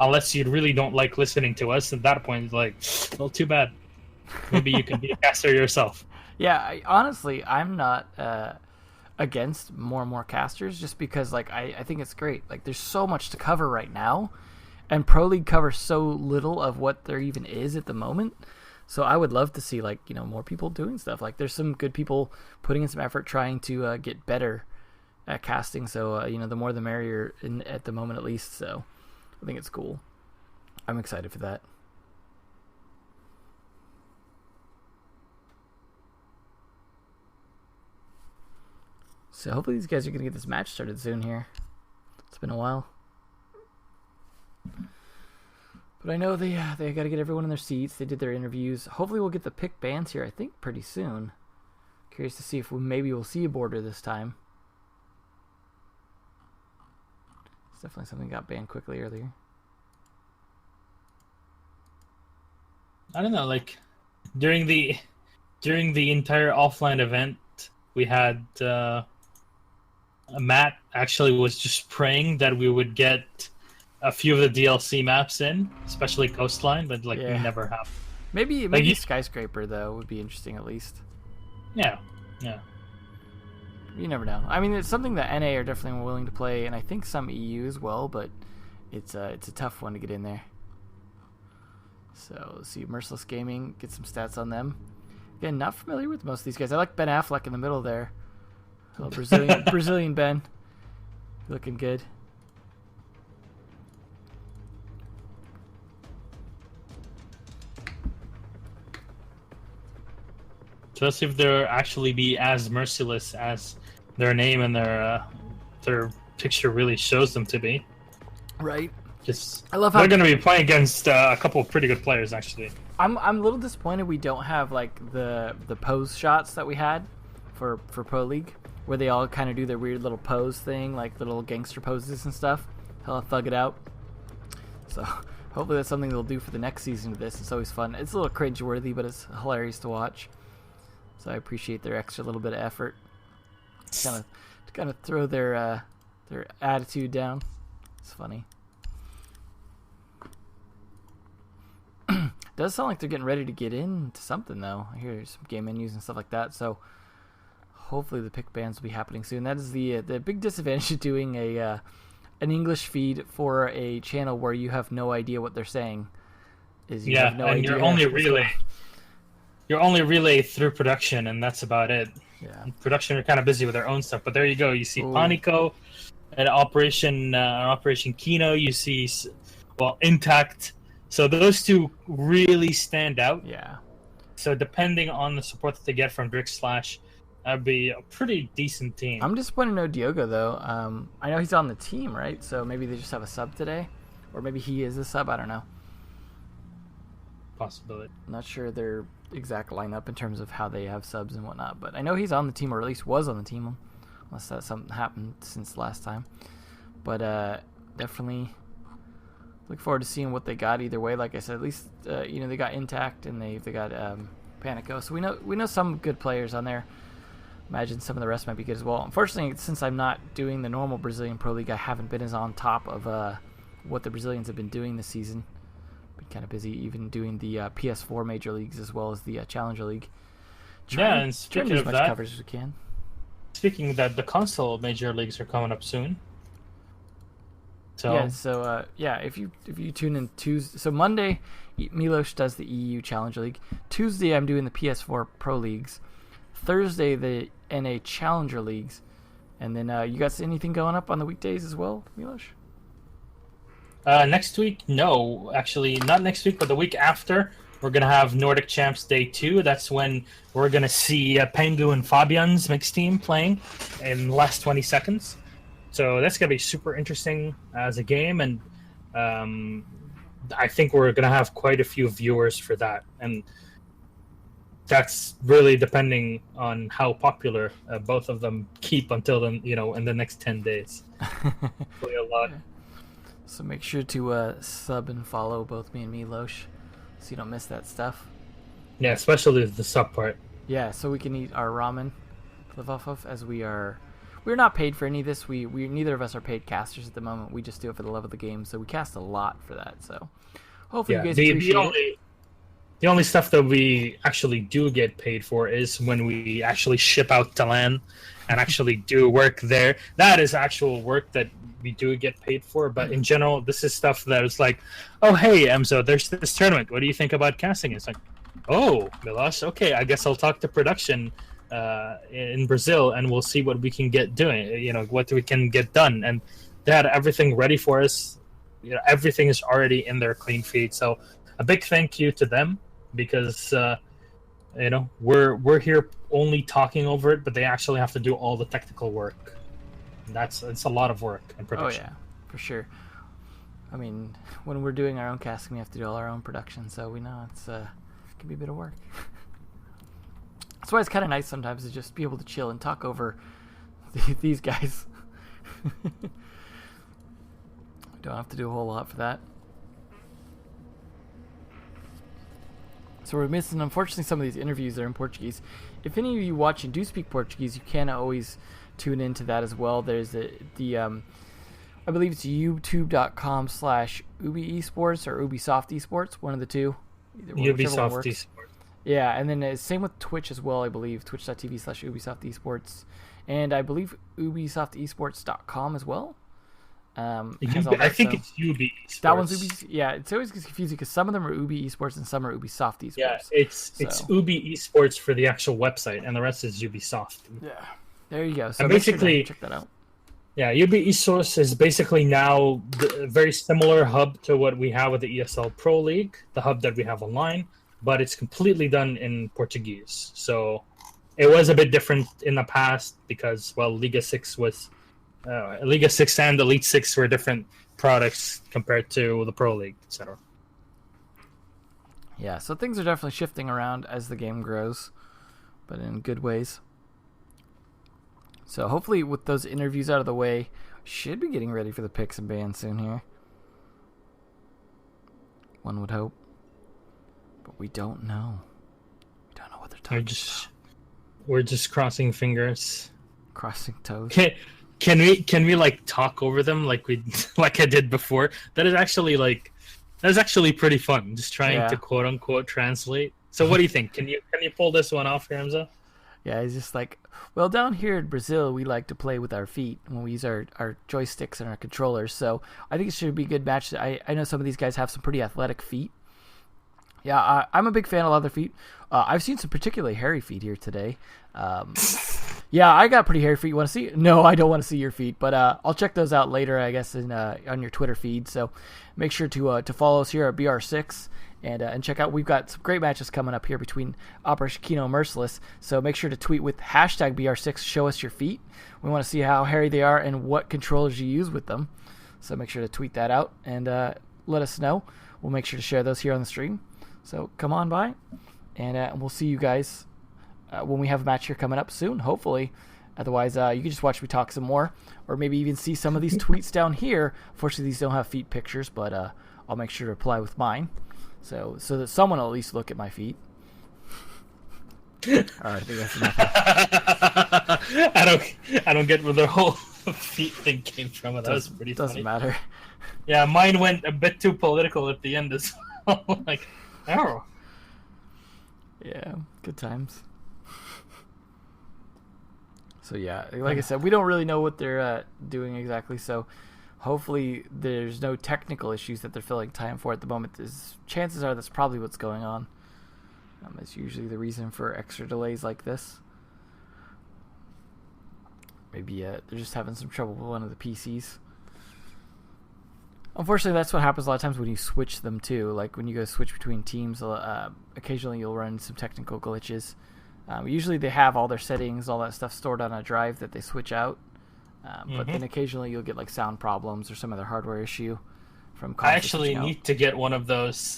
E: Unless you really don't like listening to us, at that point, it's well, too bad. Maybe you can be a caster yourself.
A: Yeah, honestly, I'm not against more and more casters just because, I think it's great. There's so much to cover right now, and Pro League covers so little of what there even is at the moment. So I would love to see, more people doing stuff. There's some good people putting in some effort trying to get better at casting. So, the more the merrier at the moment, at least. So I think it's cool. I'm excited for that. So hopefully these guys are going to get this match started soon here. It's been a while. But I know they got to get everyone in their seats. They did their interviews. Hopefully we'll get the pick bands here, I think, pretty soon. Curious to see if maybe we'll see a border this time. It's definitely something that got banned quickly earlier.
E: I don't know, during the entire offline event, we had Matt actually was just praying that we would get a few of the DLC maps in, especially Coastline, but like
A: Yeah.
E: we never have.
A: Maybe
E: you-
A: Skyscraper though would be interesting at least.
E: Yeah.
A: You never know. I mean, it's something that NA are definitely willing to play, and I think some EU as well. But it's a tough one to get in there. So let's see, Merciless Gaming, get some stats on them. Again, not familiar with most of these guys. I like Ben Affleck in the middle there. Hello, Brazilian Ben, looking good.
E: So let's see if they'll actually be as merciless as their name and their picture really shows them to be.
A: Right.
E: Just
A: I love how
E: they're going to be playing against a couple of pretty good players, actually.
A: I'm a little disappointed we don't have like the pose shots that we had for Pro League, where they all kind of do their weird little pose thing, like little gangster poses and stuff. Hella thug it out. So hopefully that's something they'll do for the next season of this. It's always fun. It's a little cringe-worthy, but it's hilarious to watch. So I appreciate their extra little bit of effort. To kind of throw their attitude down. It's funny. Does sound like they're getting ready to get into something though. I hear some game menus and stuff like that. So hopefully the pick bans will be happening soon. That is the big disadvantage of doing an English feed for a channel where you have no idea what they're saying. Is you have no
E: and
A: idea.
E: you're only relay through production, and that's about it.
A: Yeah.
E: Production are kind of busy with their own stuff, but there you go. You see
A: Ooh.
E: Panico and Operation Kino. You see Intact. So those two really stand out.
A: Yeah.
E: So depending on the support that they get from Drix Slash, that'd be a pretty decent team.
A: I'm disappointed no Diogo though. I know he's on the team, right? So maybe they just have a sub today, or maybe he is a sub. I don't know.
E: Possibility.
A: I'm not sure their exact lineup in terms of how they have subs and whatnot, but I know he's on the team, or at least was on the team, unless that something happened since last time. But definitely look forward to seeing what they got either way. Like I said, at least they got Intact and they got Panico, so we know some good players on there. Imagine some of the rest might be good as well. Unfortunately, since I'm not doing the normal Brazilian Pro League, I haven't been as on top of what the Brazilians have been doing this season. Been kind of busy even doing the PS4 major leagues as well as the Challenger League.
E: And
A: trying
E: speaking
A: to do
E: of
A: as much
E: that,
A: coverage as we can.
E: speaking of that, the console major leagues are coming up soon. So
A: Yeah, so if you tune in Tuesday, so Monday, Milosh does the EU Challenger League. Tuesday, I'm doing the PS4 Pro Leagues. Thursday, the NA Challenger Leagues, and then you got anything going up on the weekdays as well, Milosh?
E: next week, no, actually not next week, but the week after, we're gonna have Nordic Champs Day 2. That's when we're gonna see Pengu and Fabian's mixed team playing in the last 20 seconds. So that's gonna be super interesting as a game, and I think we're gonna have quite a few viewers for that, and that's really depending on how popular both of them keep until then, in the next 10 days. Really a lot.
A: So make sure to sub and follow both me and Milosh so you don't miss that stuff.
E: Yeah, especially the sub part.
A: Yeah, so we can eat our ramen to live off of, as we're not paid for any of this. We neither of us are paid casters at the moment. We just do it for the love of the game. So we cast a lot for that. So hopefully you guys appreciate it.
E: The only stuff that we actually do get paid for is when we actually ship out to LAN and actually do work there. That is actual work that we do get paid for. But in general, this is stuff that is like, oh, hey, Emzo, there's this tournament. What do you think about casting? It's like, oh, Milosh, okay, I guess I'll talk to production in Brazil and we'll see what we can get doing, what we can get done. And they had everything ready for us. Everything is already in their clean feed. So a big thank you to them. Because we're here only talking over it, but they actually have to do all the technical work. And it's a lot of work in production.
A: Oh yeah, for sure. I mean, when we're doing our own casting, we have to do all our own production, so we know it can be a bit of work. That's why it's kind of nice sometimes to just be able to chill and talk over these guys. Don't have to do a whole lot for that. So we're missing, unfortunately, some of these interviews are in Portuguese. If any of you watching do speak Portuguese, you can always tune into that as well. There's I believe it's youtube.com/Ubi Esports or Ubisoft Esports, one of the two. Whichever one
E: Ubisoft
A: works.
E: Esports.
A: Yeah, and then same with Twitch as well, I believe. Twitch.tv/Ubisoft Esports. And I believe UbisoftEsports.com as well. Has all
E: I
A: that
E: think
A: stuff.
E: it's Ubi Esports.
A: That one's Ubi. Yeah, it's always confusing because some of them are Ubi Esports and some are Ubisoft Esports.
E: Yeah, it's Ubi Esports for the actual website, and the rest is Ubisoft.
A: Yeah, there you go. So
E: And
A: make sure to
E: basically-
A: check that out.
E: Yeah, Ubi Esports is basically now a very similar hub to what we have with the ESL Pro League, the hub that we have online, but it's completely done in Portuguese. So it was a bit different in the past because, well, Liga 6 and Elite 6 were different products compared to the Pro League, etc.
A: Yeah, so things are definitely shifting around as the game grows, but in good ways. So hopefully with those interviews out of the way, should be getting ready for the picks and bans soon here. One would hope. But we don't know. We don't know what they're talking about.
E: We're just crossing fingers.
A: Crossing toes.
E: Can we like talk over them like I did before? That is actually pretty fun. Just trying to quote unquote translate. So what do you think? Can you pull this one off, Hamza?
A: Yeah, he's just like, well, down here in Brazil, we like to play with our feet when we use our joysticks and our controllers. So I think it should be a good match. I know some of these guys have some pretty athletic feet. Yeah, I'm a big fan of a lot of their feet. I've seen some particularly hairy feet here today. Yeah, I got pretty hairy feet. You want to see? No, I don't want to see your feet, but I'll check those out later, I guess, on your Twitter feed. So make sure to follow us here at BR6 and check out. We've got some great matches coming up here between Operation Kino and Merciless. So make sure to tweet with hashtag BR6. Show us your feet. We want to see how hairy they are and what controllers you use with them. So make sure to tweet that out and let us know. We'll make sure to share those here on the stream. So come on by, and we'll see you guys when we have a match here coming up soon, hopefully. Otherwise, you can just watch me talk some more, or maybe even see some of these tweets down here. Unfortunately, these don't have feet pictures, but I'll make sure to reply with mine, so that someone will at least look at my feet. All right, I think that's enough.
E: I don't get where the whole feet thing came from. That was pretty funny.
A: Doesn't matter.
E: Yeah, mine went a bit too political at the end as well. Like, oh.
A: Yeah, good times. So yeah, like I said, we don't really know what they're doing exactly. So hopefully there's no technical issues that they're filling time for at the moment. Chances are that's probably what's going on. That's usually the reason for extra delays like this. Maybe they're just having some trouble with one of the PCs. Unfortunately, that's what happens a lot of times when you switch them too. Like when you go switch between teams, occasionally you'll run into some technical glitches. Usually they have all their settings, all that stuff stored on a drive that they switch out. But then occasionally you'll get like sound problems or some other hardware issue from.
E: I actually need to get one of those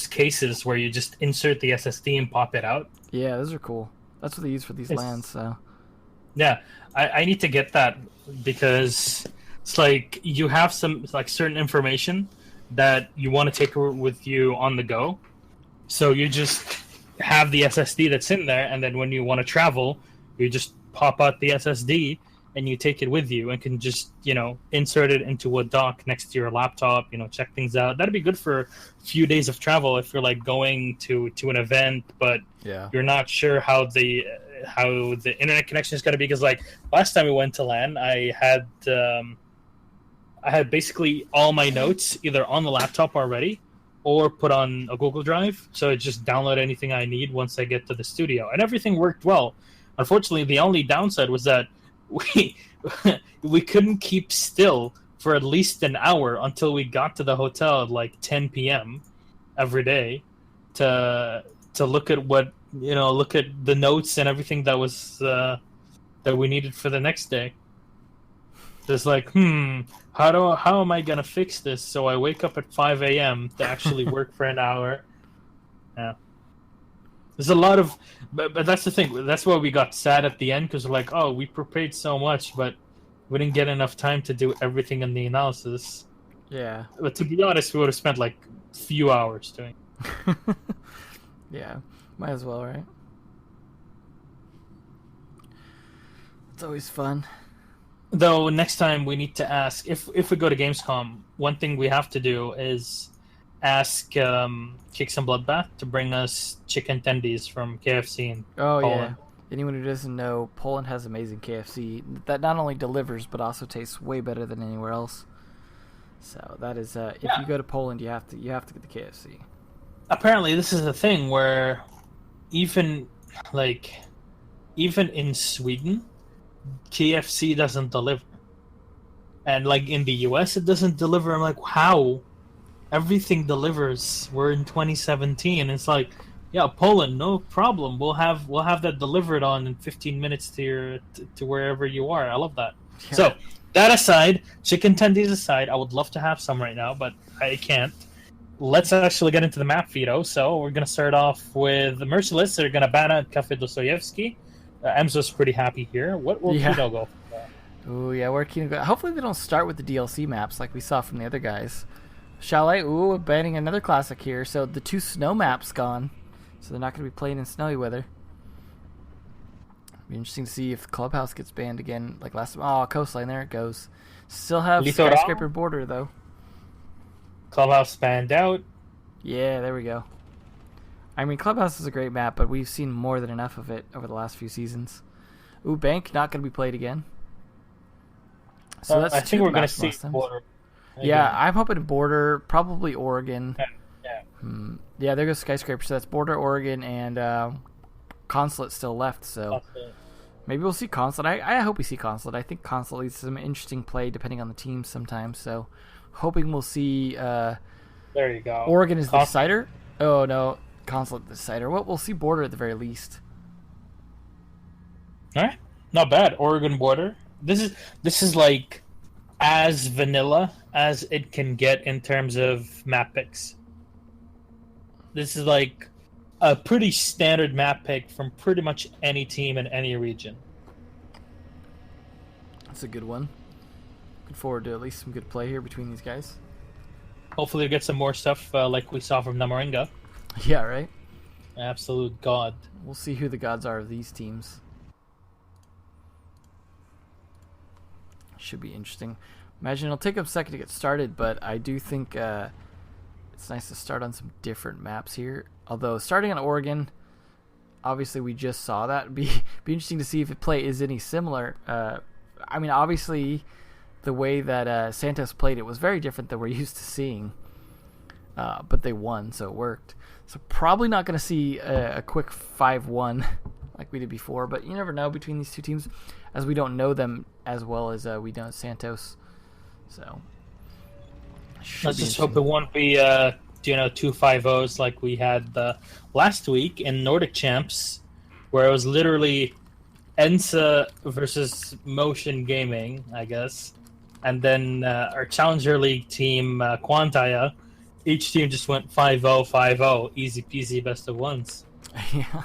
E: cases where you just insert the SSD and pop it out.
A: Yeah, those are cool. That's what they use for these LANs. So.
E: Yeah, I need to get that because it's like you have some like certain information that you want to take with you on the go. So you just have the SSD that's in there, and then when you want to travel, you just pop out the SSD and you take it with you and can just, insert it into a dock next to your laptop, check things out. That'd be good for a few days of travel if you're like going to an event, but you're not sure how the internet connection is going to be. Because like last time we went to LAN, I had basically all my notes either on the laptop already or put on a Google Drive, so it just download anything I need once I get to the studio, and everything worked well. Unfortunately, the only downside was that we couldn't keep still for at least an hour until we got to the hotel at like 10 p.m. every day to look at look at the notes and everything that was that we needed for the next day. It's like, how am I gonna fix this? So I wake up at 5 a.m. to actually work for an hour. Yeah, there's a lot of, but that's the thing. That's why we got sad at the end, because we're like, oh, we prepared so much, but we didn't get enough time to do everything in the analysis.
A: Yeah.
E: But to be honest, we would have spent like a few hours doing.
A: Yeah, might as well, right? It's always fun.
E: Though next time we need to ask if we go to Gamescom, one thing we have to do is ask Kicks and Bloodbath to bring us chicken tendies from KFC in
A: Oh
E: Poland.
A: yeah. Anyone who doesn't know, Poland has amazing KFC that not only delivers but also tastes way better than anywhere else. So that is, if you go to Poland, you have to get the KFC.
E: Apparently, this is a thing where even in Sweden, KFC doesn't deliver, and like in the US, it doesn't deliver. I'm like, how? Everything delivers. We're in 2017. It's like, yeah, Poland, no problem. We'll have that delivered on in 15 minutes to wherever you are. I love that.
A: Yeah.
E: So that aside, chicken tendies aside, I would love to have some right now, but I can't. Let's actually get into the map, Vito. So we're gonna start off with the Merciless. They're gonna ban out Cafe Dostoyevsky. Emzo's pretty happy here. What will Vito go for?
A: Ooh, yeah, where Kino go? Hopefully they don't start with the DLC maps like we saw from the other guys. Chalet, ooh, banning another classic here. So the 2 snow maps gone. So they're not going to be playing in snowy weather. Be interesting to see if Clubhouse gets banned again like last time. Oh, Coastline, there it goes. Still have
E: Litoral?
A: Skyscraper Border, though.
E: Clubhouse banned out.
A: Yeah, there we go. I mean, Clubhouse is a great map, but we've seen more than enough of it over the last few seasons. Ooh, Bank, not going to be played again. So that's
E: I think we're going to
A: maps
E: see
A: last time.
E: Border.
A: Yeah, I'm hoping Border, probably Oregon.
E: Yeah.
A: Yeah, there goes Skyscraper. So that's Border, Oregon, and Consulate still left. So maybe we'll see Consulate. I hope we see Consulate. I think Consulate leads to some interesting play depending on the team sometimes. So hoping we'll see
E: There you go.
A: Oregon is the decider. Oh, no. Consulate the decider. Well, we'll see Border at the very least.
E: All right. Not bad. Oregon Border. This is like as vanilla as it can get in terms of map picks. This is like a pretty standard map pick from pretty much any team in any region.
A: That's a good one. Looking forward to at least some good play here between these guys.
E: Hopefully we get some more stuff like we saw from Namaringa.
A: Yeah, right?
E: Absolute god.
A: We'll see who the gods are of these teams. Should be interesting. Imagine it'll take them a second to get started, but I do think it's nice to start on some different maps here. Although starting on Oregon, obviously we just saw that. Be interesting to see if the play is any similar. I mean, obviously the way that Santos played it was very different than we're used to seeing. But they won, so it worked. So probably not going to see a quick 5-1 like we did before, but you never know between these two teams, as we don't know them as well as we know Santos. So
E: let's just hope it won't be 2 5-0s like we had last week in Nordic Champs, where it was literally Ensa versus Motion Gaming, I guess, and then our Challenger League team Quantaya. Each team just went 5-0, 5-0, easy peasy, best of ones.
A: Yeah,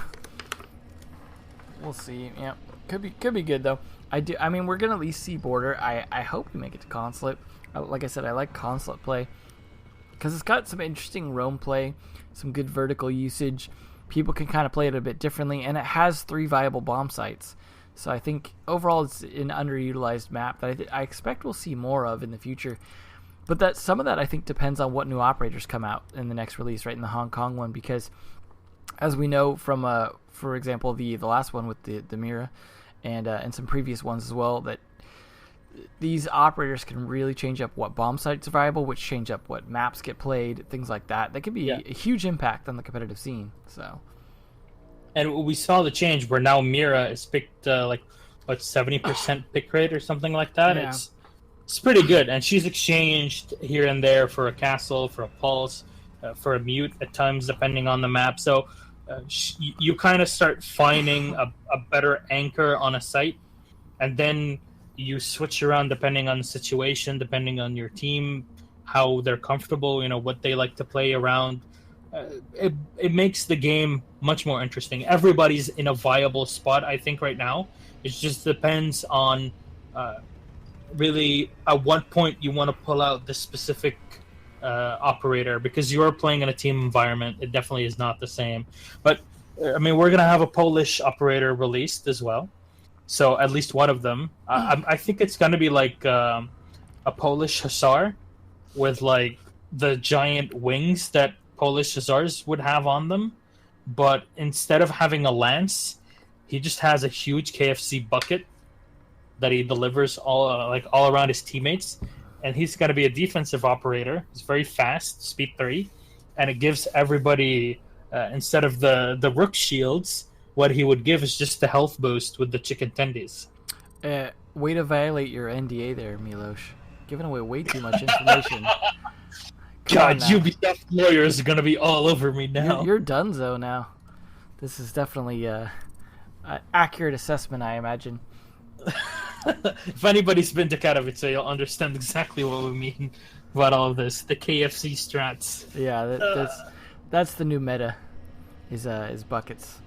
A: we'll see. Yeah, could be good though. I mean, we're gonna at least see Border. I hope we make it to Consulate. Like I said, I like Consulate play because it's got some interesting roam play, some good vertical usage. People can kind of play it a bit differently, and it has 3 viable bomb sites. So I think overall it's an underutilized map that I expect we'll see more of in the future. But that some of that I think depends on what new operators come out in the next release, right, in the Hong Kong one, because as we know from, for example, the last one with the Mira and some previous ones as well, that these operators can really change up what bomb sites are viable, which change up what maps get played, things like that. That can be a huge impact on the competitive scene. So,
E: and we saw the change where now Mira is picked 70% pick rate or something like that.
A: Yeah.
E: It's pretty good, and she's exchanged here and there for a castle, for a pulse, for a mute at times, depending on the map. So you kind of start finding a better anchor on a site, and then you switch around depending on the situation, depending on your team, how they're comfortable, what they like to play around. It makes the game much more interesting. Everybody's in a viable spot, I think, right now. It just depends on really at what point you want to pull out this specific operator, because you're playing in a team environment. It definitely is not the same. But I mean, we're gonna have a Polish operator released as well. So at least one of them. I think it's gonna be like a Polish hussar with like the giant wings that Polish hussars would have on them, but instead of having a lance, he just has a huge KFC bucket that he delivers all around his teammates, and he's going to be a defensive operator. He's very fast, speed 3, and it gives everybody instead of the rook shields, what he would give is just the health boost with the chicken tendies.
A: Way to violate your NDA there, Milosh. Giving away way too much information.
E: God, Ubisoft lawyers are going to be all over me now.
A: You're donezo now. This is definitely an accurate assessment, I imagine.
E: If anybody's been to Katowice, you'll understand exactly what we mean about all of this. The KFC strats.
A: Yeah, that's the new meta, is buckets.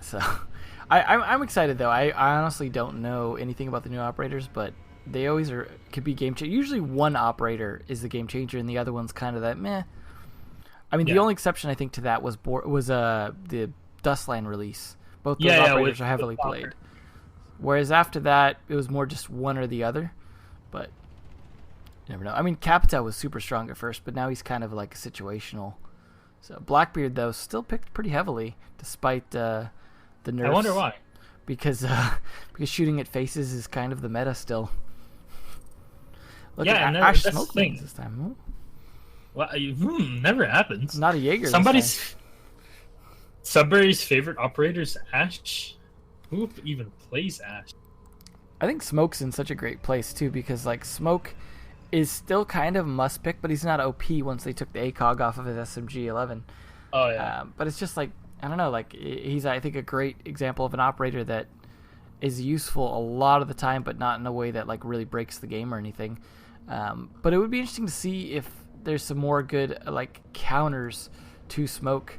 A: So, I'm excited though. I honestly don't know anything about the new operators, but they always could be game changer. Usually one operator is the game changer, and the other one's kind of that meh. I mean, the only exception I think to that was the Dustland release. Both those operators are heavily played. Whereas after that, it was more just one or the other. But you never know. I mean, Capita was super strong at first, but now he's kind of like a situational. So Blackbeard though still picked pretty heavily despite the nerfs.
E: I wonder why.
A: Because shooting at faces is kind of the meta still. Look at
E: no,
A: Ash
E: that's
A: smoke
E: the thing.
A: rings this time.
E: Well, never happens.
A: Not a Jaeger.
E: Somebody's Sudbury's favorite operator is Ash. Who even plays Ash?
A: I think Smoke's in such a great place too, because like Smoke is still kind of must pick, but he's not OP once they took the ACOG off of his SMG-11.
E: Oh yeah.
A: But it's just like, I don't know, like he's, I think, a great example of an operator that is useful a lot of the time, but not in a way that like really breaks the game or anything. But it would be interesting to see if there's some more good like counters to Smoke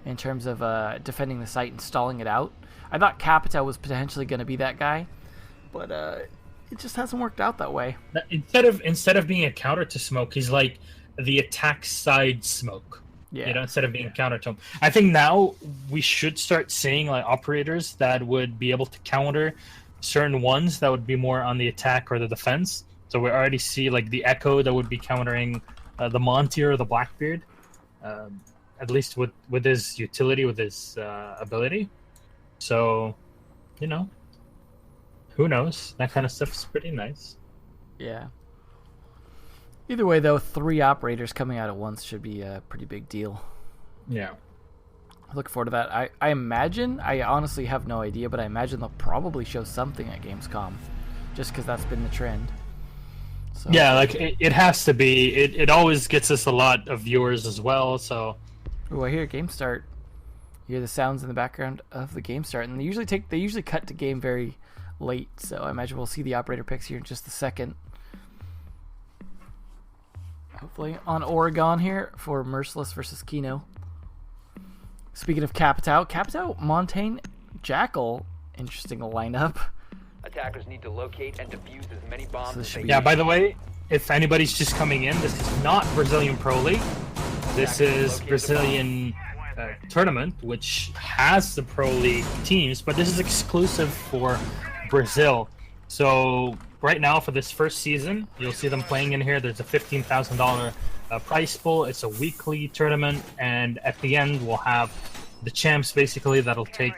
A: in terms of defending the site and stalling it out. I thought Capita was potentially going to be that guy, but it just hasn't worked out that way.
E: Instead of being a counter to Smoke, he's like the attack side Smoke.
A: Yeah.
E: You know, instead of being a counter to him. I think now we should start seeing like operators that would be able to counter certain ones that would be more on the attack or the defense. So we already see like the Echo that would be countering the Monty or the Blackbeard, at least with his utility, with his ability. So, you know, who knows? That kind of stuff is pretty nice.
A: Yeah. Either way, though, 3 operators coming out at once should be a pretty big deal.
E: Yeah.
A: I look forward to that. I imagine, I honestly have no idea, but I imagine they'll probably show something at Gamescom, just because that's been the trend. So.
E: Yeah, like it has to be. It always gets us a lot of viewers as well. So.
A: Oh, I hear game start. You hear the sounds in the background of the game start, and they usually cut to game very late. So I imagine we'll see the operator picks here in just a second. Hopefully on Oregon here for Merciless versus Kino. Speaking of Capitao, Montaigne, Jackal, interesting lineup.
C: Attackers need to locate and defuse as many bombs
A: So this
C: as
A: should
C: they
A: be-
E: Yeah, by the way, if anybody's just coming in, this is not Brazilian Pro League. This is Brazilian tournament, which has the Pro League teams, but this is exclusive for Brazil. So right now for this first season, you'll see them playing in here. There's a $15,000 prize pool. It's a weekly tournament, and at the end we'll have the champs basically that'll take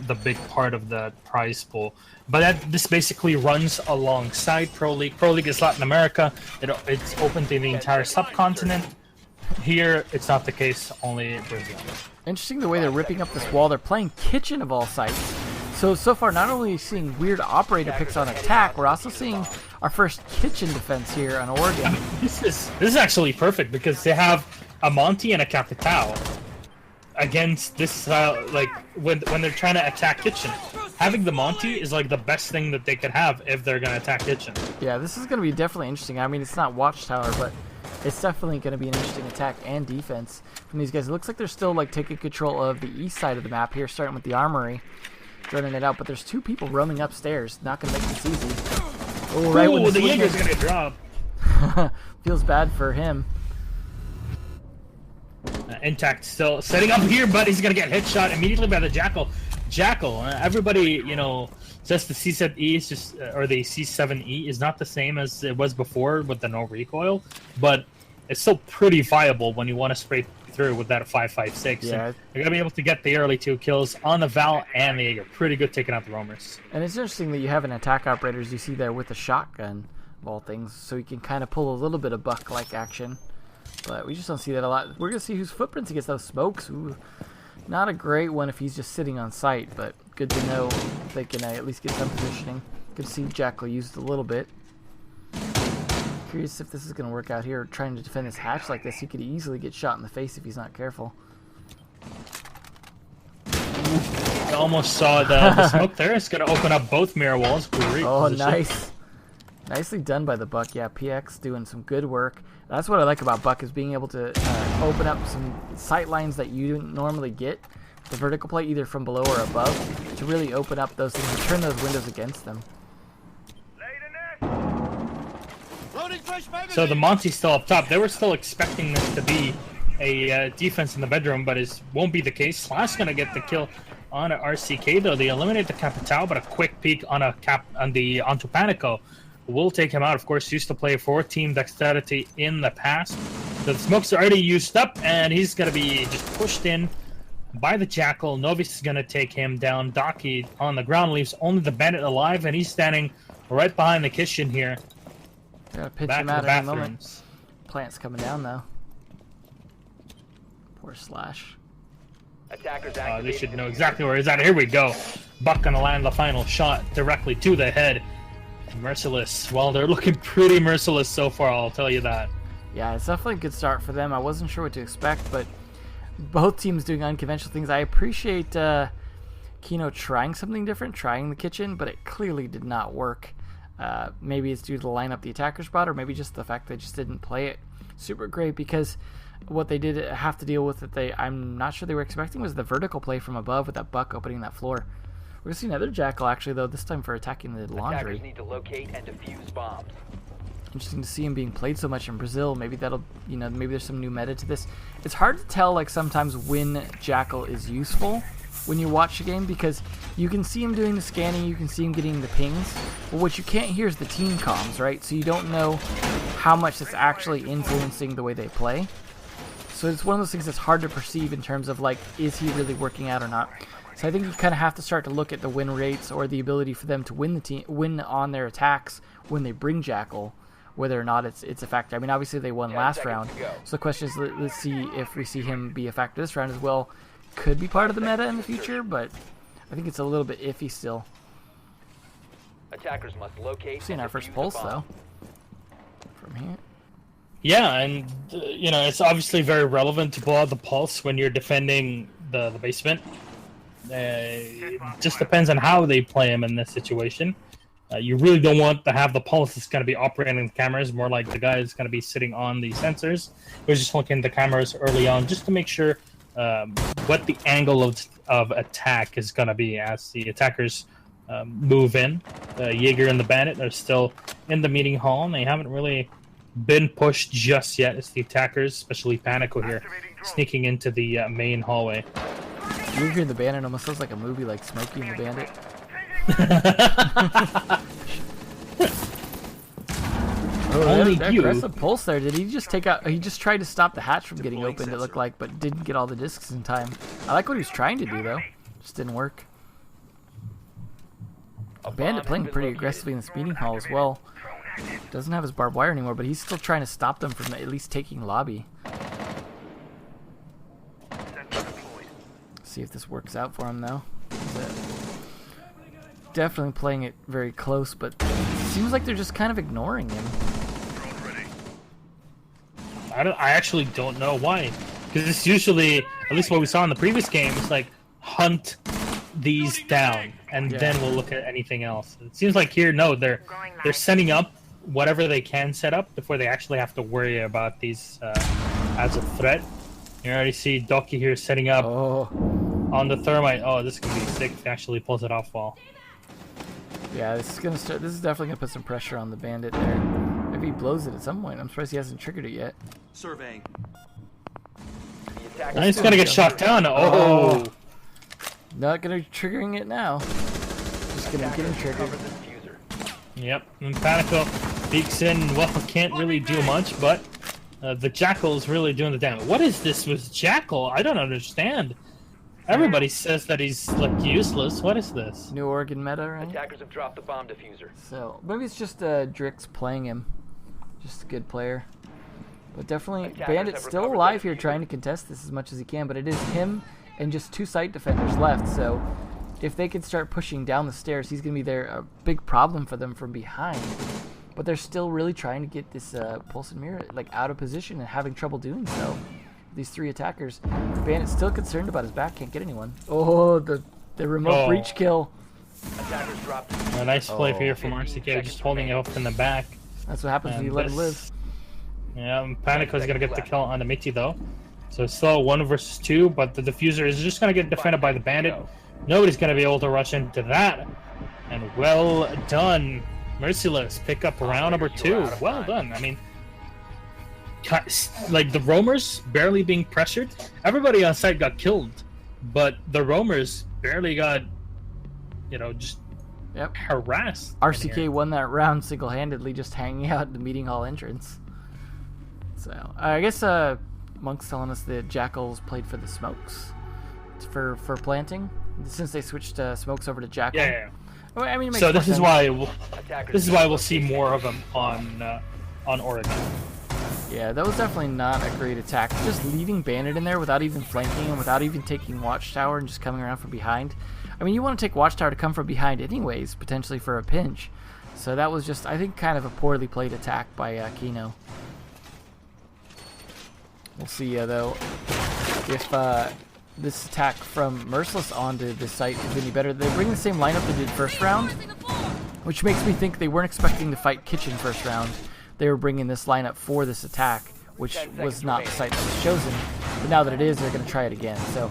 E: the big part of the prize pool. But this basically runs alongside Pro League. Pro League is Latin America. It's open to the entire subcontinent. Here, it's not the case, only Brazil.
A: Interesting the way they're ripping up this wall. They're playing kitchen of all sites. So far, not only are we seeing weird operator picks on attack, we're also seeing our first kitchen defense here on Oregon.
E: This is actually perfect because they have a Monty and a Capitao against this like when they're trying to attack kitchen. Having the Monty is like the best thing that they could have if they're gonna attack kitchen.
A: Yeah, this is going to be definitely interesting. I mean, it's not Watchtower, but it's definitely going to be an interesting attack and defense from these guys. It looks like they're still like taking control of the east side of the map here, starting with the armory, running it out. But there's 2 people roaming upstairs. Not going to make this easy. Oh, right when
E: the Jaeger's gonna drop.
A: feels bad for him.
E: Intact still setting up here, but he's gonna get hit shot immediately by the Jackal. Jackal. Everybody, says the C7E is just, or the C7E is not the same as it was before with the no recoil, but it's still pretty viable when you want to spray through with that 5.56.
A: Yeah.
E: And you're gonna be able to get the early 2 kills on the Val and the Jaeger. Pretty good taking out the roamers.
A: And it's interesting that you have an attack operator, as you see there, with a shotgun, of all things, so you can kind of pull a little bit of buck-like action. But we just don't see that a lot. We're gonna see whose footprints he gets those smokes. Ooh, not a great one if he's just sitting on site, but good to know if they can at least get some positioning. Good to see Jackal used a little bit. Curious if this is going to work out here. Trying to defend this hatch like this, he could easily get shot in the face if he's not careful.
E: I almost saw the smoke there. It's going to open up both mirror walls. Great
A: Oh,
E: position.
A: nice. Nicely done by the Buck. Yeah, PX doing some good work. That's what I like about Buck, is being able to open up some sight lines that you didn't normally get. The vertical play, either from below or above, to really open up those things and turn those windows against them.
E: So the Monty's still up top. They were still expecting this to be a defense in the bedroom, but it won't be the case. Slash gonna get the kill on an RCK though. They eliminate the Capitao, but a quick peek on onto Panico will take him out. Of course, used to play for Team Dexterity in the past. So the smoke's already used up, and he's gonna be just pushed in by the Jackal. Novice is gonna take him down. Docky on the ground leaves only the Bandit alive, and he's standing right behind the kitchen here.
A: Gotta pitch
E: Back
A: him
E: to
A: out
E: the
A: any moment.
E: bathrooms.
A: Plant's coming down though. Poor Slash.
C: Attackers
E: They
C: activated
E: should know
C: diffuser.
E: exactly where he's at. Here we go. Buck gonna land the final shot directly to the head. Merciless. Well, they're looking pretty merciless so far, I'll tell you that.
A: Yeah, it's definitely a good start for them. I wasn't sure what to expect, but both teams doing unconventional things. I appreciate Kino trying something different, trying the kitchen, but it clearly did not work. Maybe it's due to the lineup the attackers brought, or maybe just the fact they just didn't play it super great, because what they did have to deal with that I'm not sure they were expecting was the vertical play from above with that Buck opening that floor. We're going to see another Jackal actually, though, this time for attacking the laundry.
C: Attackers need to locate and defuse bombs.
A: Interesting to see him being played so much in Brazil. Maybe that'll, maybe there's some new meta to this. It's hard to tell, like, sometimes when Jackal is useful when you watch the game, because you can see him doing the scanning, you can see him getting the pings, but what you can't hear is the team comms, right? So you don't know how much it's actually influencing the way they play. So it's one of those things that's hard to perceive in terms of, like, is he really working out or not? So I think you kind of have to start to look at the win rates, or the ability for them to win on their attacks when they bring Jackal, whether or not it's a factor. I mean, obviously they won
C: 10
A: last
C: seconds
A: round,
C: to go.
A: so the question is, let's see if we see him be a factor this round as well. Could be part of the meta in the future, but I think it's a little bit iffy still.
C: Attackers must locate.
A: Seeing
C: and
A: our first
C: defuse
A: pulse
C: a bomb.
A: though from here.
E: Yeah, and it's obviously very relevant to pull out the pulse when you're defending the basement. It just depends on how they play him in this situation. You really don't want to have the pulse that's going to be operating the cameras, more like the guy is going to be sitting on the sensors. We're just looking at the cameras early on just to make sure what the angle of attack is going to be as the attackers move in. The Jaeger and the Bandit are still in the meeting hall, and they haven't really been pushed just yet. It's the attackers, especially Panico here, sneaking into the main hallway.
A: Jaeger and the Bandit almost sounds like a movie, like Smokey and the Bandit.
E: Only
A: that
E: you.
A: aggressive pulse there. Did he just take out? He just tried to stop the hatch from getting opened, it looked like, but didn't get all the discs in time. I like what he was trying to do though. Just didn't work.
C: A
A: Bandit
C: bomb
A: playing
C: has been
A: pretty
C: located.
A: aggressively in the speeding hall as well. Doesn't have his barbed wire anymore, but he's still trying to stop them from at least taking lobby. See if this works out for him though. Definitely playing it very close, but it seems like they're just kind of ignoring him.
E: I actually don't know why, because it's usually, at least what we saw in the previous game, it's like hunt these down and then we'll look at anything else. It seems like here, no, they're setting up whatever they can set up before they actually have to worry about these as a threat. You already see Doki here setting up on the thermite. Oh, this could be sick if he actually pulls it off well.
A: Yeah, this is definitely gonna put some pressure on the Bandit there. Maybe he blows it at some point. I'm surprised he hasn't triggered it yet.
D: Surveying.
C: The attackers
E: Now he's gonna get shot down. Oh,
A: Not gonna be triggering it now. Just gonna be getting triggered.
C: Cover the diffuser.
E: Yep, and Panico peeks in. Well, can't really do much, but the Jackal is really doing the damage. What is this with Jackal? I don't understand. Everybody says that he's like useless. What is this?
A: New Oregon meta, right?
C: Attackers have dropped the bomb diffuser.
A: So maybe it's just Drix playing him. Just a good player. But definitely,
C: Attackers
A: Bandit's
C: have
A: still
C: recovered
A: alive
C: the
A: here
C: diffuser.
A: trying to contest this as much as he can, but it is him and just 2 site defenders left, so if they could start pushing down the stairs, he's going to be there, a big problem for them from behind. But they're still really trying to get this Pulse and Mirror like out of position and having trouble doing so. These 3 attackers. Bandit's still concerned about his back, can't get anyone. Oh, the remote breach kill.
C: Attackers dropped.
E: A nice play
A: Oh.
E: here from RCK, just holding it up in the back.
A: That's what happens when you let him live.
E: Yeah, Panico's gonna get the kill on the Mitty though. So it's still 1 versus 2, but the diffuser is just gonna get defended by the Bandit. Nobody's gonna be able to rush into that. And well done. Merciless pick up round number 2. Well done. I mean, like the roamers barely being pressured. Everybody on site got killed, but the roamers barely got, just
A: Yep.
E: harassed. in
A: RCK
E: here.
A: won that round single-handedly, just hanging out at the meeting hall entrance. So I guess Monk's telling us that Jackals played for the smokes for planting since they switched smokes over to Jackal.
E: Yeah.
A: Well, I mean, it makes
E: So
A: more
E: this is
A: sense.
E: why
C: Attackers
E: we'll see more of them on Oregon.
A: Yeah, that was definitely not a great attack. Just leaving Bandit in there without even flanking and without even taking Watchtower and just coming around from behind. I mean, you want to take Watchtower to come from behind anyways, potentially for a pinch. So that was just, I think, kind of a poorly played attack by Kino. We'll see, though, if this attack from Merciless onto this site is any better. They bring the same lineup they did first round, which makes me think they weren't expecting to fight Kitchen first round. They were bringing this lineup for this attack, which was not the site that was chosen. But now that it is, they're going to try it again. So,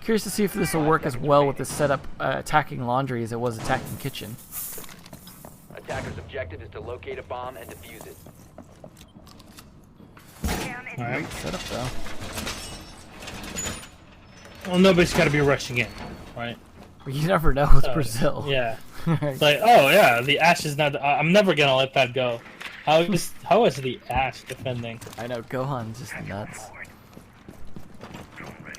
A: curious to see if this will work as well with this setup attacking Laundry as it was attacking Kitchen.
C: Attackers' objective is to locate a bomb and defuse it.
E: Alright.
A: Setup though.
E: Well, nobody's got to be rushing in, right?
A: But you never know with Brazil.
E: Yeah. It's like, oh yeah, the Ash is not. I'm never gonna let that go. How is the Ash defending?
A: I know, Gohan's just nuts.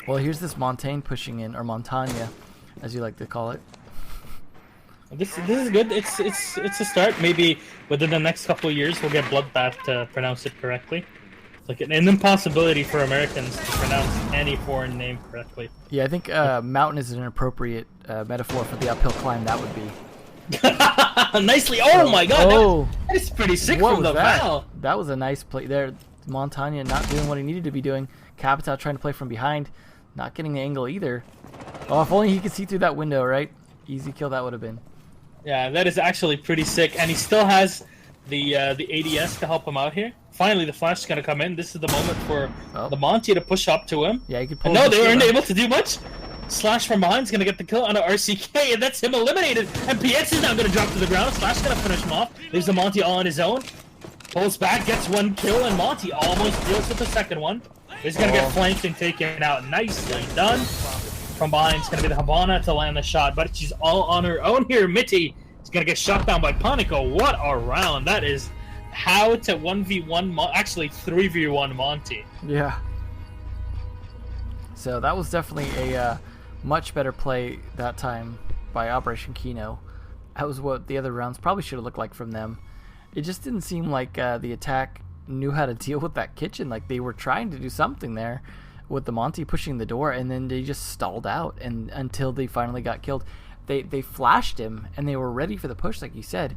A: Well, here's this Montaigne pushing in, or Montagne, as you like to call it.
E: This is good. It's a start. Maybe within the next couple of years we'll get Bloodbath to pronounce it correctly. It's like an impossibility for Americans to pronounce any foreign name correctly.
A: Yeah, I think mountain is an appropriate metaphor for the uphill climb that would be.
E: Nicely. Oh my God.
A: Oh.
E: That is pretty sick
A: What
E: from
A: was
E: the
A: that?
E: Val.
A: That was a nice play there. Montagne not doing what he needed to be doing. Capital trying to play from behind. Not getting the angle either. Oh, if only he could see through that window, right? Easy kill that would have been.
E: Yeah, that is actually pretty sick, and he still has the ADS to help him out here. Finally, the flash is gonna come in. This is the moment for the Monty to push up to him.
A: Yeah, he could pull.
E: And no,
A: the
E: they weren't
A: shield
E: able to do much. Slash from behind is gonna get the kill on a RCK, and that's him eliminated. And PX is now gonna drop to the ground. Slash is gonna finish him off. Leaves the Monty all on his own. Pulls back, gets 1 kill, and Monty almost deals with the second one. He's gonna get flanked and taken out. Nicely done. From behind, it's gonna be the Habana to land the shot, but she's all on her own here. Mitty is gonna get shot down by Panico. What a round! That is how to 1v1, actually 3v1 Monty.
A: Yeah. So that was definitely a much better play that time by Operation Kino. That was what the other rounds probably should have looked like from them. It just didn't seem like the attack knew how to deal with that kitchen. Like they were trying to do something there with the Monty pushing the door, and then they just stalled out and until they finally got killed. They flashed him and they were ready for the push, like you said,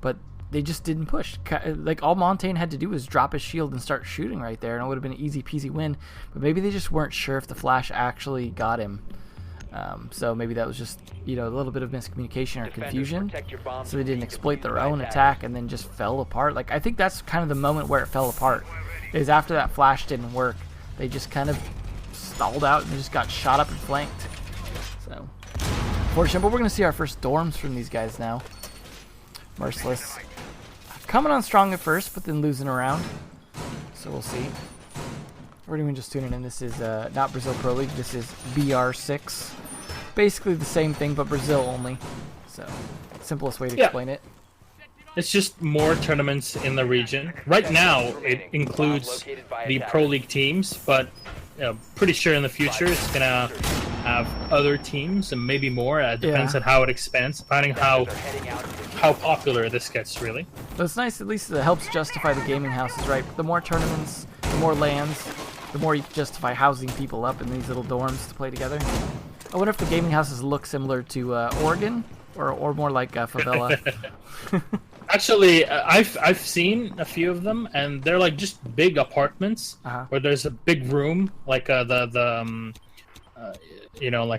A: but they just didn't push. Like all Montaigne had to do was drop his shield and start shooting right there, and it would have been an easy peasy win. But maybe they just weren't sure if the flash actually got him. So maybe that was just a little bit of miscommunication or confusion. So they didn't exploit their own attack and then just fell apart. Like I think that's kind of the moment where it fell apart. Is after that flash didn't work, they just kind of stalled out and just got shot up and flanked. So fortunate, but we're gonna see our first dorms from these guys now. Merciless coming on strong at first, but then losing around. So we'll see. If we're even just tuning in, this is not Brazil Pro League. This is BR6. basically the same thing, but Brazil only. So, simplest way to
E: Yeah.
A: explain it.
E: It's just more tournaments in the region. Right now, it includes the Pro League teams, but pretty sure in the future it's gonna have other teams and maybe more. It depends
A: Yeah.
E: on how it expands, depending how popular this gets, really.
A: But it's nice, at least it helps justify the gaming houses, right? The more tournaments, the more lands, the more you can justify housing people up in these little dorms to play together. I wonder if the gaming houses look similar to Oregon, or more like favela.
E: Actually, I've seen a few of them, and they're like just big apartments where there's a big room, like like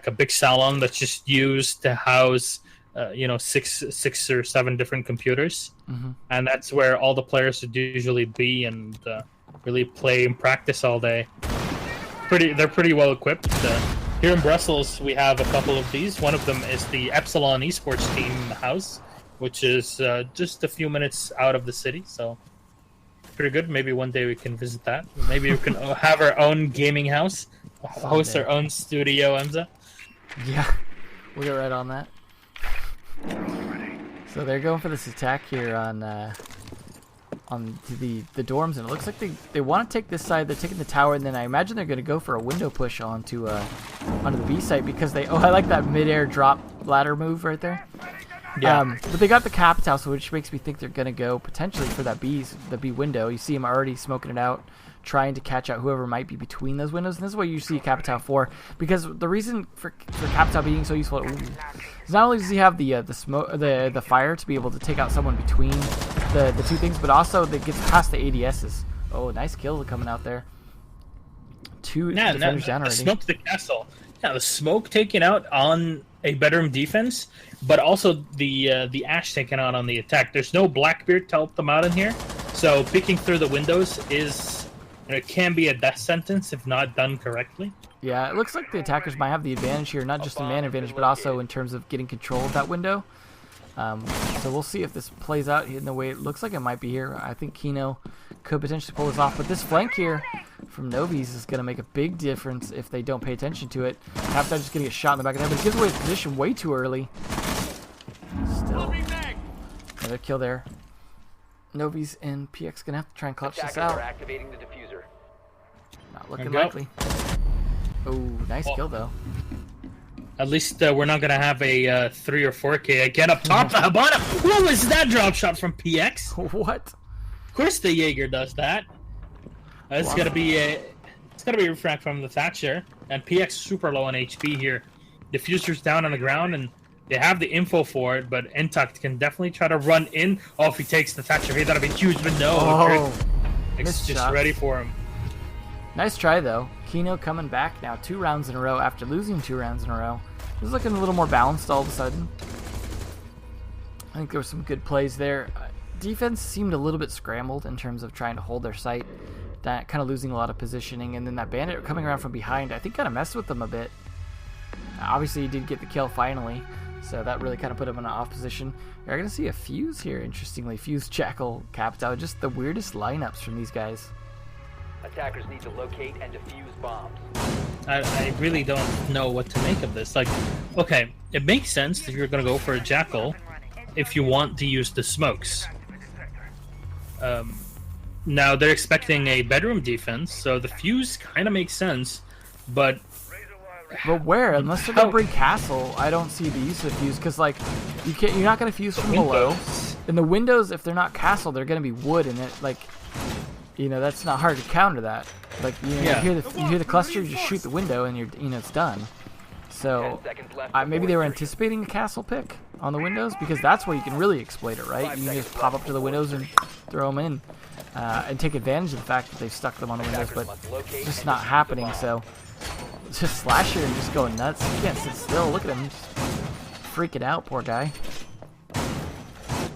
E: a big salon that's just used to house, 6 or 7 different computers, and that's where all the players would usually be and really play and practice all day. They're pretty well equipped. Here in Brussels, we have a couple of these. One of them is the Epsilon Esports team house, which is just a few minutes out of the city, so pretty good. Maybe one day we can visit that. Maybe we can have our own gaming house, host our own studio, Emza.
A: Yeah, we'll get right on that. So they're going for this attack here on the dorms, and it looks like they want to take this side. They're taking the tower, and then I imagine they're going to go for a window push onto the B site because they. Oh, I like that mid-air drop ladder move right there.
E: Yeah.
A: But they got the Capitao, so which makes me think they're going to go potentially for the B window. You see him already smoking it out, trying to catch out whoever might be between those windows. And this is what you see Capitao for, because the reason for Capitao being so useful is not only does he have the smoke, the fire to be able to take out someone between the two things, but also that gets past the ADSs. Oh, nice kill coming out there. 2 defenders down already.
E: Smoke the castle. Yeah, the smoke taken out on a bedroom defense, but also the Ash taken out on the attack. There's no Blackbeard to help them out in here, so picking through the windows it can be a death sentence if not done correctly.
A: Yeah, it looks like the attackers might have the advantage here, not just in man advantage, but also in terms of getting control of that window. So we'll see if this plays out in the way it looks like it might be here. I think Kino could potentially pull this off, but this flank here from Novi's is going to make a big difference if they don't pay attention to it. Captain just going to get shot in the back of the head, but he gives away his position way too early. Still, another kill there. Novi's and PX going to have to try and clutch this out.
C: Activating the diffuser.
A: Not looking likely. Oh, nice kill though.
E: At least we're not going to have a 3 or 4K again up top. Habana! What was that drop shot from PX?
A: What?
E: Of course the Jaeger does that. It's going to be refract from the Thatcher. And PX super low on HP here. Diffuser's down on the ground, and they have the info for it, but Intact can definitely try to run in. Oh, if he takes the Thatcher, hey, that'll be huge, but no.
A: Oh,
E: It's just
A: shot.
E: ready for him.
A: Nice try though. Kino coming back now 2 rounds in a row after losing 2 rounds in a row. He's looking a little more balanced all of a sudden. I think there were some good plays there. Defense seemed a little bit scrambled in terms of trying to hold their site. That kind of losing a lot of positioning, and then that bandit coming around from behind, I think kind of messed with them a bit. Obviously he did get the kill finally, so that really kind of put him in an off position. You're going to see a Fuse here, interestingly. Fuse, Jackal, Capitao, just the weirdest lineups from these guys.
C: Attackers need to locate and defuse bombs.
E: I really don't know what to make of this. Like, okay, it makes sense if you're going to go for a Jackal if you want to use the smokes. Now, they're expecting a bedroom defense, so the Fuse kind of makes sense, but...
A: But where? Unless they're going to bring Castle, I don't see the use of Fuse, because, like, you're not going to Fuse from below. In the windows, if they're not Castle, they're going to be wood, and it, like... You know, that's not hard to counter that. Like, you hear the cluster, you just shoot the window, and it's done. So, maybe they were anticipating a castle pick on the windows, because that's where you can really exploit it, right? You can just pop up to the windows and throw them in, and take advantage of the fact that they've stuck them on the windows, but it's just not happening, so just Slasher and just going nuts. You can't sit still. Look at him, just freaking out, poor guy.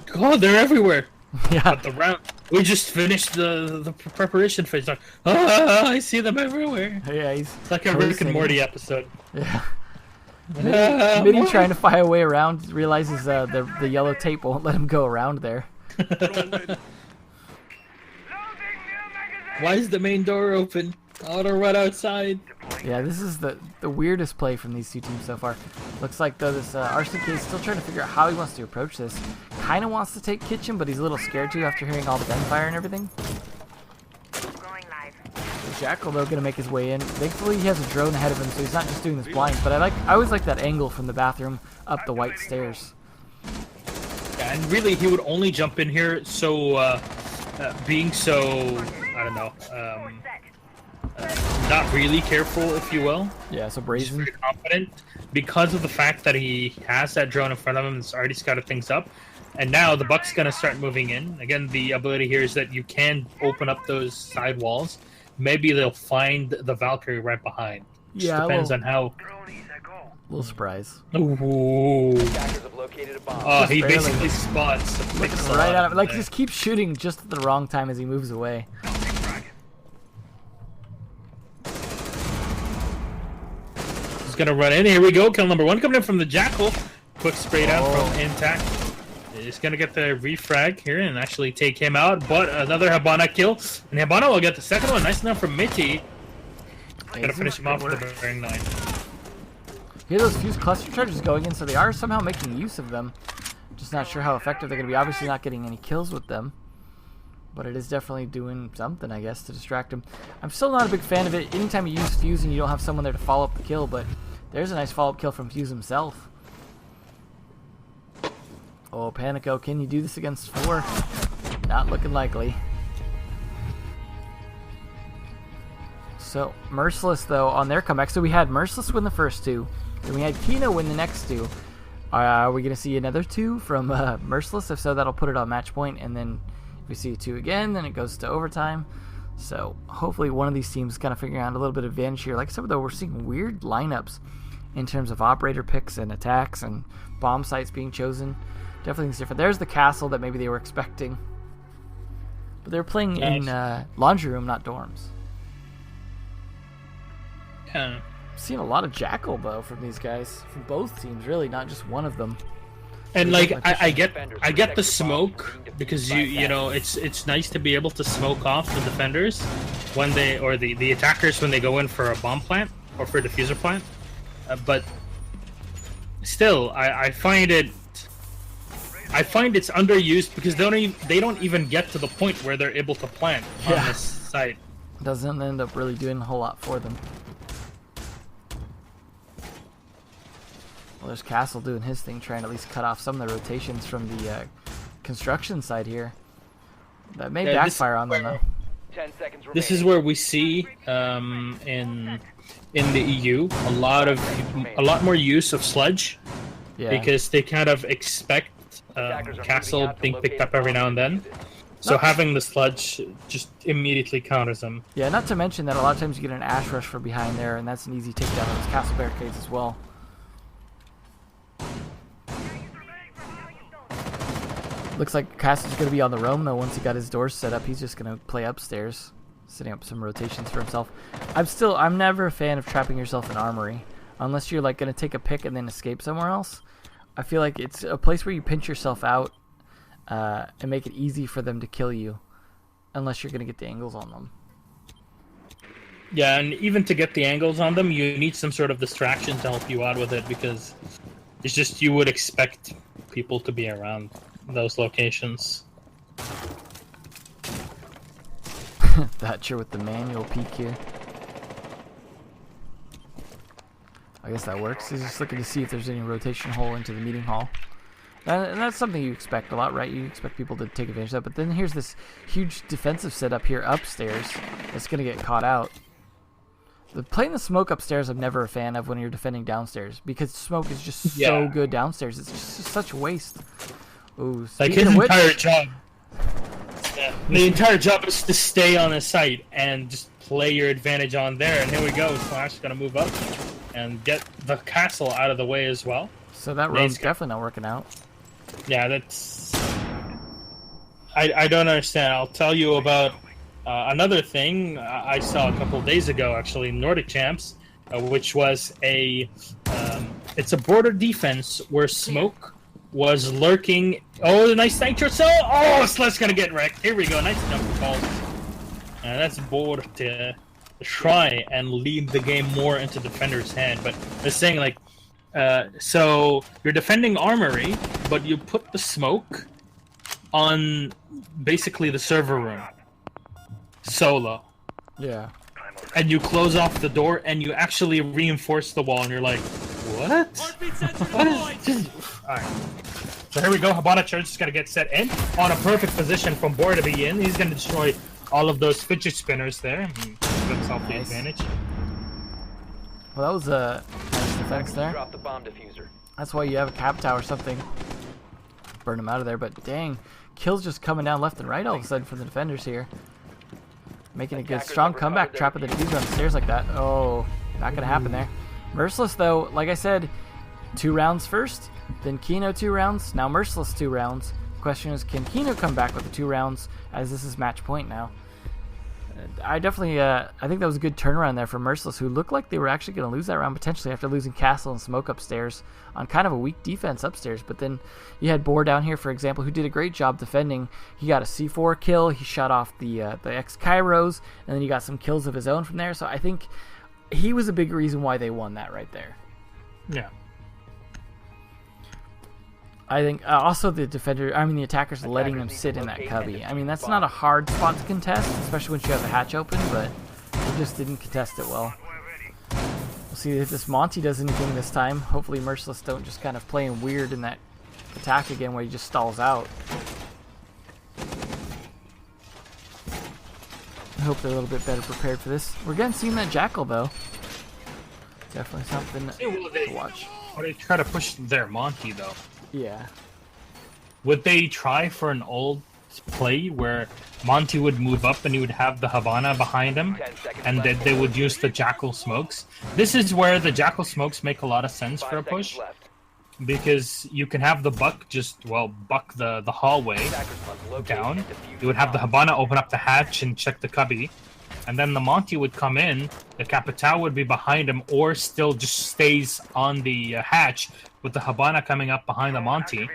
E: God, they're everywhere.
A: Yeah.
E: But the round, we just finished the preparation phase. Like, I see them everywhere.
A: Yeah, he's
E: It's like a Rick and Morty episode.
A: Yeah. Mitty trying to find a way around realizes the yellow tape won't let him go around there.
E: Why is the main door open? Auto run outside.
A: Yeah, this is the weirdest play from these two teams so far. Looks like though this RCK is still trying to figure out how he wants to approach this. Kind of wants to take kitchen, but he's a little scared to after hearing all the gunfire and everything. Jackal though gonna make his way in. Thankfully he has a drone ahead of him, so he's not just doing this blind. But I always like that angle from the bathroom up the white stairs.
E: Yeah, and really he would only jump in here so being so I don't know not really careful, if you will.
A: Yeah, so
E: He's
A: brazen.
E: very confident because of the fact that he has that drone in front of him and has already scouted things up. And now the Buck's gonna start moving in. Again, the ability here is that you can open up those side walls. Maybe they'll find the Valkyrie right behind. Just depends on how.
A: Little surprise.
E: Ooh.
C: Attackers have located a bomb.
E: Oh, he
A: barely.
E: basically spots the pixel
A: Right at him. Like
E: there.
A: just keep shooting just at the wrong time as he moves away.
E: He's gonna run in. Here we go. Kill number 1 coming in from the Jackal. Quick spray down from Intact. He's gonna get the refrag here and actually take him out. But another Habana kill. And Habana will get the second one. Nice enough from Mitty. Gotta finish him off with the bearing 9.
A: Hear those fuse cluster charges going in, so they are somehow making use of them. Just not sure how effective they're going to be. Obviously not getting any kills with them. But it is definitely doing something, I guess, to distract him. I'm still not a big fan of it. Anytime you use fuse and you don't have someone there to follow up the kill, but there's a nice follow-up kill from Fuse himself. Oh, Panico, can you do this against 4? Not looking likely. So, Merciless, though, on their comeback. So we had Merciless win the first 2. Then we had Kino win the next 2. Are we going to see another 2 from Merciless? If so, that'll put it on match point. And then if we see 2 again, then it goes to overtime. So hopefully one of these teams kind of figuring out a little bit of advantage here. Like I said, though, we're seeing weird lineups in terms of operator picks and attacks and bomb sites being chosen. Definitely things different. There's the castle that maybe they were expecting. But they're playing in laundry room, not dorms.
E: Yeah.
A: Seeing a lot of Jackal though from these guys, from both teams, really, not just one of them.
E: And like I get the smoke because you know it's nice to be able to smoke off the defenders when they or the attackers when they go in for a bomb plant or for a diffuser plant, but still I find it's underused because they don't even get to the point where they're able to plant on this site.
A: Doesn't end up really doing a whole lot for them. Well, there's Castle doing his thing, trying to at least cut off some of the rotations from the construction side here. That may backfire on them, though.
C: 10 seconds remaining.
E: This is where we see in the EU a lot more use of sludge because they kind of expect Castle being picked up every now and then. So having the sludge just immediately counters them.
A: Yeah, not to mention that a lot of times you get an ash rush from behind there, and that's an easy takedown of those castle barricades as well. Looks like Castle's going to be on the roam, though. Once he got his doors set up, he's just going to play upstairs, setting up some rotations for himself. I'm never a fan of trapping yourself in armory, unless you're like going to take a pick and then escape somewhere else. I feel like it's a place where you pinch yourself out and make it easy for them to kill you, unless you're going to get the angles on them.
E: Yeah, and even to get the angles on them, you need some sort of distraction to help you out with it because it's just you would expect people to be around those locations.
A: Thatcher with the manual peek here. I guess that works. He's just looking to see if there's any rotation hole into the meeting hall. And that's something you expect a lot, right? You expect people to take advantage of that. But then here's this huge defensive setup here upstairs that's going to get caught out. Playing the smoke upstairs I'm never a fan of when you're defending downstairs because smoke is just so good downstairs. It's just such a waste. Ooh,
E: like his entire job. Yeah, the entire job is to stay on the site and just play your advantage on there. And here we go. Slash is going to move up and get the castle out of the way as well.
A: So that road's definitely not working out.
E: Yeah, that's... I don't understand. I'll tell you about another thing I saw a couple days ago, actually, in Nordic Champs, which was it's a border defense where smoke was lurking. Oh, nice nitro cell. Oh, Slush gonna get wrecked. Here we go. Nice jump calls. That's border. try and lead the game more into defender's hand. But they're saying like, so you're defending armory, but you put the smoke on basically the server room solo,
A: Yeah.
E: and you close off the door and you actually reinforce the wall, and you're like, what? What is just... All right. So here we go. Habana Church is gonna get set in on a perfect position from Boar to be in. He's gonna destroy all of those fidget spinners there. Give himself the
A: Nice.
E: advantage.
A: Well, that was a nice defense there.
C: Drop the bomb diffuser.
A: That's why you have a cap tower or something. Burn them out of there, but dang. Kills just coming down left and right all of a sudden from the defenders here. Making a good, strong comeback, trapping the diffuser on the stairs like that. Oh, not gonna happen there. Merciless though, like I said, 2 rounds first, then Kino 2 rounds, now Merciless 2 rounds. Question is, can Kino come back with the 2 rounds, as this is match point now? I definitely, I think that was a good turnaround there for Merciless, who looked like they were actually going to lose that round potentially after losing Castle and Smoke upstairs on kind of a weak defense upstairs. But then you had Boar down here, for example, who did a great job defending. He got a C4 kill, he shot off the X-Kairos, and then he got some kills of his own from there. So I think he was a big reason why they won that right there.
E: Yeah.
A: I think also the attackers letting them sit in that cubby. I mean, that's not a hard spot to contest, especially when you have the hatch open, but they just didn't contest it well. We'll see if this Monty does anything this time. Hopefully Merciless don't just kind of playing weird in that attack again where he just stalls out. I hope they're a little bit better prepared for this. We're getting seeing that Jackal though. Definitely something to watch.
E: Or they try to push their Monty though.
A: Yeah.
E: Would they try for an old play where Monty would move up and he would have the Havana behind him,
C: 10 seconds
E: and
C: left.
E: then they would use the Jackal smokes? This is where the Jackal smokes make a lot of sense
C: 5
E: for a
C: seconds
E: push,
C: left.
E: because you can have the Buck just, well, buck the hallway
C: Attackers must locate
E: down.
C: and defuse
E: You would have the
C: bomb.
E: Habana open up the hatch and check the cubby, and then the Monty would come in, the Capital would be behind him, or still just stays on the hatch with the Habana coming up behind the Monty.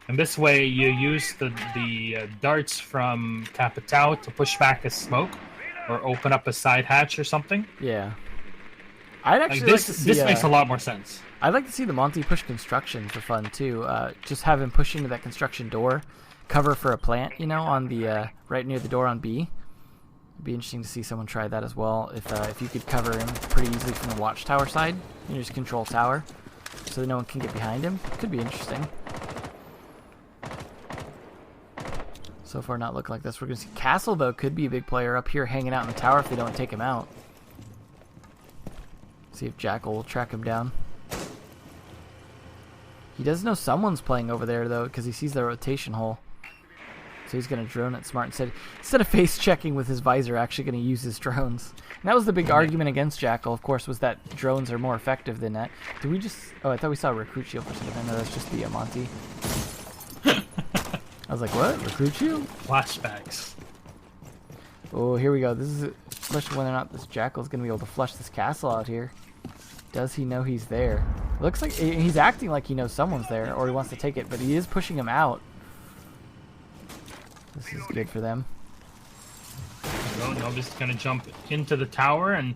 E: And this way you use the darts from Capital to push back a smoke or open up a side hatch or something.
A: Yeah. I'd actually
E: Like this,
A: like to see
E: this makes a lot more sense.
A: I'd like to see the Monty push construction for fun too. Just have him push into that construction door, cover for a plant, you know, on the right near the door on B. It'd be interesting to see someone try that as well. If you could cover him pretty easily from the watchtower side, you just control tower, so that no one can get behind him. Could be interesting. So far, not looking like this. We're gonna see Castle though. Could be a big player up here, hanging out in the tower if they don't take him out. See if Jackal will track him down. He does know someone's playing over there though, because he sees the rotation hole. So he's going to drone it smart instead of face checking with his visor, actually going to use his drones. And that was the big argument against Jackal, of course, was that drones are more effective than that. Did we just... Oh, I thought we saw a recruit shield for something. No, that's just the Monty. I was like, what? Recruit shield?
E: Flashbacks.
A: Oh, here we go. This is a question whether or not this Jackal is going to be able to flush this castle out here. Does he know he's there? Looks like he's acting like he knows someone's there, or he wants to take it, but he is pushing him out. This is good for them.
E: Nobody's gonna jump into the tower, and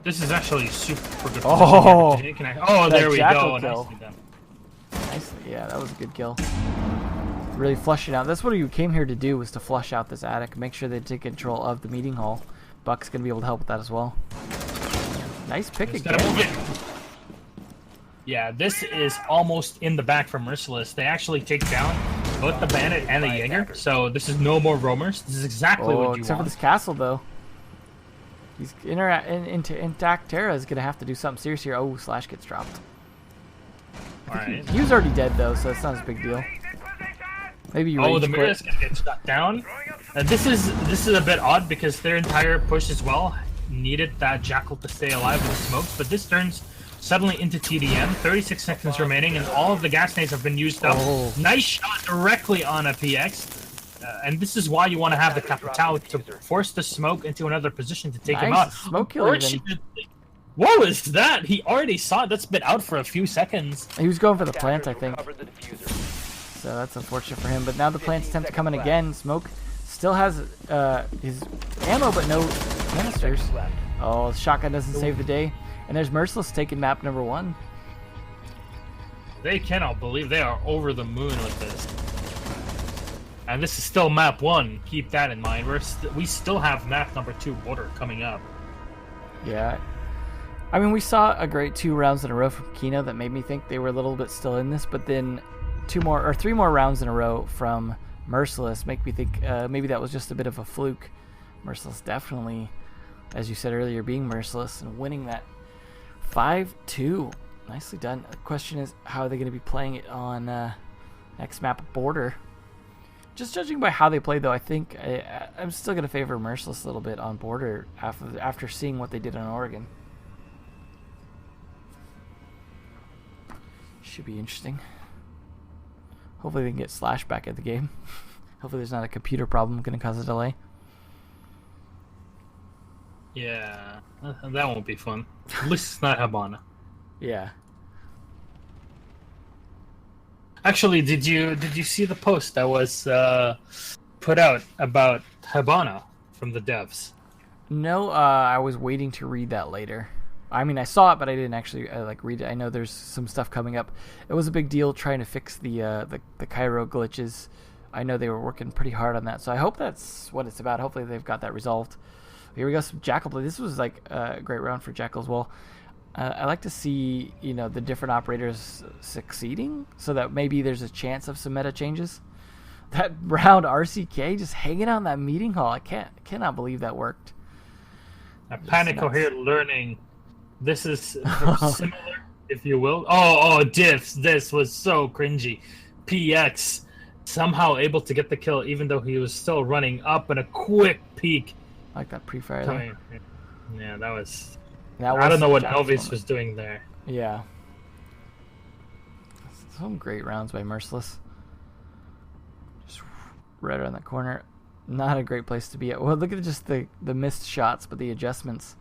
E: this is actually super good.
A: Oh!
E: Oh, there we
A: Jackal
E: go.
A: kill.
E: Nicely done.
A: Nicely, yeah, that was a good kill. Really flush it out. That's what you came here to do, was to flush out this attic, make sure they take control of the meeting hall. Buck's gonna be able to help with that as well. Nice pick
E: Just gotta move
A: again.
E: it. Yeah, this is almost in the back for Merciless. They actually take down both the Bandit and the Jaeger, so this is no more roamers. This is exactly
A: Oh,
E: what you
A: except for
E: want.
A: this castle though. He's intact Terra is gonna have to do something serious here. Oh, Slash gets dropped.
E: Alright.
A: He was already dead though, so it's not a big deal. Maybe you
E: Oh,
A: rage
E: the
A: quit.
E: Mirror's gonna get shut down. This is a bit odd because their entire push as well needed that Jackal to stay alive with the smokes, but this turns suddenly into TDM. 36 seconds remaining, and all of the gas nades have been used up.
A: Oh.
E: Nice shot directly on a PX. And this is why you want to have the Capital to force the smoke into another position to take him
A: Nice
E: out.
A: smoke kill even.
E: Unfortunately- What was that? He already saw it. That's been out for a few seconds.
A: He was going for the plant, I think.
C: Recovered the diffuser.
A: So that's unfortunate for him. But now the plants attempt to come in again. Smoke Still has his ammo, but no canisters.
C: Left.
A: Oh, the shotgun doesn't save the day. And there's Merciless taking map number 1.
B: They cannot believe they are over the moon with this. And this is still map 1. Keep that in mind. We still have map number 2 border coming up.
A: Yeah. I mean, we saw a great 2 rounds in a row from Kino that made me think they were a little bit still in this, but then 3 more rounds in a row from Merciless make me think maybe that was just a bit of a fluke. Merciless definitely, as you said earlier, being merciless and winning that 5-2. Nicely done. The question is, how are they going to be playing it on next map, Border? Just judging by how they played, though, I think I'm still going to favor Merciless a little bit on Border after seeing what they did on Oregon. Should be interesting. Hopefully they can get Slash back at the game. Hopefully there's not a computer problem going to cause a delay.
B: Yeah, that won't be fun. At least it's not Habana.
A: Yeah.
B: Actually, did you see the post that was put out about Habana from the devs?
A: No, I was waiting to read that later. I mean, I saw it, but I didn't actually read it. I know there's some stuff coming up. It was a big deal trying to fix the Cairo glitches. I know they were working pretty hard on that, so I hope that's what it's about. Hopefully they've got that resolved. Here we go, some Jackal play. This was like a great round for Jackal as well. I like to see, the different operators succeeding, so that maybe there's a chance of some meta changes. That round RCK just hanging out in that meeting hall. I cannot believe that worked.
B: Panico here learning. This is similar, if you will. Oh, diffs. This was so cringy. PX somehow able to get the kill, even though he was still running up in a quick peek.
A: I like that pre-fire there.
B: Yeah, that was...
A: That
B: I don't know what
A: Jackal's
B: Elvis
A: moment.
B: was doing there.
A: Yeah. Some great rounds by Merciless. Just right around that corner. Not a great place to be at. Well, look at just the missed shots, but the adjustments.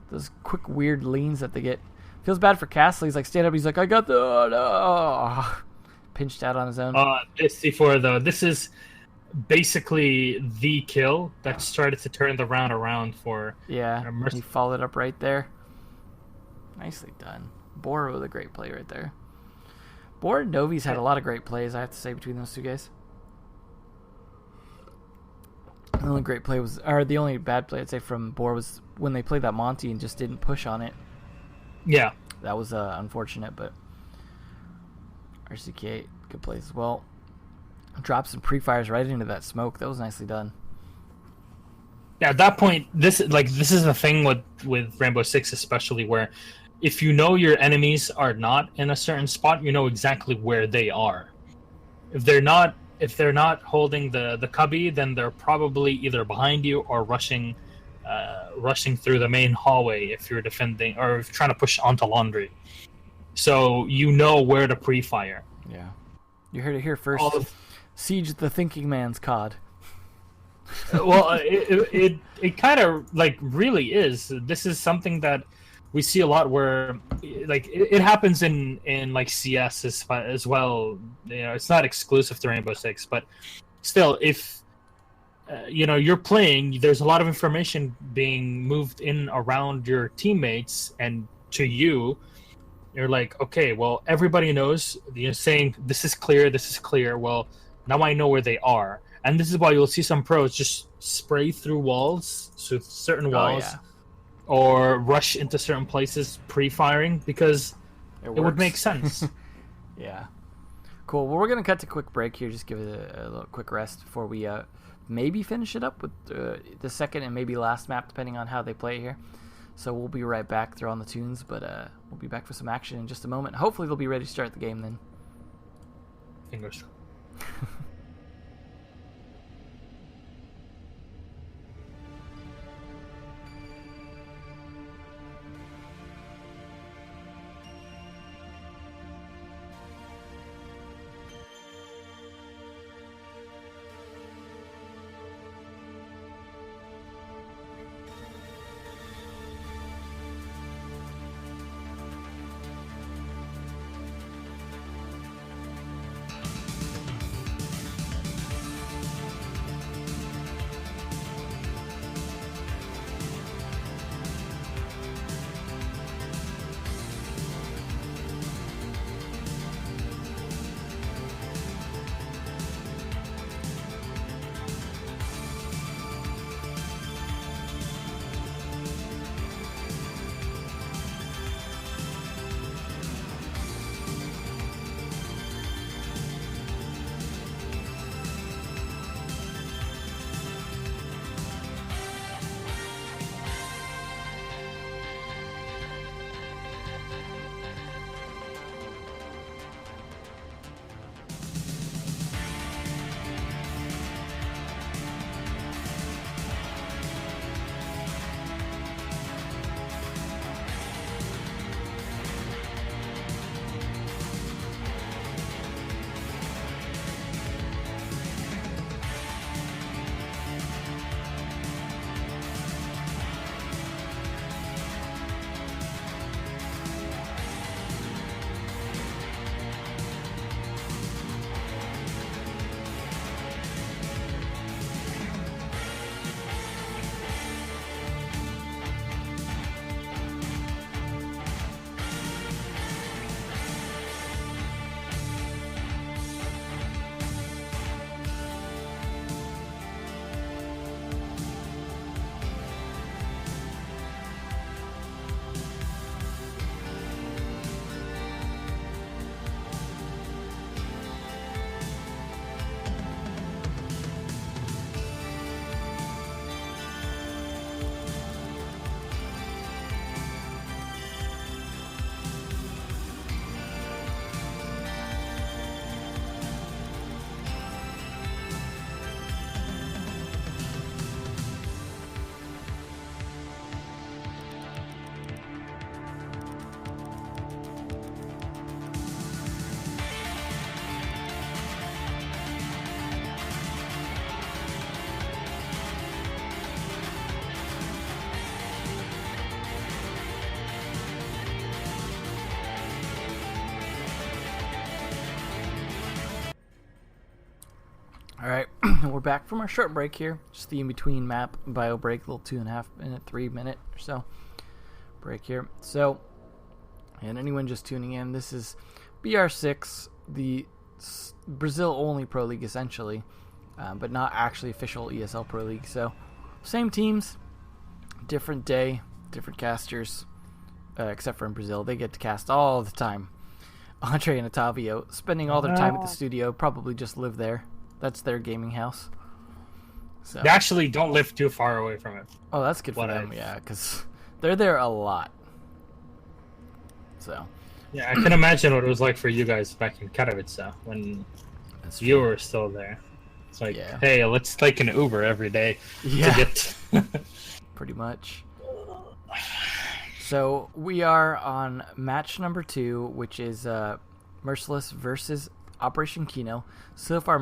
A: Those quick, weird leans that they get. Feels bad for Castle. He's like, stand up. He's like, I got the... no. Pinched out on his own.
B: This C4, though. This is basically the kill that started to turn the round around for...
A: Yeah, he followed up right there. Nicely done. Bora with a great play right there. Bora and Novi's had a lot of great plays, I have to say, between those two guys. The only great play was, or the only bad play I'd say from Bora was when they played that Monty and just didn't push on it.
B: Yeah.
A: That was unfortunate, but RCK, good plays as well. Dropped some pre-fires right into that smoke. That was nicely done.
B: Yeah, at that point, this is the thing with Rainbow Six, especially, where if you know your enemies are not in a certain spot, you know exactly where they are. If they're not holding the cubby, then they're probably either behind you or rushing through the main hallway if you're defending or if you're trying to push onto laundry. So you know where to pre-fire.
A: Yeah, you heard it here first. Siege the thinking man's COD.
B: Well, it kind of really is. This is something that we see a lot where it happens in CS as well. It's not exclusive to Rainbow Six, but still, if you're playing, there's a lot of information being moved in around your teammates and to you. You're like, okay, well, everybody knows. You're saying this is clear. Well, now I know where they are. And this is why you'll see some pros just spray through walls, so certain walls, or rush into certain places pre-firing, because it would make sense.
A: Yeah. Cool. Well, we're going to cut to a quick break here, just give it a little quick rest before we maybe finish it up with the second and maybe last map, depending on how they play here. So we'll be right back, throw on the tunes, but we'll be back for some action in just a moment. Hopefully they'll be ready to start the game then.
B: Fingers.
A: All right, we're back from our short break here. Just the in-between map bio break, little 2.5 minute, 3 minute or so break here. So, and anyone just tuning in, this is BR6, the Brazil-only Pro League essentially, but not actually official ESL Pro League. So, same teams, different day, different casters, except for in Brazil, they get to cast all the time. Andre and Otavio spending all their time at the studio, probably just live there. That's their gaming house. So.
E: They actually don't live too far away from it.
A: Oh, that's good for them, yeah, because they're there a lot. So.
E: Yeah, I can imagine what it was like for you guys back in Katowice when you were still there. It's like, hey, let's take an Uber every day to get...
A: Pretty much. So, we are on match number 2, which is Merciless versus Operation Kino. So far,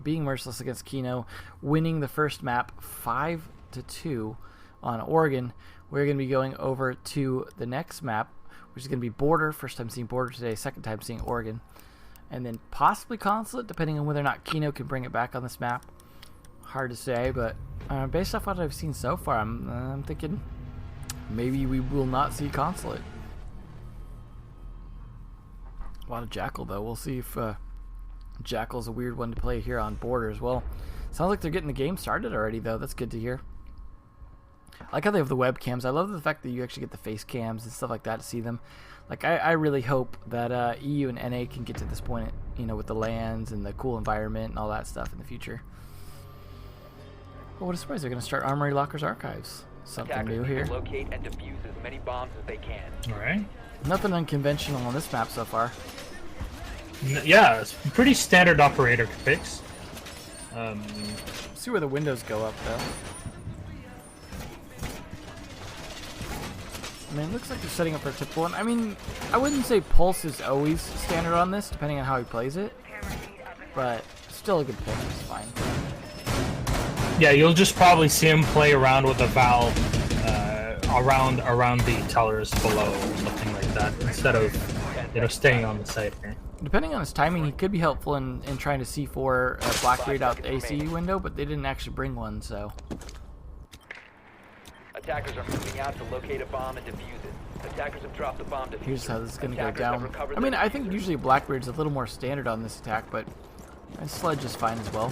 A: being merciless against Kino, winning the first map 5-2 on Oregon. We're going to be going over to the next map, which is going to be Border. First time seeing Border today, second time seeing Oregon. And then possibly Consulate, depending on whether or not Kino can bring it back on this map. Hard to say, but based off what I've seen so far, I'm thinking maybe we will not see Consulate. A lot of Jackal, though. We'll see if Jackal's a weird one to play here on Border as well. Sounds like they're getting the game started already, though. That's good to hear. I like how they have the webcams. I love the fact that you actually get the face cams and stuff like that to see them. Like, I really hope that EU and NA can get to this point, you know, with the lands and the cool environment and all that stuff in the future. Well, what a surprise. They're going to start Armory Locker's Archives. Something new here.
C: Locate and defuse as many bombs as they can.
E: All right.
A: Nothing unconventional on this map so far.
E: Yeah, it's pretty standard operator picks.
A: See where the windows go up, though. I mean, it looks like they're setting up for a typical one. I mean, I wouldn't say Pulse is always standard on this, depending on how he plays it. But still a good pick. It's fine.
E: Yeah, you'll just probably see him play around with the valve around the tellers below or something like that, instead of staying on the site here.
A: Depending on his timing, he could be helpful in trying to C4 Blackbeard out the ACE window, but they didn't actually bring one, so...
C: Attackers are moving out to locate a bomb and defuse it. Attackers have dropped the bomb diffuser.
A: Here's how this is going to go
C: Attackers have
A: down.
C: recovered
A: I mean,
C: their
A: I think
C: diffuser.
A: usually Blackbeard's a little more standard on this attack, but Sledge is fine as well.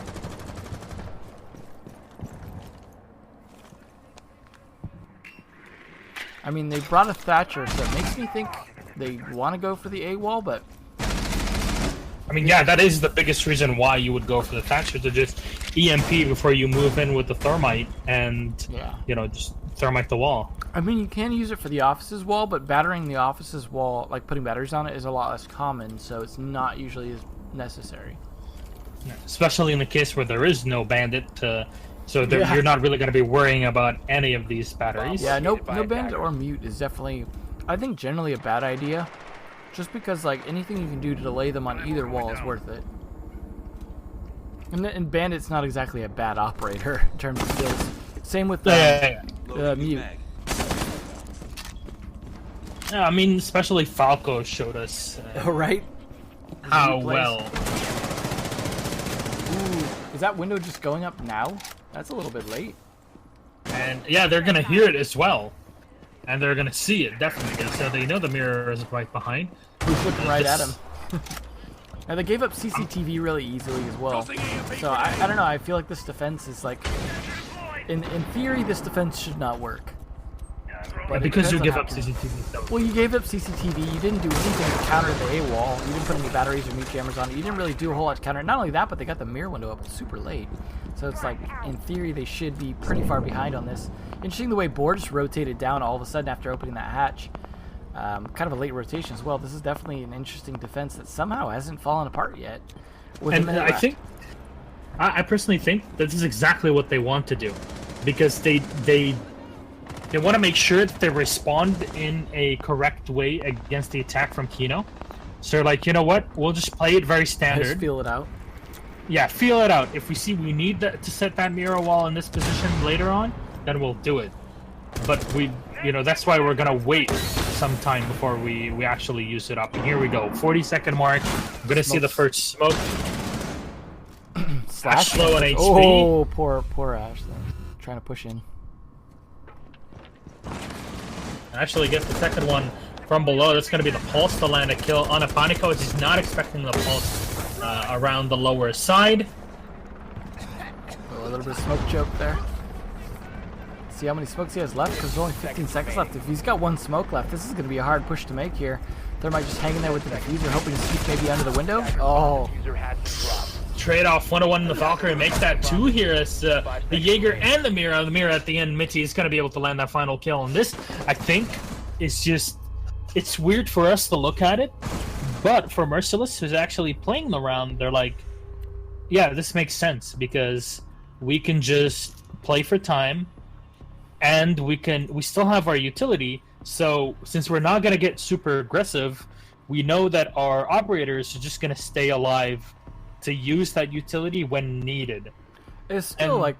A: I mean, they brought a Thatcher, so it makes me think they want to go for the A wall, but...
E: I mean, yeah, that is the biggest reason why you would go for the Thatcher, to just EMP before you move in with the Thermite and, just Thermite the wall.
A: I mean, you can use it for the office's wall, but battering the office's wall, like putting batteries on it, is a lot less common, so it's not usually as necessary.
E: Yeah, especially in the case where there is no bandit, you're not really going to be worrying about any of these batteries.
A: Yeah, no bandit or mute is definitely, I think, generally a bad idea. Just because, like, anything you can do to delay them on either wall is worth it. And Bandit's not exactly a bad operator in terms of skills. Same with Mute.
E: Yeah, I mean, especially Falco showed us
A: right?
E: how well.
A: Ooh, is that window just going up now? That's a little bit late.
E: And yeah, they're gonna hear it as well, and they're gonna see it definitely. So they know the mirror is right behind.
A: Who's looking right at him? Now they gave up CCTV really easily as well. So I don't know. I feel like this defense is like, in theory, this defense should not work.
E: But because you give up CCTV stuff.
A: Well, you gave up CCTV. You didn't do anything to counter the A wall. You didn't put any batteries or mute cameras on it. You didn't really do a whole lot to counter it. Not only that, but they got the mirror window up super late. So it's like, in theory, they should be pretty far behind on this. Interesting the way Board just rotated down all of a sudden after opening that hatch. Kind of a late rotation as well. This is definitely an interesting defense that somehow hasn't fallen apart yet.
E: And I personally think that this is exactly what they want to do, because they want to make sure that they respond in a correct way against the attack from Kino. So they're like, you know what? We'll just play it very standard.
A: Just feel it out.
E: Yeah, feel it out. If we see we need to set that mirror wall in this position later on, then we'll do it. But that's why we're gonna wait some time before we actually use it up. And here we go, 40-second mark. I'm gonna see the first smoke.
A: Slash
E: low on HP.
A: Oh, poor Ash though. Trying to push in.
E: Actually gets the second one from below. That's going to be the pulse to land a kill on Apanico. He's not expecting the pulse around the lower side.
A: Oh, a little bit of smoke choke there. See how many smokes he has left, because there's only 15 seconds left. If he's got one smoke left, this is going to be a hard push to make here. Thermite just hanging there with the diffuser, hoping to sneak maybe under the window. Oh.
C: Diffuser has been dropped.
E: Trade-off 101 the Valkyrie makes that 2 here as the Jaeger and the Mira. The Mira at the end, Mitty is going to be able to land that final kill. And this, I think, is just... It's weird for us to look at it, but for Merciless, who's actually playing the round, they're like, yeah, this makes sense, because we can just play for time, and we still have our utility, so since we're not going to get super aggressive, we know that our operators are just going to stay alive to use that utility when needed.
A: It's still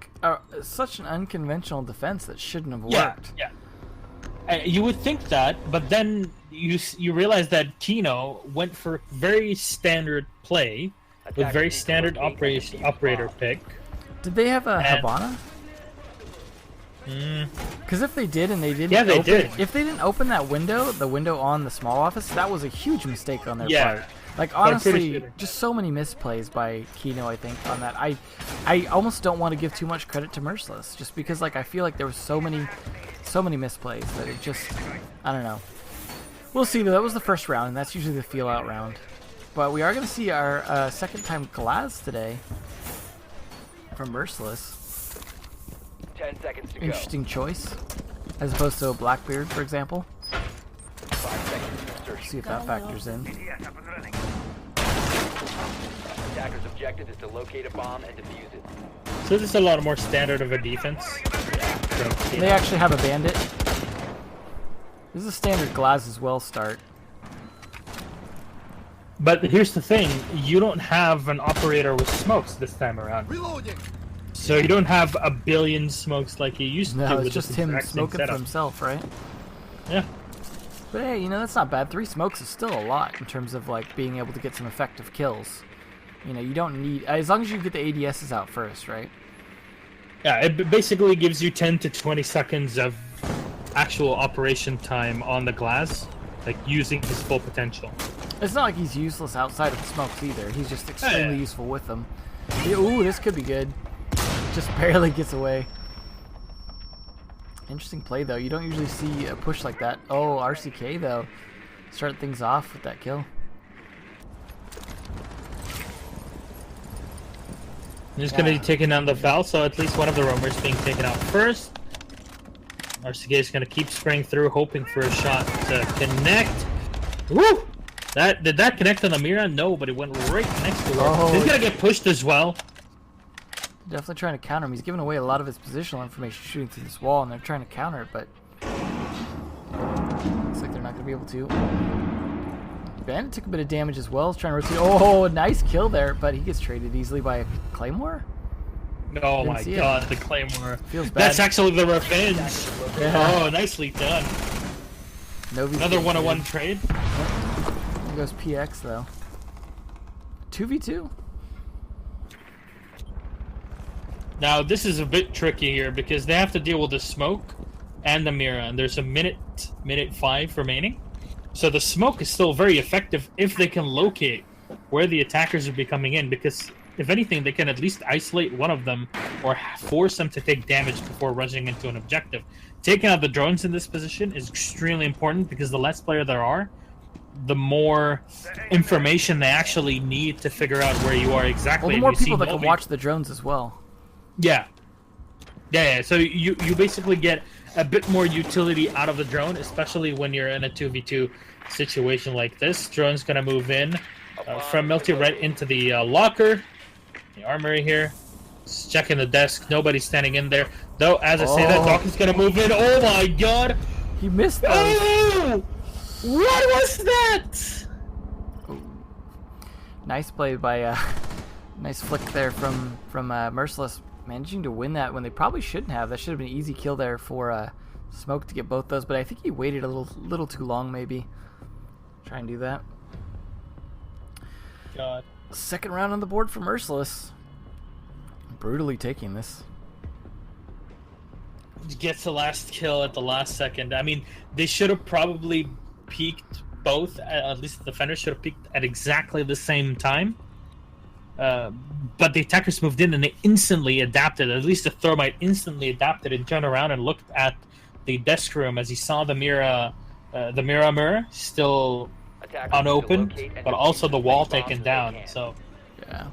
A: such an unconventional defense that shouldn't have worked.
E: Yeah. You would think that, but then you realize that Kino went for very standard play with very standard operator pick.
A: Did they have a Habana? Because if they did and they didn't,
E: they did.
A: If they didn't open that window, the window on the small office, that was a huge mistake on their part. Like honestly, just so many misplays by Kino. I think on that, I almost don't want to give too much credit to Merciless, just because like I feel like there was so many misplays that it just, I don't know. We'll see though. That was the first round, and that's usually the feel out round. But we are going to see our second time Glass today from Merciless.
C: 10 seconds to
A: Interesting choice, as opposed to a Blackbeard, for example.
C: go. 5 seconds to insertion.
A: See if that factors in.
D: Yes, up and running.
C: Attacker's objective is to locate a bomb and defuse it.
E: So this is a lot more standard of a defense.
A: They actually have a bandit. This is a standard Glass as well start.
E: But here's the thing, you don't have an operator with smokes this time around.
D: Reloading.
E: So you don't have a billion smokes like you used to
A: No,
E: with
A: it's just
E: this
A: him
E: exact same
A: smoking for
E: setup.
A: himself, right?
E: Yeah.
A: But hey, that's not bad. 3 smokes is still a lot in terms of like being able to get some effective kills. You don't need, as long as you get the ADSs out first, right?
E: Yeah, it basically gives you 10 to 20 seconds of actual operation time on the Glass, like using his full potential.
A: It's not like he's useless outside of the smokes either. He's just extremely useful with them. Ooh, this could be good. Just barely gets away. Interesting play though. You don't usually see a push like that. Oh, RCK though. Start things off with that kill.
E: He's going to be taking down the Val, so at least one of the roamers being taken out first. RCK is going to keep spraying through, hoping for a shot to connect. Woo! Did that connect on the Mira? No, but it went right next to her.
A: Oh,
E: He's going to get pushed as well.
A: Definitely trying to counter him. He's giving away a lot of his positional information shooting through this wall, and they're trying to counter it, but looks like they're not going to be able to. Bandit took a bit of damage as well. He's trying to rotate. Oh, nice kill there, but he gets traded easily by a Claymore.
E: Oh
A: Didn't
E: my
A: see
E: god,
A: it.
E: the Claymore.
A: Feels bad.
E: That's actually the revenge.
A: Yeah.
E: Oh, nicely done.
A: Novi's
E: Another
A: getting
E: one-on-one
A: traded.
E: trade.
A: There goes PX though. 2v2.
E: Now, this is a bit tricky here because they have to deal with the smoke and the Mira, and there's a minute 5 remaining. So the smoke is still very effective if they can locate where the attackers would be coming in, because if anything, they can at least isolate one of them or force them to take damage before rushing into an objective. Taking out the drones in this position is extremely important because the less player there are, the more information they actually need to figure out where you are exactly.
A: Well, the
E: And
A: more
E: you see
A: people that can
E: Novi-
A: watch the drones as well.
E: Yeah. So you basically get a bit more utility out of the drone, especially when you're in a 2v2 situation like this. Drone's going to move in from Melty right into the locker. The armory here. Just checking the desk. Nobody's standing in there. Though, as I say that, Doc is going to move in. Oh my god!
A: He missed those.
E: Oh! What was that?
A: Nice play by nice flick there from Merciless, managing to win that when they probably shouldn't have. That should have been an easy kill there for Smoke to get both those, but I think he waited a little too long maybe. Try and do that.
E: God.
A: Second round on the board for Merciless. brutally taking this.
E: Gets the last kill at the last second. I mean, they should have probably peaked both. At least the defenders should have peaked at exactly the same time. But the attackers moved in and they instantly adapted. At least the Thermite instantly adapted and turned around and looked at the desk room as he saw the mirror still
C: Attackers
E: unopened,
C: need to locate and
E: but also
C: defuse
E: the
C: as
E: wall
C: many bombs
E: taken
C: as they
E: down.
C: can.
E: So,
A: Yeah.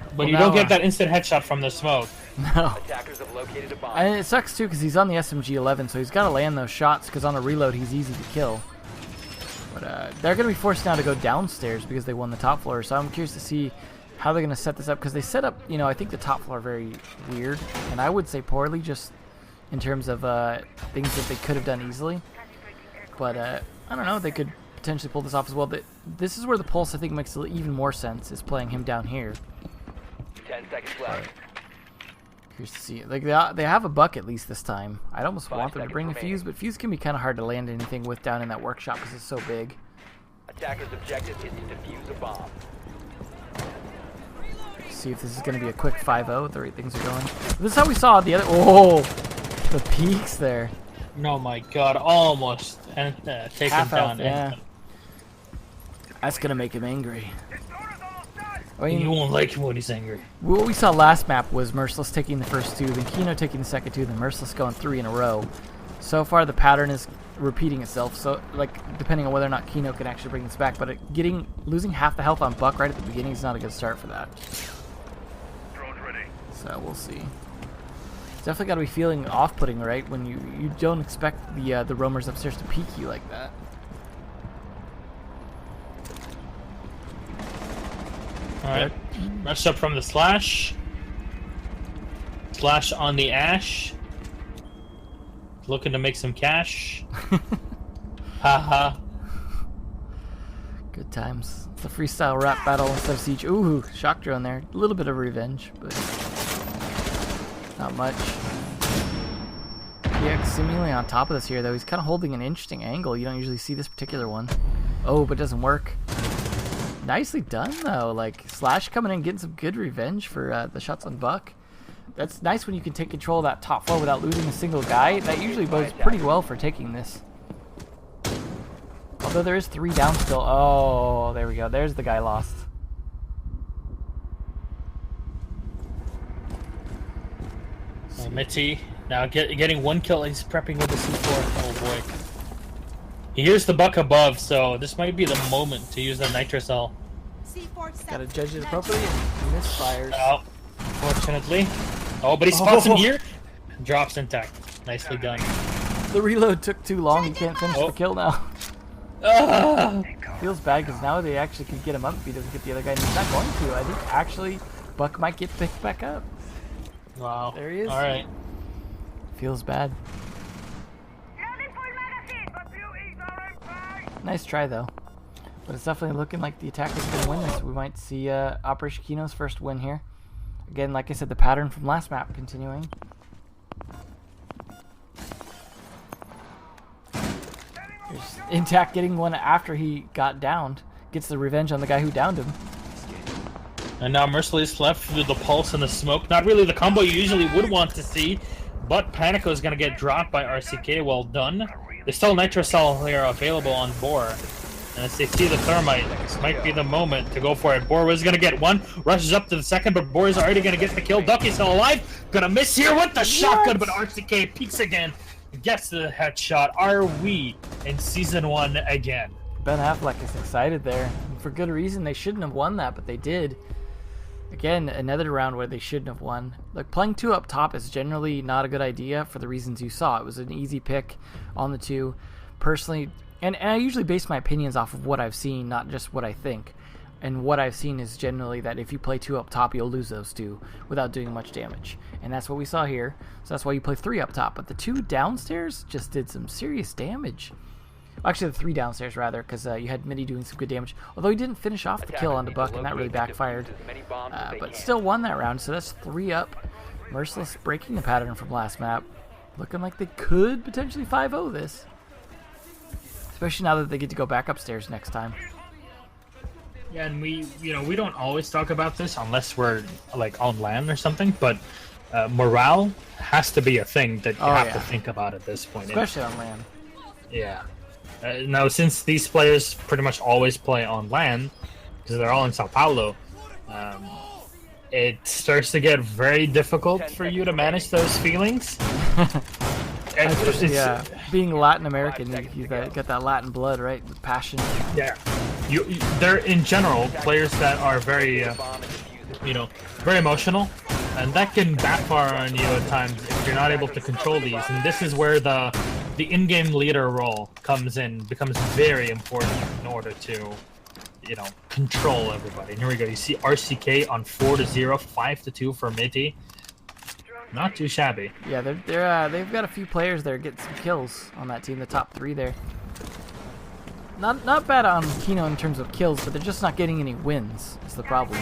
E: but
A: Well,
E: you don't
A: now,
E: get that instant headshot from the smoke.
A: No.
C: Attackers have located a bomb.
A: And it sucks too because he's on the SMG-11, so he's got to land those shots because on a reload he's easy to kill. But they're going to be forced now to go downstairs because they won the top floor. So I'm curious to see how they're going to set this up because they set up, I think the top floor very weird, and I would say poorly just in terms of things that they could have done easily. But I don't know, they could potentially pull this off as well. But this is where the Pulse I think makes even more sense, is playing him down here.
C: 10 seconds left.
A: Curious to see. Like they have a buck at least this time. I'd almost
C: 5
A: want them to
C: seconds
A: bring a
C: remaining.
A: fuse, but fuse can be kind of hard to land anything with down in that workshop because it's so big.
C: Attackers' objective is to defuse a bomb.
A: See if this is going to be a quick 5-0. The way things are going. This is how we saw the other. Oh, the peaks there.
E: Oh my god, almost and taken
A: Half
E: down.
A: health, yeah. That's going to make him angry. I
E: You
A: mean,
E: won't like him when he's angry.
A: what we saw last map was Merciless taking the first two, then Kino taking the second two, then Merciless going 3 in a row. So far, the pattern is repeating itself. So, depending on whether or not Kino can actually bring this back, but losing half the health on Buck right at the beginning is not a good start for that.
D: Drone's ready.
A: So we'll see. It's definitely got to be feeling off-putting, right? When you don't expect the roamers upstairs to peek you like that.
E: Alright. Rush up from the slash. Slash on the ash. Looking to make some cash. Haha.
A: Good times. It's a freestyle rap battle instead of siege. Ooh, shock drone there. A little bit of revenge, but not much. PX seemingly on top of this here, though. He's kind of holding an interesting angle. You don't usually see this particular one. Oh, but it doesn't work. Nicely done, though. Like, Slash coming in, getting some good revenge for the shots on Buck. That's nice when you can take control of that top floor without losing a single guy. That usually bodes pretty well for taking this. Although there is 3 down still. Oh, there we go. There's the guy lost.
E: Mitty now getting 1 kill. He's prepping with the C4. Oh boy. He hears the buck above, so this might be the moment to use the nitrocell.
A: Gotta judge it appropriately and misfires.
E: Oh, fortunately. Oh, but he spots him here. Drops intact. Nicely done.
A: The reload took too long. He can't finish the kill now.
E: Ah!
A: Feels bad because now they actually can get him up if he doesn't get the other guy. And he's not going to. I think actually Buck might get picked back up.
E: Wow.
A: There he is.
E: All right.
A: Feels bad. Nice try though. But it's definitely looking like the attackers are going to win this. We might see Operation Kino's first win here. Again, like I said, the pattern from last map continuing. There's Intact getting one after he got downed. Gets the revenge on the guy who downed him.
E: And now Merciless left with the pulse and the smoke. Not really the combo you usually would want to see, but Panico is going to get dropped by RCK. Well done. There's still Nitrocell here available on Boar. And as they see the Thermite, this might be the moment to go for it. Boar was going to get 1, rushes up to the second, but Boar is already going to get the kill. Ducky's still alive. Gonna miss here with the shotgun, but RCK peeks again. Gets the headshot. Are we in Season 1 again?
A: Ben Affleck is excited there. For good reason. They shouldn't have won that, but they did. Again, another round where they shouldn't have won. Like, playing 2 up top is generally not a good idea for the reasons you saw. It was an easy pick on the 2. Personally, and I usually base my opinions off of what I've seen, not just what I think. And what I've seen is generally that if you play 2 up top, you'll lose those 2 without doing much damage. And that's what we saw here. So that's why you play 3 up top. But the 2 downstairs just did some serious damage. Actually, the 3 downstairs, rather, because you had Mitty doing some good damage. Although he didn't finish off the kill on the Buck, and that really backfired. But still won that round, so that's 3 up. Merciless breaking the pattern from last map. Looking like they could potentially 5-0 this. Especially now that they get to go back upstairs next time.
B: Yeah, and we don't always talk about this unless we're like on land or something, but morale has to be a thing that you have to think about at this point.
A: Especially on land.
B: Yeah. Now, since these players pretty much always play on land, because they're all in Sao Paulo, it starts to get very difficult for you to manage those feelings.
A: Yeah, being Latin American, you got that Latin blood, right? The passion.
B: Yeah. They're in general players that are very, very emotional, and that can backfire on you at times if you're not able to control these. And this is where the in-game leader role becomes very important in order to, control everybody. And here we go. You see RCK on 4-0, 5-2 for Mitty. Not too shabby.
A: Yeah, they've got a few players there getting some kills on that team. The top 3 there. Not bad on Kino in terms of kills, but they're just not getting any wins. Is the problem.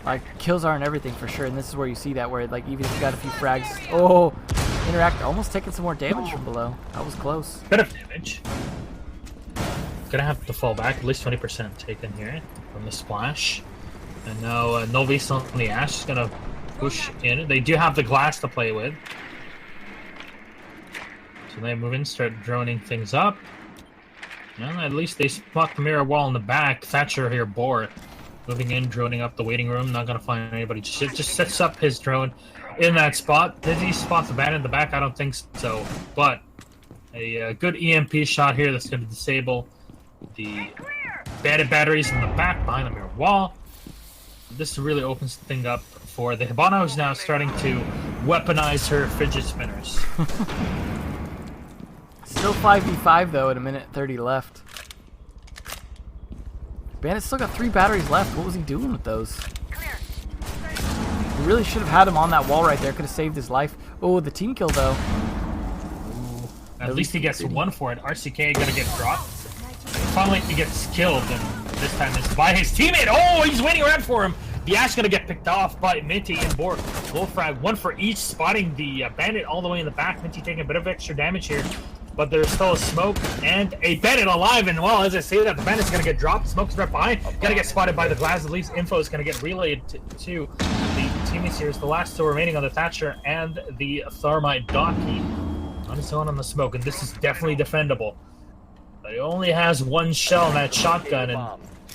A: Like, kills aren't everything for sure, and this is where you see that, where like even if you got a few frags, Interact almost taking some more damage from below. That was close.
B: Bit of damage. Gonna have to fall back, at least 20% taken here from the splash. And now Novice on the Ash is gonna push in. They do have the glass to play with. So they move in, start droning things up. Well, at least they spot the mirror wall in the back. Thatcher here, Boar, moving in, droning up the waiting room. Not gonna find anybody. Just sets up his drone in that spot. Did he spot the bandit in the back? I don't think so. But a good EMP shot here that's gonna disable the bandit batteries in the back behind the mirror wall. This really opens the thing up for the Hibana, who's now starting to weaponize her fidget spinners.
A: Still 5v5 though, at a minute 30 left. Bandit's still got 3 batteries left. What was he doing with those? We really should have had him on that wall right there. Could have saved his life. Oh, the team kill though.
B: At least he gets one for it. RCK gonna get dropped. Finally, he gets killed, and this time it's by his teammate. Oh, he's waiting around for him. The Ash gonna get picked off by Minty and Borg. Low frag, one for each, spotting the bandit all the way in the back. Minty taking a bit of extra damage here, but there's still a smoke and a bandit alive. And well, as I say that, the bandit's gonna get dropped. Smoke's right behind. Gonna get spotted by the glass. At least info is gonna get relayed to the teammates here. It's the last 2 remaining on the Thatcher and the Thermite Donkey on his own on the smoke, and this is definitely defendable. But he only has 1 shell in that shotgun, and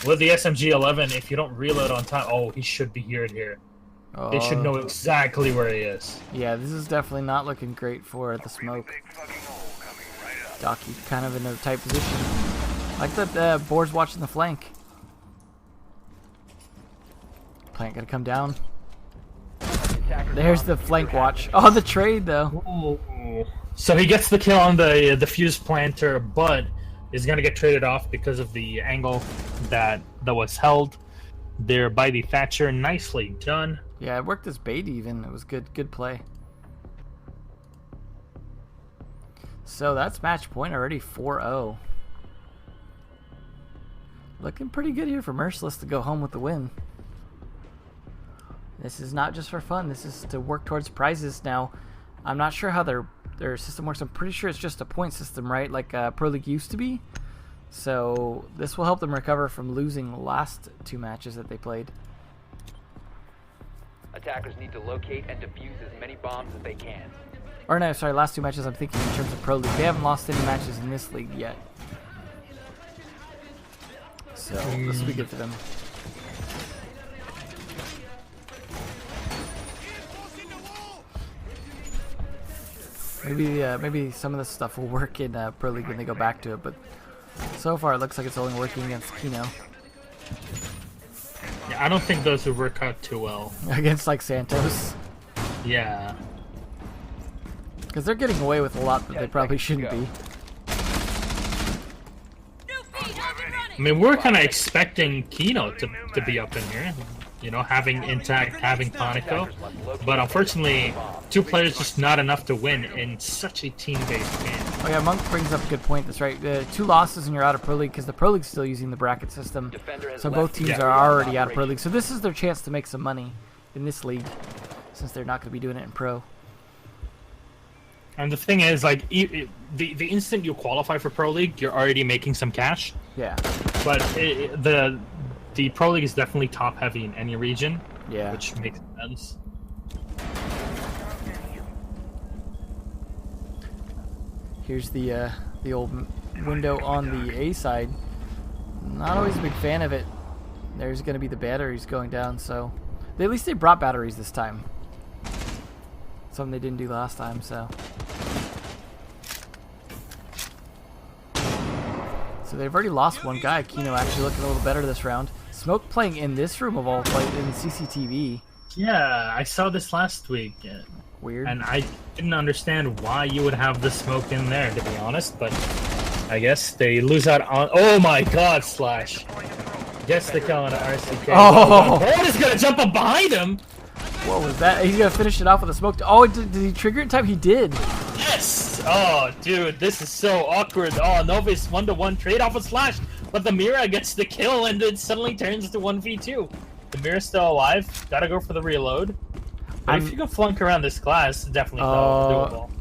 B: with the SMG-11, if you don't reload on time, he should be here. They should know exactly where he is.
A: Yeah, this is definitely not looking great for the smoke. Docky kind of in a tight position. Like that Boar's watching the flank. Plant gonna come down. There's the flank watch. Oh, the trade though.
B: Ooh. So he gets the kill on the fuse planter, but is going to get traded off because of the angle that was held there by the Thatcher. Nicely done.
A: Yeah, it worked as bait even. It was good play. So that's match point already, 4-0. Looking pretty good here for Merciless to go home with the win. This is not just for fun. This is to work towards prizes now. I'm not sure how their system works. I'm pretty sure it's just a point system, right? Like Pro League used to be. So this will help them recover from losing the last 2 matches that they played.
C: Attackers need to locate and defuse as many bombs as they can.
A: Or no, sorry, last 2 matches I'm thinking in terms of Pro League. They haven't lost any matches in this league yet. So this will be good for them. Maybe some of this stuff will work in Pro League when they go back to it, but so far it looks like it's only working against Kino.
B: Yeah, I don't think those would work out too well.
A: Against like Santos.
B: Yeah.
A: Because they're getting away with a lot that they probably shouldn't be.
B: I mean, we're kind of expecting Kino to be up in here. You know, having Intact, having Tonico. But unfortunately, 2 players just not enough to win in such a team-based game.
A: Oh yeah, Monk brings up a good point. That's right. 2 losses and you're out of Pro League because the Pro League's still using the bracket system. So both teams are already out of Pro League. So this is their chance to make some money in this league since they're not going to be doing it in Pro.
B: And the thing is, like, the instant you qualify for Pro League, you're already making some cash.
A: Yeah.
B: But
E: the Pro League is definitely top heavy in any region,
A: Yeah.
E: which makes sense.
A: Here's the old window on the A side. Not always a big fan of it. There's going to be the batteries going down, so at least they brought batteries this time. Something they didn't do last time, so. So they've already lost one guy. Kino actually looking a little better this round. Smoke playing in this room of all places in CCTV.
E: Yeah, I saw this last week.
A: Weird.
E: And I didn't understand why you would have the smoke in there, to be honest, but I guess they lose out on... Oh my god, Slash. Gets the kill on an RCK.
A: Oh!
E: Bolt is gonna jump up behind him!
A: What was that? He's going to finish it off with a smoke. Oh, did he trigger it in time? He did.
E: Yes! Oh, dude, this is so awkward. Oh, Novus 1-to-1 trade off a Slash, but the Mira gets the kill and it suddenly turns to 1v2. The Mira's still alive. Gotta go for the reload. But if you can flunk around this glass, it's definitely doable.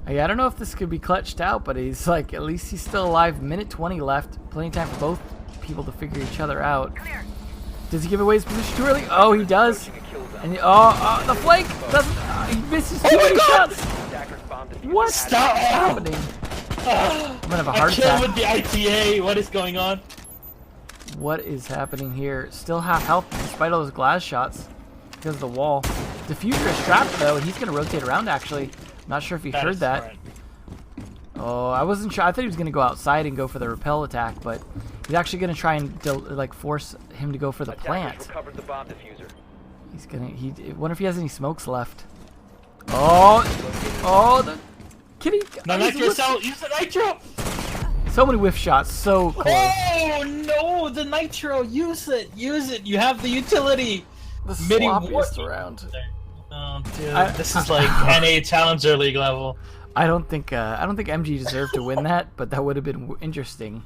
A: Yeah, I don't know if this could be clutched out, but he's like, at least he's still alive. Minute 20 left. Plenty of time for both people to figure each other out. Does he give away his position too early? Oh, he does. And the flank doesn't. He misses too many shots. What's happening? I'm gonna have a heart attack.
E: With the ITA. What is going on?
A: What is happening here? Still half health despite all those glass shots because of the wall. Diffuser is trapped though, and he's gonna rotate around. Actually, not sure if he heard that.
E: Right.
A: Oh, I wasn't sure. I thought he was gonna go outside and go for the repel attack, but he's actually gonna try and like force him to go for the plant.
C: Recovered the bomb diffuser.
A: He's gonna. He. Wonder if he has any smokes left. Oh, the kitty.
E: No, Nitro cell. Use the Nitro.
A: So many whiff shots. So close.
E: Oh no, the Nitro. Use it. Use it. You have the utility.
A: The sloppiest around.
E: Oh, dude, this is like NA Challenger League level.
A: I don't think MG deserved to win that, but that would have been interesting.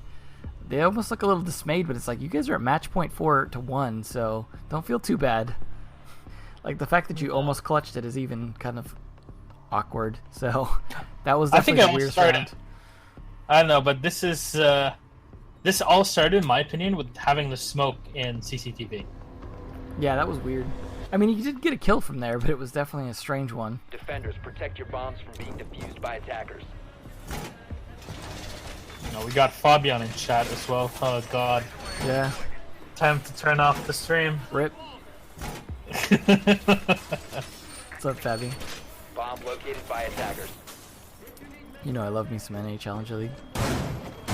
A: They almost look a little dismayed, but it's like you guys are at match point 4-1, so don't feel too bad. Like the fact that you almost clutched it is even kind of awkward. So that was definitely the weirdest round.
E: I don't know, but this is this all started, in my opinion, with having the smoke in CCTV.
A: Yeah, that was weird. I mean, you did get a kill from there, but it was definitely a strange one.
C: Defenders, protect your bombs from being defused by attackers.
E: We got Fabian in chat as well. Oh god.
A: Yeah.
E: Time to turn off the stream.
A: Rip. What's up, Fabi?
C: Bomb located by attackers.
A: You know I love me some NA Challenger League.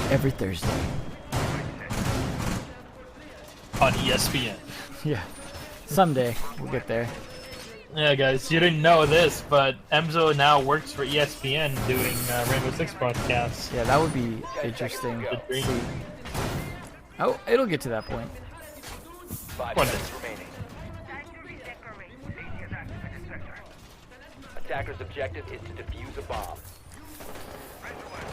A: Every Thursday.
E: On ESPN.
A: Yeah. Someday we'll get there.
E: Yeah, guys, you didn't know this, but Emzo now works for ESPN doing Rainbow Six broadcasts.
A: Yeah, that would be interesting. Oh, it'll get to that point.
C: 5 seconds remaining. Attacker's objective is to defuse a bomb.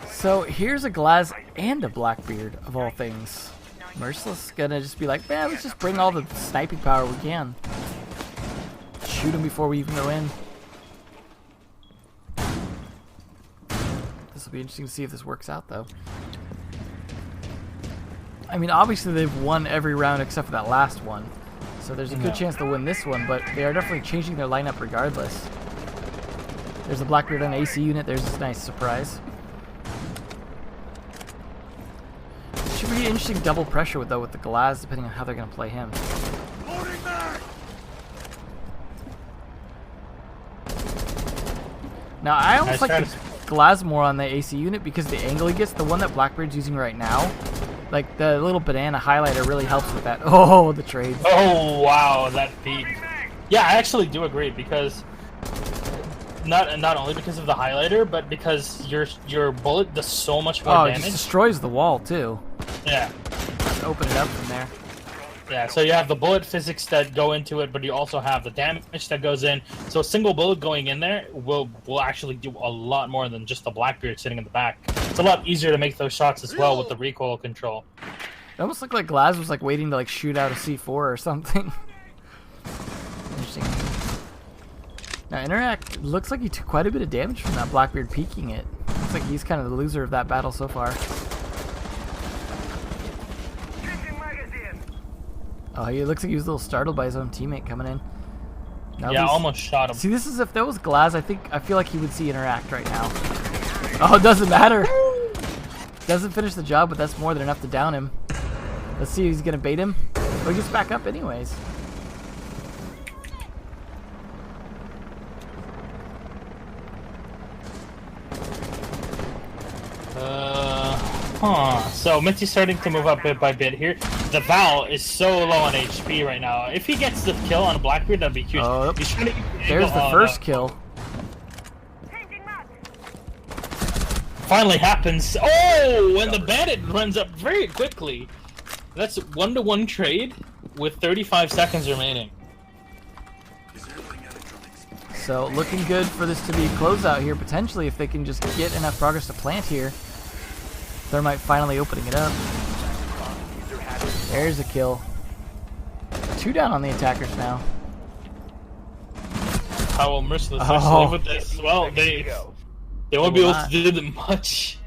A: So here's a Glaz and a Blackbeard, of all things. Merciless gonna just be like, man, let's just bring all the sniping power we can. Shoot him before we even go in. This will be interesting to see if this works out, though. I mean, obviously they've won every round except for that last one. So there's a good chance they'll win this one, but they are definitely changing their lineup regardless. There's a Blackbeard on AC unit. There's this nice surprise. Should be interesting double pressure with the Glaz, depending on how they're going to play him. Now, I almost like the Glaz more on the AC unit because the angle he gets, the one that Blackbeard's using right now, like the little banana highlighter really helps with that. Oh, the trade.
E: Oh, wow, that peak. Yeah, I actually do agree because not only because of the highlighter, but because your bullet does so much more damage.
A: It just destroys the wall too.
E: Yeah.
A: Just open it up from there.
E: Yeah, so you have the bullet physics that go into it, but you also have the damage that goes in. So a single bullet going in there will actually do a lot more than just the Blackbeard sitting in the back. It's a lot easier to make those shots as well with the recoil control.
A: It almost looked like Glaz was like waiting to like shoot out a C4 or something. Interesting. Now Interact looks like he took quite a bit of damage from that Blackbeard peeking it. Looks like he's kind of the loser of that battle so far. Oh, he looks like he was a little startled by his own teammate coming in. Now
E: Yeah,
A: these-
E: almost shot him.
A: See, this is if that was Glaz. I feel like he would see interact right now. Oh, it doesn't matter. Doesn't finish the job, but that's more than enough to down him. Let's see if he's gonna bait him. Or he gets back up anyways.
E: So Mitzi's starting to move up bit by bit here. The Val is so low on HP right now. If he gets the kill on Blackbeard, that'd be huge.
A: Oh,
E: He's trying to get the
A: there's
E: angle
A: the
E: on,
A: first kill.
E: Finally happens. Oh, and the Bandit runs up very quickly. That's 1-to-1 trade with 35 seconds remaining.
A: So looking good for this to be a closeout here, potentially, if they can just get enough progress to plant here. Thermite finally opening it up. There's a kill. 2 down on the attackers now.
E: How will Merciless
A: Oh.
E: live with this? Well, they won't be able to do that much.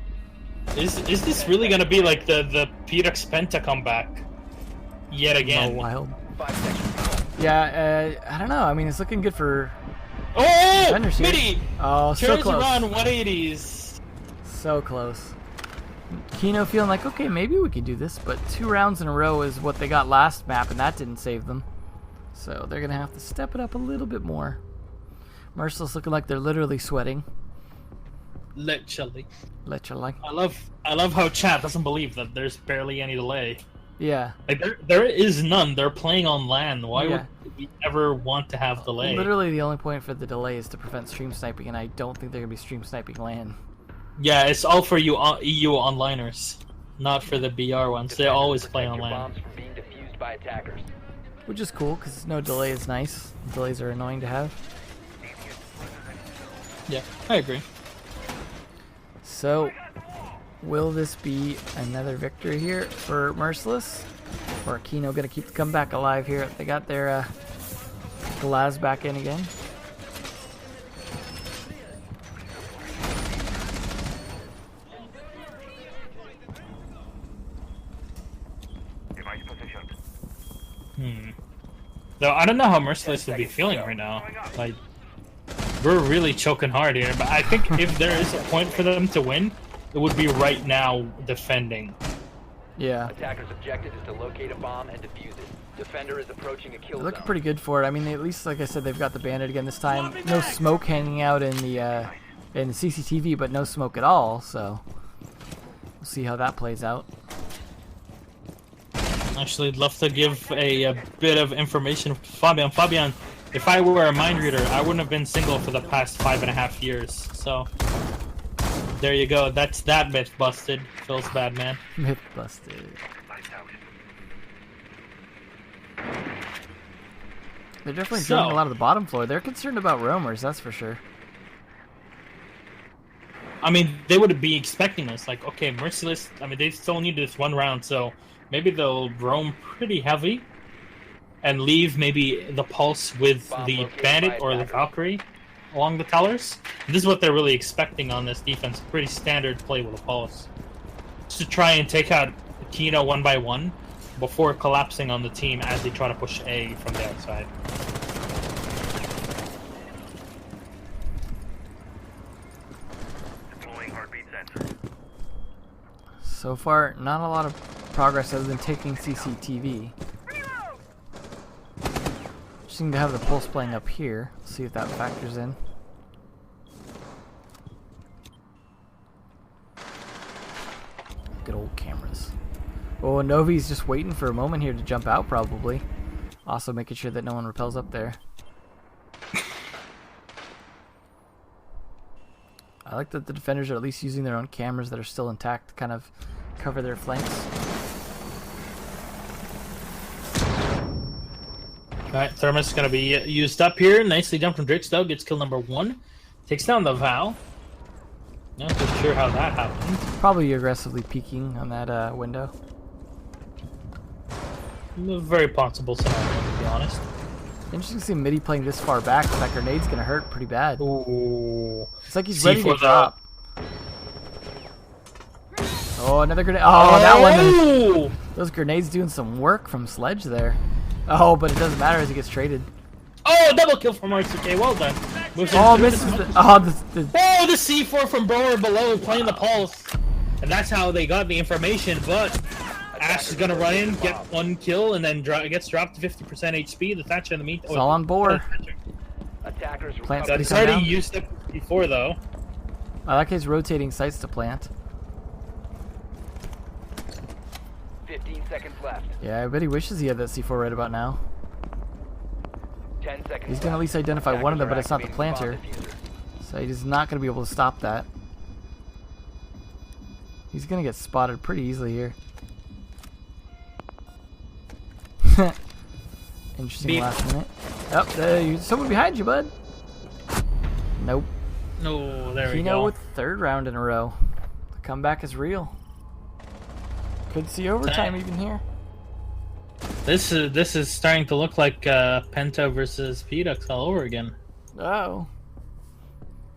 E: Is this really gonna be like the P-Rex Penta comeback yet again?
A: Oh, wild. Yeah, I don't know. I mean, it's looking good for
E: Oh,
A: defenders here.
E: Mitty
A: Oh, so
E: turns
A: close.
E: around 180s.
A: So close. Kino feeling like, okay, maybe we could do this, but 2 rounds in a row is what they got last map, and that didn't save them. So they're gonna have to step it up a little bit more. Merciless looking like they're literally sweating.
E: Literally.
A: Literally.
E: I love how chat doesn't believe that there's barely any delay.
A: Yeah.
E: Like there is none. They're playing on LAN. Why
A: Yeah.
E: would we ever want to have delay?
A: Literally the only point for the delay is to prevent stream sniping, and I don't think they're gonna be stream sniping LAN.
E: Yeah, it's all for you EU onliners, not for the BR ones. They always play on
C: Protect your
E: LAN.
C: bombs from being defused by attackers.
A: Which is cool, because no delay is nice. Delays are annoying to have.
E: Yeah, I agree.
A: So, will this be another victory here for Merciless? Or Kino gonna keep the comeback alive here? They got their Glaz back in again.
D: Device positioned.
E: Though I don't know how Merciless would be feeling right now. Like, we're really choking hard here, but I think if there is a point for them to win, it would be right now defending.
A: Yeah.
C: Attacker's objective is to locate a bomb and defuse it. Defender is approaching a kill
A: They're looking
C: zone.
A: pretty good for it. I mean, at least, like I said, they've got the Bandit again this time. No smoke hanging out in the CCTV, but no smoke at all, so we'll see how that plays out.
E: Actually, I'd love to give a bit of information to Fabian. Fabian, if I were a mind reader, I wouldn't have been single for the past 5.5 years. So, there you go. That's that myth busted. Feels bad, man.
A: Myth busted.
D: Lights out.
A: They're definitely
E: So-
A: drilling a lot of the bottom floor. They're concerned about roamers, that's for sure.
E: I mean, they would be expecting us. Like, okay, Merciless, I mean, they still need this 1 round, so maybe they'll roam pretty heavy and leave maybe the Pulse with
C: Bomb
E: the
C: located
E: Bandit
C: by
E: or the
C: attackers.
E: Valkyrie along the towers. This is what they're really expecting on this defense. Pretty standard play with a Pulse. Just to try and take out Kino 1 by 1 before collapsing on the team as they try to push A from the outside.
D: Deploying heartbeat sensor.
A: So far, not a lot of progress other than taking CCTV. Seem to have the pulse playing up here. See if that factors in. Good old cameras. Oh, Novi's just waiting for a moment here to jump out, probably. Also making sure that no one repels up there. I like that the defenders are at least using their own cameras that are still intact to kind of cover their flanks.
E: Alright, Thermos is going to be used up here. Nicely done from Drix, though. Gets kill number 1. Takes down the Val. Not too sure how that happened.
A: Probably aggressively peeking on that window.
E: A very possible scenario, to be honest.
A: Interesting to see Midi playing this far back, but that grenade's gonna hurt pretty bad.
E: Ooh.
A: It's like he's
E: See
A: ready
E: for
A: to
E: the-
A: drop. Oh, another grenade. Oh, that one.
E: Oh!
A: Those grenades doing some work from Sledge there. Oh, but it doesn't matter as he gets traded.
E: Oh, double kill from RCK. Well done. Moves
A: Oh,
E: into
A: misses
E: the-
A: the. Oh, the
E: Oh, the C4 from Brower below playing the pulse. And that's how they got the information, but Ash is gonna run in, get one kill, and then gets dropped to 50% HP. The Thatcher in the meantime.
A: It's all on board.
C: Attackers
A: Plants
C: recover.
A: gotta
E: He's
A: come
E: already
A: down.
E: used it before, though.
A: I like his rotating sites to plant.
C: 15 seconds left.
A: Yeah, I bet he wishes he had that C4 right about now.
C: 10 seconds
A: He's gonna at
C: left.
A: least identify one of them, but it's not the
C: Attackers are
A: planter.
C: activating the bomb
A: So he's not gonna be able to stop that. He's gonna get spotted pretty easily here. Interesting
E: Beep.
A: last minute. Oh, someone behind you, bud. Nope.
E: No, there we
A: Kino
E: go.
A: with third round in a row. The comeback is real. Could see overtime even here.
E: This is starting to look like Penta versus Pedux all over again.
A: Oh.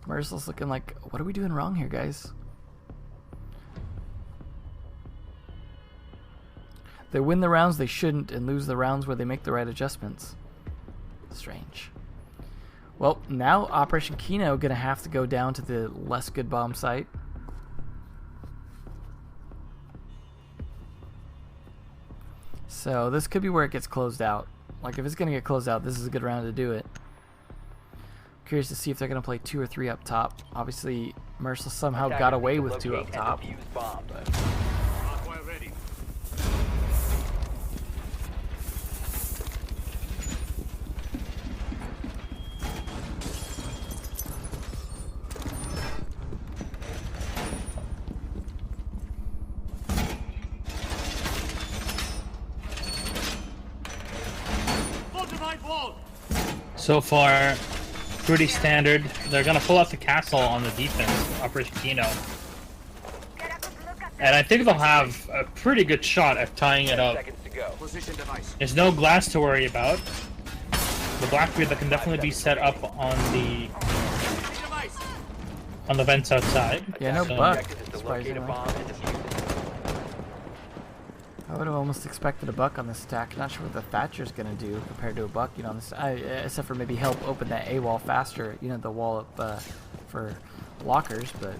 A: Merciless looking like, what are we doing wrong here, guys? They win the rounds they shouldn't and lose the rounds where they make the right adjustments. Strange. Well, now Operation Kino gonna have to go down to the less good bomb site. So this could be where it gets closed out. Like if it's gonna get closed out, this is a good round to do it. Curious to see if they're gonna play 2 or 3 up top. Obviously, Merciless somehow got
C: Attackers
A: away
C: need to
A: with 2 up
C: locate and
A: top.
C: defuse bomb.
D: Hardware ready. Fortified wall.
E: So far, pretty standard. They're gonna pull out the castle on the defense, Operation Kino. And I think they'll have a pretty good shot at tying it
C: 10
E: up.
C: seconds to go.
D: Position device.
E: There's no glass to worry about. The Blackbeard that can definitely be set up on the
D: Device.
E: vents outside.
A: Yeah, no
C: Attackers'
A: buck,
C: objective is to locate a
A: surprisingly.
C: bomb and defuse it.
A: I would have almost expected a buck on this stack. Not sure what the Thatcher's gonna do compared to a buck, you know, on this, except for maybe help open that A wall faster, you know, the wall up for lockers. But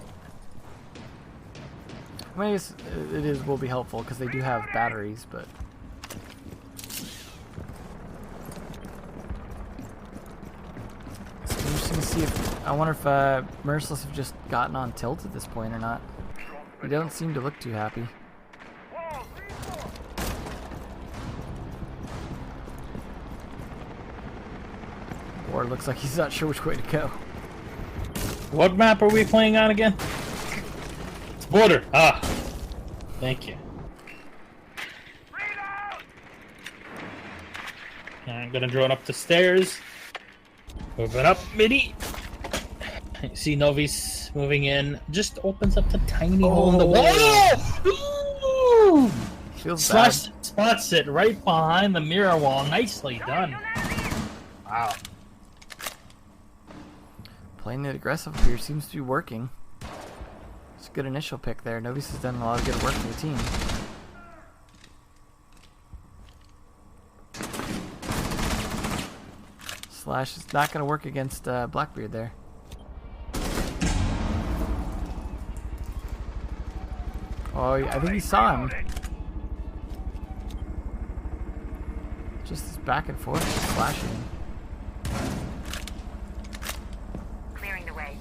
A: I mean, I guess will be helpful because they do have batteries. But it's interesting to see if I wonder if Merciless have just gotten on tilt at this point or not. They don't seem to look too happy. Or it looks like he's not sure which way to go.
E: What map are we playing on again? It's Border. Ah. Thank you. I'm gonna drone up the stairs. Moving up, midi. You see Novi's moving in. Just opens up the tiny hole in the wall. Ooh!
A: Feels
E: Slash
A: bad.
E: spots it right behind the mirror wall. Nicely done. Wow.
A: Playing it aggressive here seems to be working. It's a good initial pick there. Novi's has done a lot of good work for the team. Slash is not going to work against Blackbeard there. Oh, I think he saw him. Just this back and forth, slashing.
G: Clearing the way.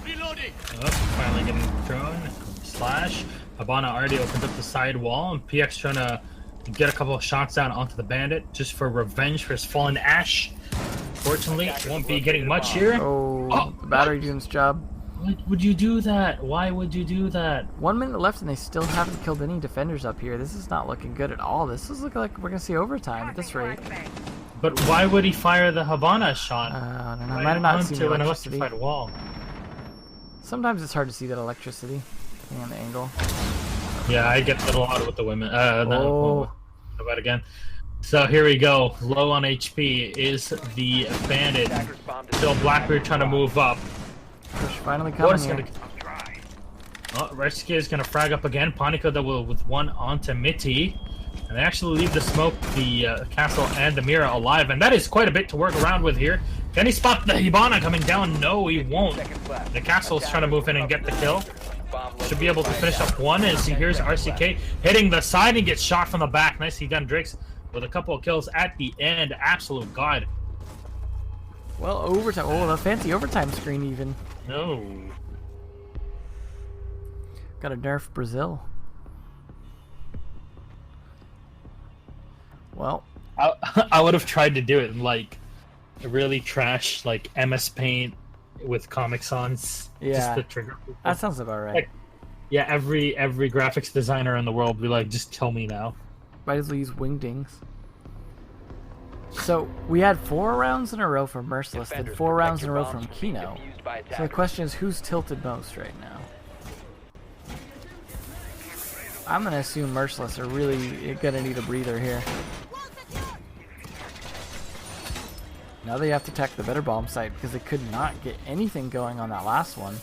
D: Reloading.
E: Oh, finally getting thrown. Slash. Habana already opened up the side wall, and PX trying to get a couple of shots down onto the bandit just for revenge for his fallen Ash. Fortunately, won't be getting much here.
A: Oh, the battery doing its job.
E: Why would you do that? Why would you do that?
A: 1 minute left and they still haven't killed any defenders up here. This is not looking good at all. This is looking like we're going to see overtime at this rate.
E: But why would he fire the Habana shot?
A: I don't know. I
E: Right
A: might have not seen the
E: onto an
A: electricity.
E: electrified wall.
A: Sometimes it's hard to see that electricity depending on the angle.
E: Yeah, I get that a lot with the women.
A: Oh.
E: About again. So here we go. Low on HP is the bandit.
C: Attackers bomb
E: Still Blackbeard trying to move up.
A: Push finally
E: What's
A: coming
E: gonna?
A: here.
E: Oh, Rescue is gonna frag up again. Panico double with one onto Mitty. And they actually leave the smoke, the castle, and the Mira alive, and that is quite a bit to work around with here. Can he spot the Hibana coming down? No, he won't. The castle's trying to move in and get the kill. Should be able to finish up one as he hears RCK hitting the side and gets shot from the back. Nicely done, Drix, with a couple of kills at the end. Absolute god.
A: Well, overtime. Oh, the fancy overtime screen even.
E: No.
A: Got to nerf Brazil. Well,
E: I would have tried to do it in like really trash, like MS Paint with Comic Sans.
A: Yeah.
E: Just the trigger.
A: that sounds about right.
E: Like, yeah, every graphics designer in the world would be like, just kill me now.
A: Might as well use wingdings. So we had 4 rounds in a row from Merciless, then 4 rounds in a row from Kino. So the question is, who's tilted most right now? I'm gonna assume Merciless are really gonna need a breather here. Now they have to attack the better bomb site because they could not get anything going on that last one.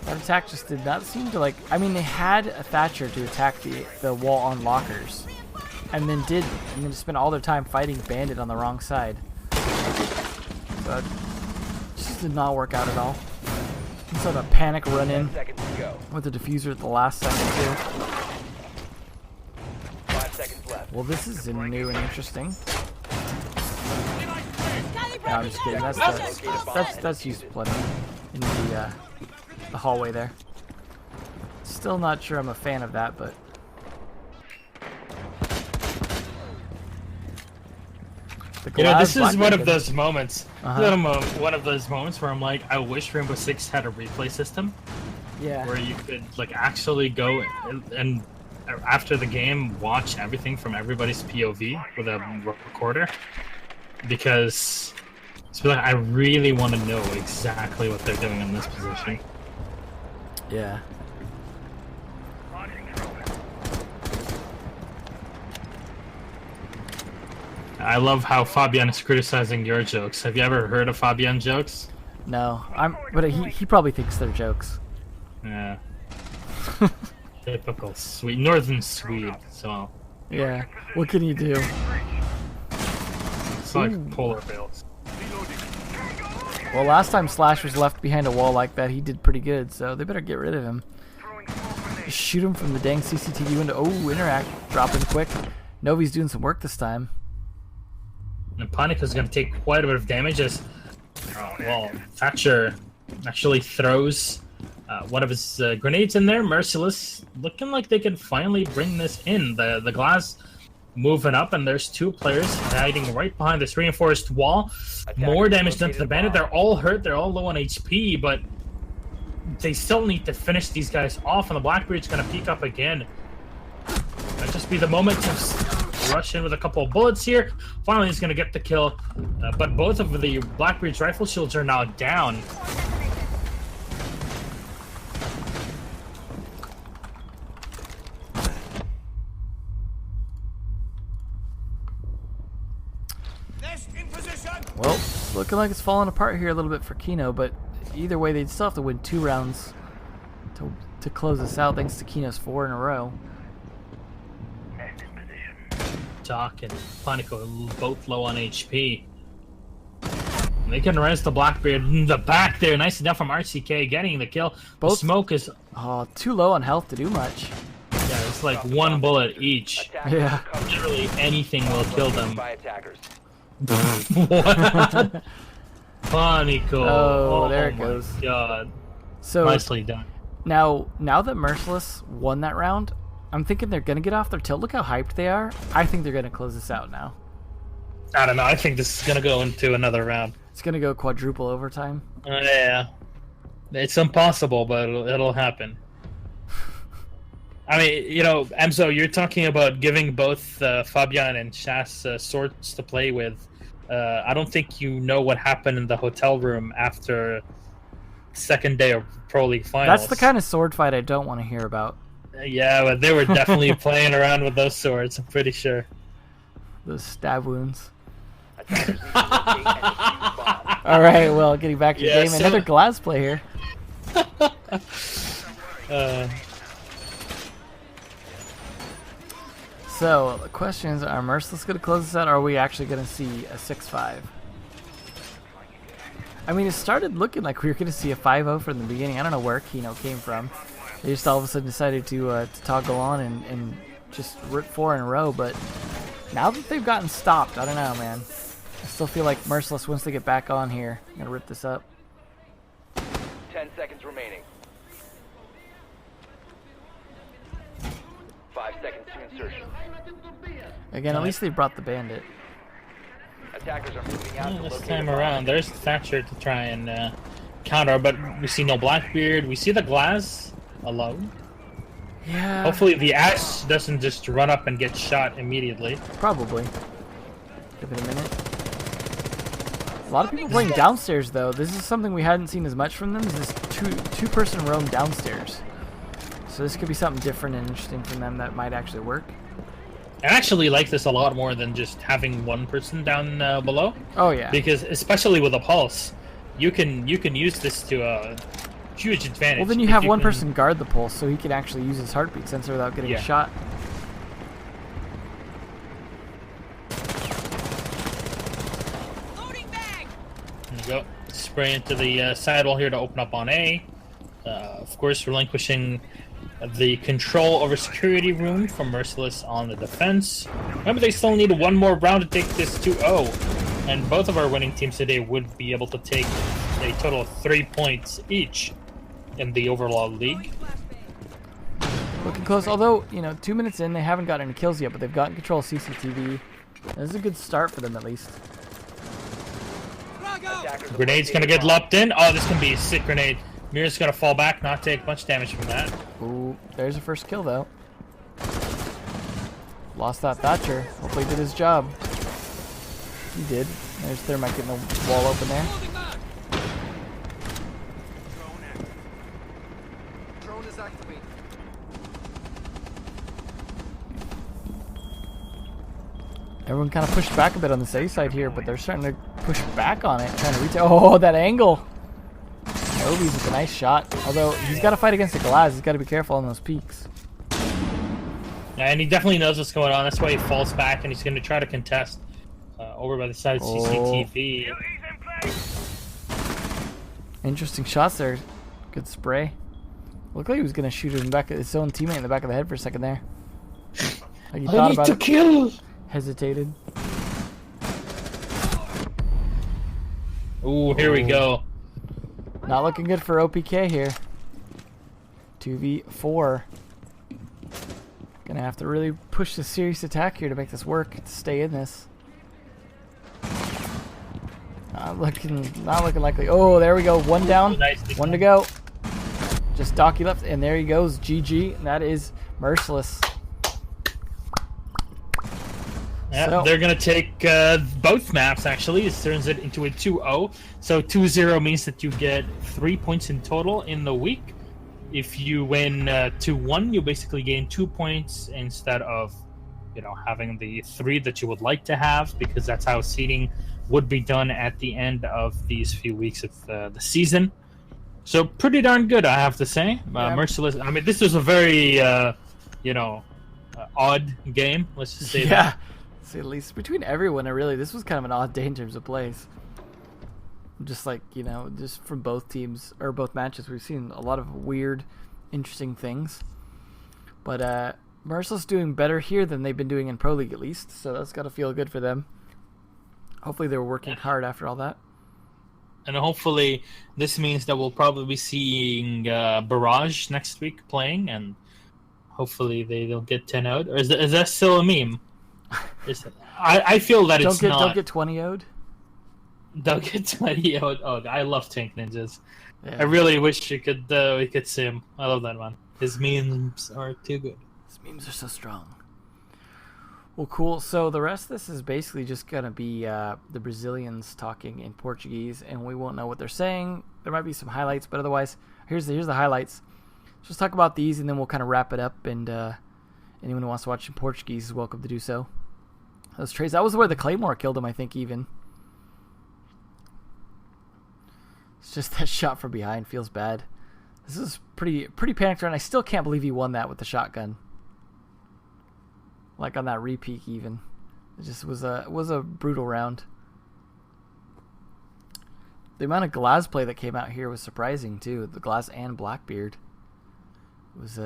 A: That attack just did not seem to like. I mean, they had a Thatcher to attack the wall on lockers, and then spent all their time fighting Bandit on the wrong side. But just did not work out at all. Sort of a panic run in with the diffuser at the last second too.
C: 5 seconds left.
A: Well, this is new and interesting. No, I'm just kidding. That's used plenty in the hallway there. Still not sure I'm a fan of that, but
E: You know, this is one of
A: those.
E: those moments. One of those moments where I'm like, I wish Rainbow Six had a replay system.
A: Yeah.
E: Where you could like actually go and after the game watch everything from everybody's POV with a recorder, because it's like I really want to know exactly what they're doing in this position.
A: Yeah.
E: I love how Fabian is criticizing your jokes. Have you ever heard of Fabian jokes?
A: No, but he probably thinks they're jokes.
E: Yeah. Typical Swede, northern Swede. So
A: Yeah. What can you do?
E: it's like polar bears.
A: Well, last time Slash was left behind a wall like that, he did pretty good, so they better get rid of him. Just shoot him from the dang CCTV window. Oh, interact, dropping quick. Novi's doing some work this time.
E: And Panic is going to take quite a bit of damage as, Thatcher actually throws one of his grenades in there. Merciless, looking like they can finally bring this in. The glass moving up, and there's 2 players hiding right behind this reinforced wall. More damage done to the Bandit. They're all hurt. They're all low on HP, but they still need to finish these guys off, and the Blackbeard's going to peek up again. Might just be the moment to rush in with a couple of bullets here. Finally, he's going to get the kill, but both of the Blackbeard's rifle shields are now down.
A: Well, it's looking like it's falling apart here a little bit for Kino, but either way, they'd still have to win 2 rounds to close this out, thanks to Kino's 4 in a row.
E: Doc and Panico both low on HP. They can res the Blackbeard in the back there. Nice enough from RCK getting the kill.
A: Both
E: the smoke is
A: too low on health to do much.
E: Yeah, it's like 1 bullet each.
A: Yeah.
E: Literally anything will kill them.
C: By attackers.
E: What? Panico.
A: Oh, there it
E: my
A: goes.
E: God.
A: So
E: Nicely done.
A: now that Merciless won that round, I'm thinking they're gonna get off their tilt. Look how hyped they are. I think they're gonna close this out now.
E: I don't know. I think this is gonna go into another round.
A: It's gonna go quadruple overtime.
E: Yeah. It's impossible, but it'll happen. I mean, you know, Emzo, you're talking about giving both Fabian and Shas swords to play with. I don't think you know what happened in the hotel room after second day of Pro League Finals.
A: That's the kind of sword fight I don't want to hear about.
E: Yeah, but they were definitely playing around with those swords, I'm pretty sure.
A: Those stab wounds.
C: Attackers need to locate and defuse bomb.
A: All right, well, getting back to the
E: Yeah,
A: game,
E: so-
A: another glass play here. So the question is, are Merciless going to close this out, or are we actually going to see a 6-5? I mean, it started looking like we were going to see a 5-0 from the beginning. I don't know where Kino came from. They just all of a sudden decided to toggle on and just rip 4 in a row. But now that they've gotten stopped, I don't know, man. I still feel like Merciless, once they get back on here, I'm going to rip this up.
C: 10 seconds remaining. 5 seconds to insertion.
A: Again, at least they brought the bandit.
C: Attackers are moving out to
E: This
C: locate
E: time
C: a bomb.
E: around, there's Thatcher to try and counter, but we see no Blackbeard. We see the Glass alone.
A: Yeah.
E: Hopefully the Ash doesn't just run up and get shot immediately.
A: Probably. Give it a minute. A lot of people playing downstairs, though. This is something we hadn't seen as much from them. Is this two-person roam downstairs. So this could be something different and interesting from them that might actually work.
E: I actually like this a lot more than just having one person down below.
A: Oh yeah.
E: Because especially with a pulse, you can use this to a huge advantage.
A: Well, then you
E: If
A: have one
E: can-
A: person guard the pulse, so he can actually use his heartbeat sensor without getting
E: Yeah.
A: a shot.
E: There you go. Spray into the sidewall here to open up on A. Of course, relinquishing the control over security room from Merciless on the defense. Remember, they still need one more round to take this 2-0. And both of our winning teams today would be able to take a total of 3 points each in the overall league.
A: Looking close, although, 2 minutes in, they haven't gotten any kills yet, but they've gotten control of CCTV. This is a good start for them, at least.
C: Attackers have
E: Grenade's gonna
C: located a
E: get
C: bomb.
E: lopped in. Oh, this can be a sick grenade. Mira's gonna fall back, not take much damage from that.
A: Ooh, there's a first kill, though. Lost that Thatcher. Hopefully he did his job. He did. There's Thermite getting the wall open there.
D: Drone is activated.
A: Everyone kind of pushed back a bit on the safe side here, but they're starting to push back on it, trying to reach. Oh, that angle! Obi's with a nice shot. Although he's got to fight against the glass, he's got to be careful on those peaks.
E: Yeah, and he definitely knows what's going on. That's why he falls back, and he's going to try to contest over by the side of CCTV.
A: Interesting shots there. Good spray. Looked like he was gonna shoot him back at his own teammate in the back of the head for a second there. Like he
E: I
A: thought
E: need
A: about
E: to
A: it,
E: kill.
A: hesitated.
E: Ooh, here we go.
A: Not looking good for OPK here. 2v4. Gonna have to really push the serious attack here to make this work, to stay in this. Not looking likely. Oh, there we go. One down,
E: Nicely
A: one to go. Just Docky left, and there he goes. GG. And that is Merciless.
E: Yeah,
A: So-
E: they're going to take both maps, actually. This turns it into a 2-0. So 2-0 means that you get 3 points in total in the week. If you win 2-1, you basically gain 2 points instead of, having the 3 that you would like to have, because that's how seeding would be done at the end of these few weeks of the season. So pretty darn good, I have to say.
A: Yeah.
E: Merciless. I mean, this was a very, odd game. Let's just say that.
A: Yeah. See, at least between everyone, this was kind of an odd day in terms of plays. Just like, just from both teams, or both matches, we've seen a lot of weird, interesting things. But Merciless doing better here than they've been doing in Pro League, at least. So that's got to feel good for them. Hopefully they were working hard after all that.
E: And hopefully this means that we'll probably be seeing Barrage next week playing, and hopefully they'll get 10 out. Or is that still a meme? I feel that it's not.
A: Don't get 20 owed.
E: Don't get 20 out. Oh, I love Tank Ninjas.
A: Yeah.
E: I really wish we could see him. I love that one. His memes are too good.
A: These memes are so strong. Well, cool. So the rest of this is basically just going to be the Brazilians talking in Portuguese, and we won't know what they're saying. There might be some highlights, but otherwise, here's the highlights. Just talk about these, and then we'll kind of wrap it up, and anyone who wants to watch in Portuguese is welcome to do so. Those trades. That was where the Claymore killed him, I think, even. It's just that shot from behind feels bad. This is pretty panicked, and I still can't believe he won that with the shotgun. like on that repeat even. It just was a brutal round. The amount of Glaz play that came out here was surprising too. The Glaz and Blackbeard was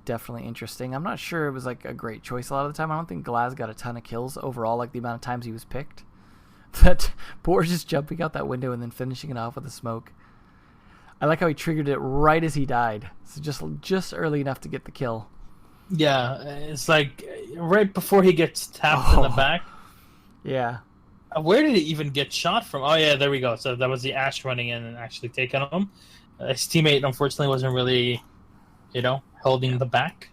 A: definitely interesting. I'm not sure it was like a great choice a lot of the time. I don't think Glaz got a ton of kills overall, like the amount of times he was picked. That Boar just jumping out that window and then finishing it off with a smoke. I like how he triggered it right as he died. So just early enough to get the kill.
E: Yeah, it's like right before he gets tapped in the back.
A: Yeah.
E: Where did he even get shot from? Oh yeah, there we go. So that was the Ash running in and actually taking him. His teammate unfortunately wasn't really, holding the back.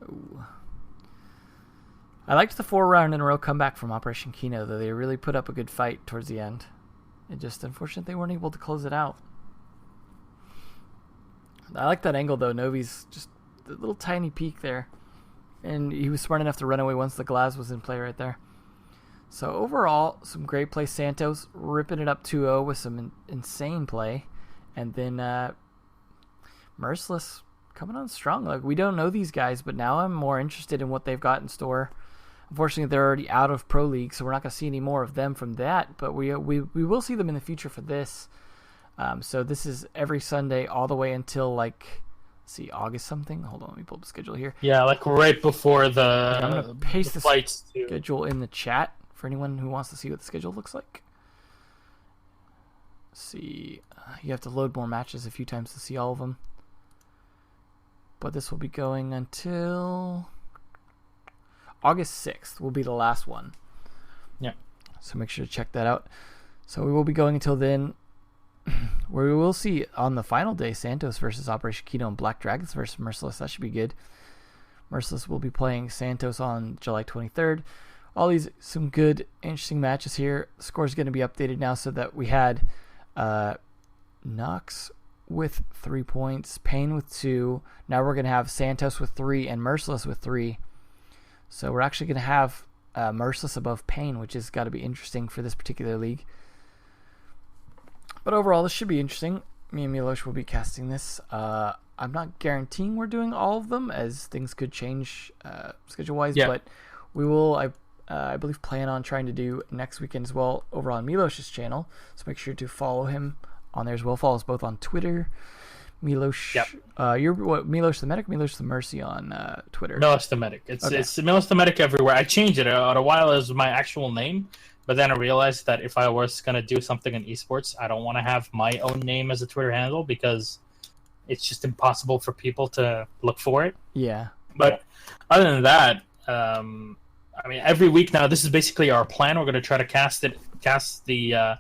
A: Ooh. I liked the 4-round in a row comeback from Operation Kino, though they really put up a good fight towards the end. It just, unfortunate they weren't able to close it out. I like that angle, though. Novi's just a little tiny peek there. And he was smart enough to run away once the Glaz was in play right there. So overall, some great play. Santos ripping it up 2-0 with some insane play. And then Merciless coming on strong. Like, we don't know these guys, but now I'm more interested in what they've got in store. Unfortunately, they're already out of Pro League, so we're not going to see any more of them from that. But we will see them in the future for this. So this is every Sunday all the way until, like, see, August something. Hold on, let me pull up the schedule here.
E: Yeah, like right before
A: I'm going to paste the
E: flights
A: schedule in the chat for anyone who wants to see what the schedule looks like. Let's see, you have to load more matches a few times to see all of them. But this will be going until August 6th will be the last one.
E: Yeah.
A: So make sure to check that out. So we will be going until then, where we will see on the final day Santos versus Operation Kino and Black Dragons versus Merciless. That should be good. Merciless will be playing Santos on July 23rd. All these, some good, interesting matches here. The score is going to be updated now so that we had Nox with 3 points, Payne with 2. Now we're going to have Santos with 3 and Merciless with 3. So we're actually going to have Merciless above Payne, which has got to be interesting for this particular league. But overall, this should be interesting. Me and Milosh will be casting this. I'm not guaranteeing we're doing all of them, as things could change schedule-wise, but we will, I believe, plan on trying to do next weekend as well over on Milosh's channel. So make sure to follow him on there as well. Follow us both on Twitter. Milosh, you're what, Milosh the Medic, Milosh the Mercy on Twitter.
E: Milosh the Medic. It's Milosh the Medic everywhere. I changed it a while as my actual name, but then I realized that if I was gonna do something in esports, I don't want to have my own name as a Twitter handle because it's just impossible for people to look for it.
A: Yeah.
E: But other than that, I mean, every week now, this is basically our plan. We're gonna try to cast the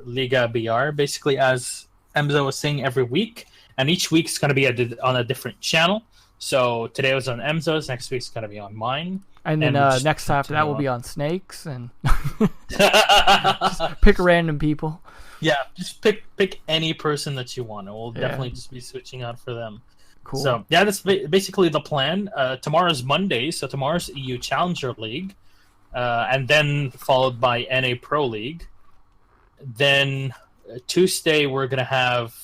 E: Liga BR basically as Emzo was saying every week, and each week's going to be on a different channel. So today was on Emzo's, next week's going to be on mine,
A: and then next time after that will be on Snakes, and just pick random people.
E: Yeah, just pick any person that you want, and we'll definitely just be switching out for them.
A: Cool.
E: So yeah, that's basically the plan. Tomorrow's Monday, so tomorrow's EU Challenger League, and then followed by NA Pro League. Then Tuesday we're gonna have,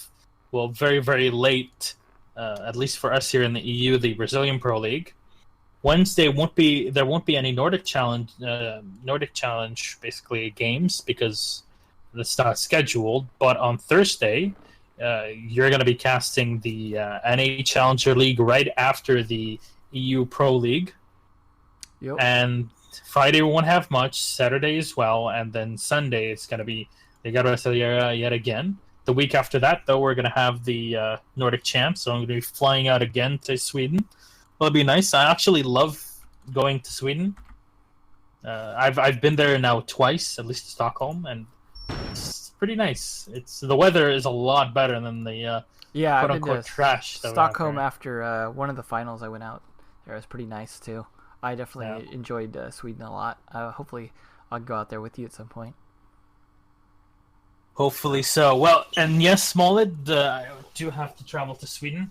E: well, very very late, at least for us here in the EU, the Brazilian Pro League. Wednesday there won't be any Nordic Challenge basically games because it's not scheduled. But on Thursday, you're gonna be casting the NA Challenger League right after the EU Pro League.
A: Yep.
E: And Friday we won't have much. Saturday as well, and then Sunday it's gonna be Liga Brasileira yet again. The week after that, though, we're going to have the Nordic Champs, so I'm going to be flying out again to Sweden. It'll be nice. I actually love going to Sweden. I've been there now twice, at least to Stockholm, and it's pretty nice. The weather is a lot better than the quote-unquote trash.
A: Stockholm after one of the finals I went out there. It was pretty nice, too. I definitely enjoyed Sweden a lot. Hopefully I'll go out there with you at some point.
E: Hopefully so. Well, and yes, Smolid, I do have to travel to Sweden.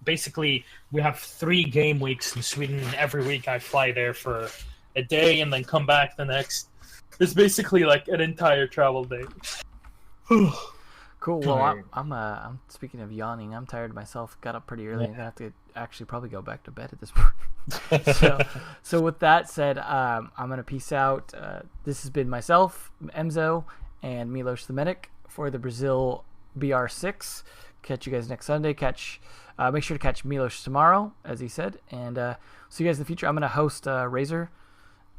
E: Basically, we have 3 game weeks in Sweden. Every week I fly there for a day and then come back the next. It's basically like an entire travel day.
A: Cool. Well, I'm speaking of yawning. I'm tired myself. Got up pretty early. I'm gonna have to actually probably go back to bed at this point. so with that said, I'm gonna peace out. This has been myself, Emzo, and Milosh the Medic for the Brazil BR6. Catch you guys next Sunday. Make sure to catch Milosh tomorrow, as he said, and see you guys in the future. I'm gonna host Razor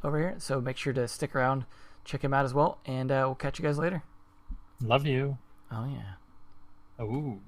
A: over here, so make sure to stick around, check him out as well, and we'll catch you guys later.
E: Love you.
A: Oh yeah.
E: Ooh.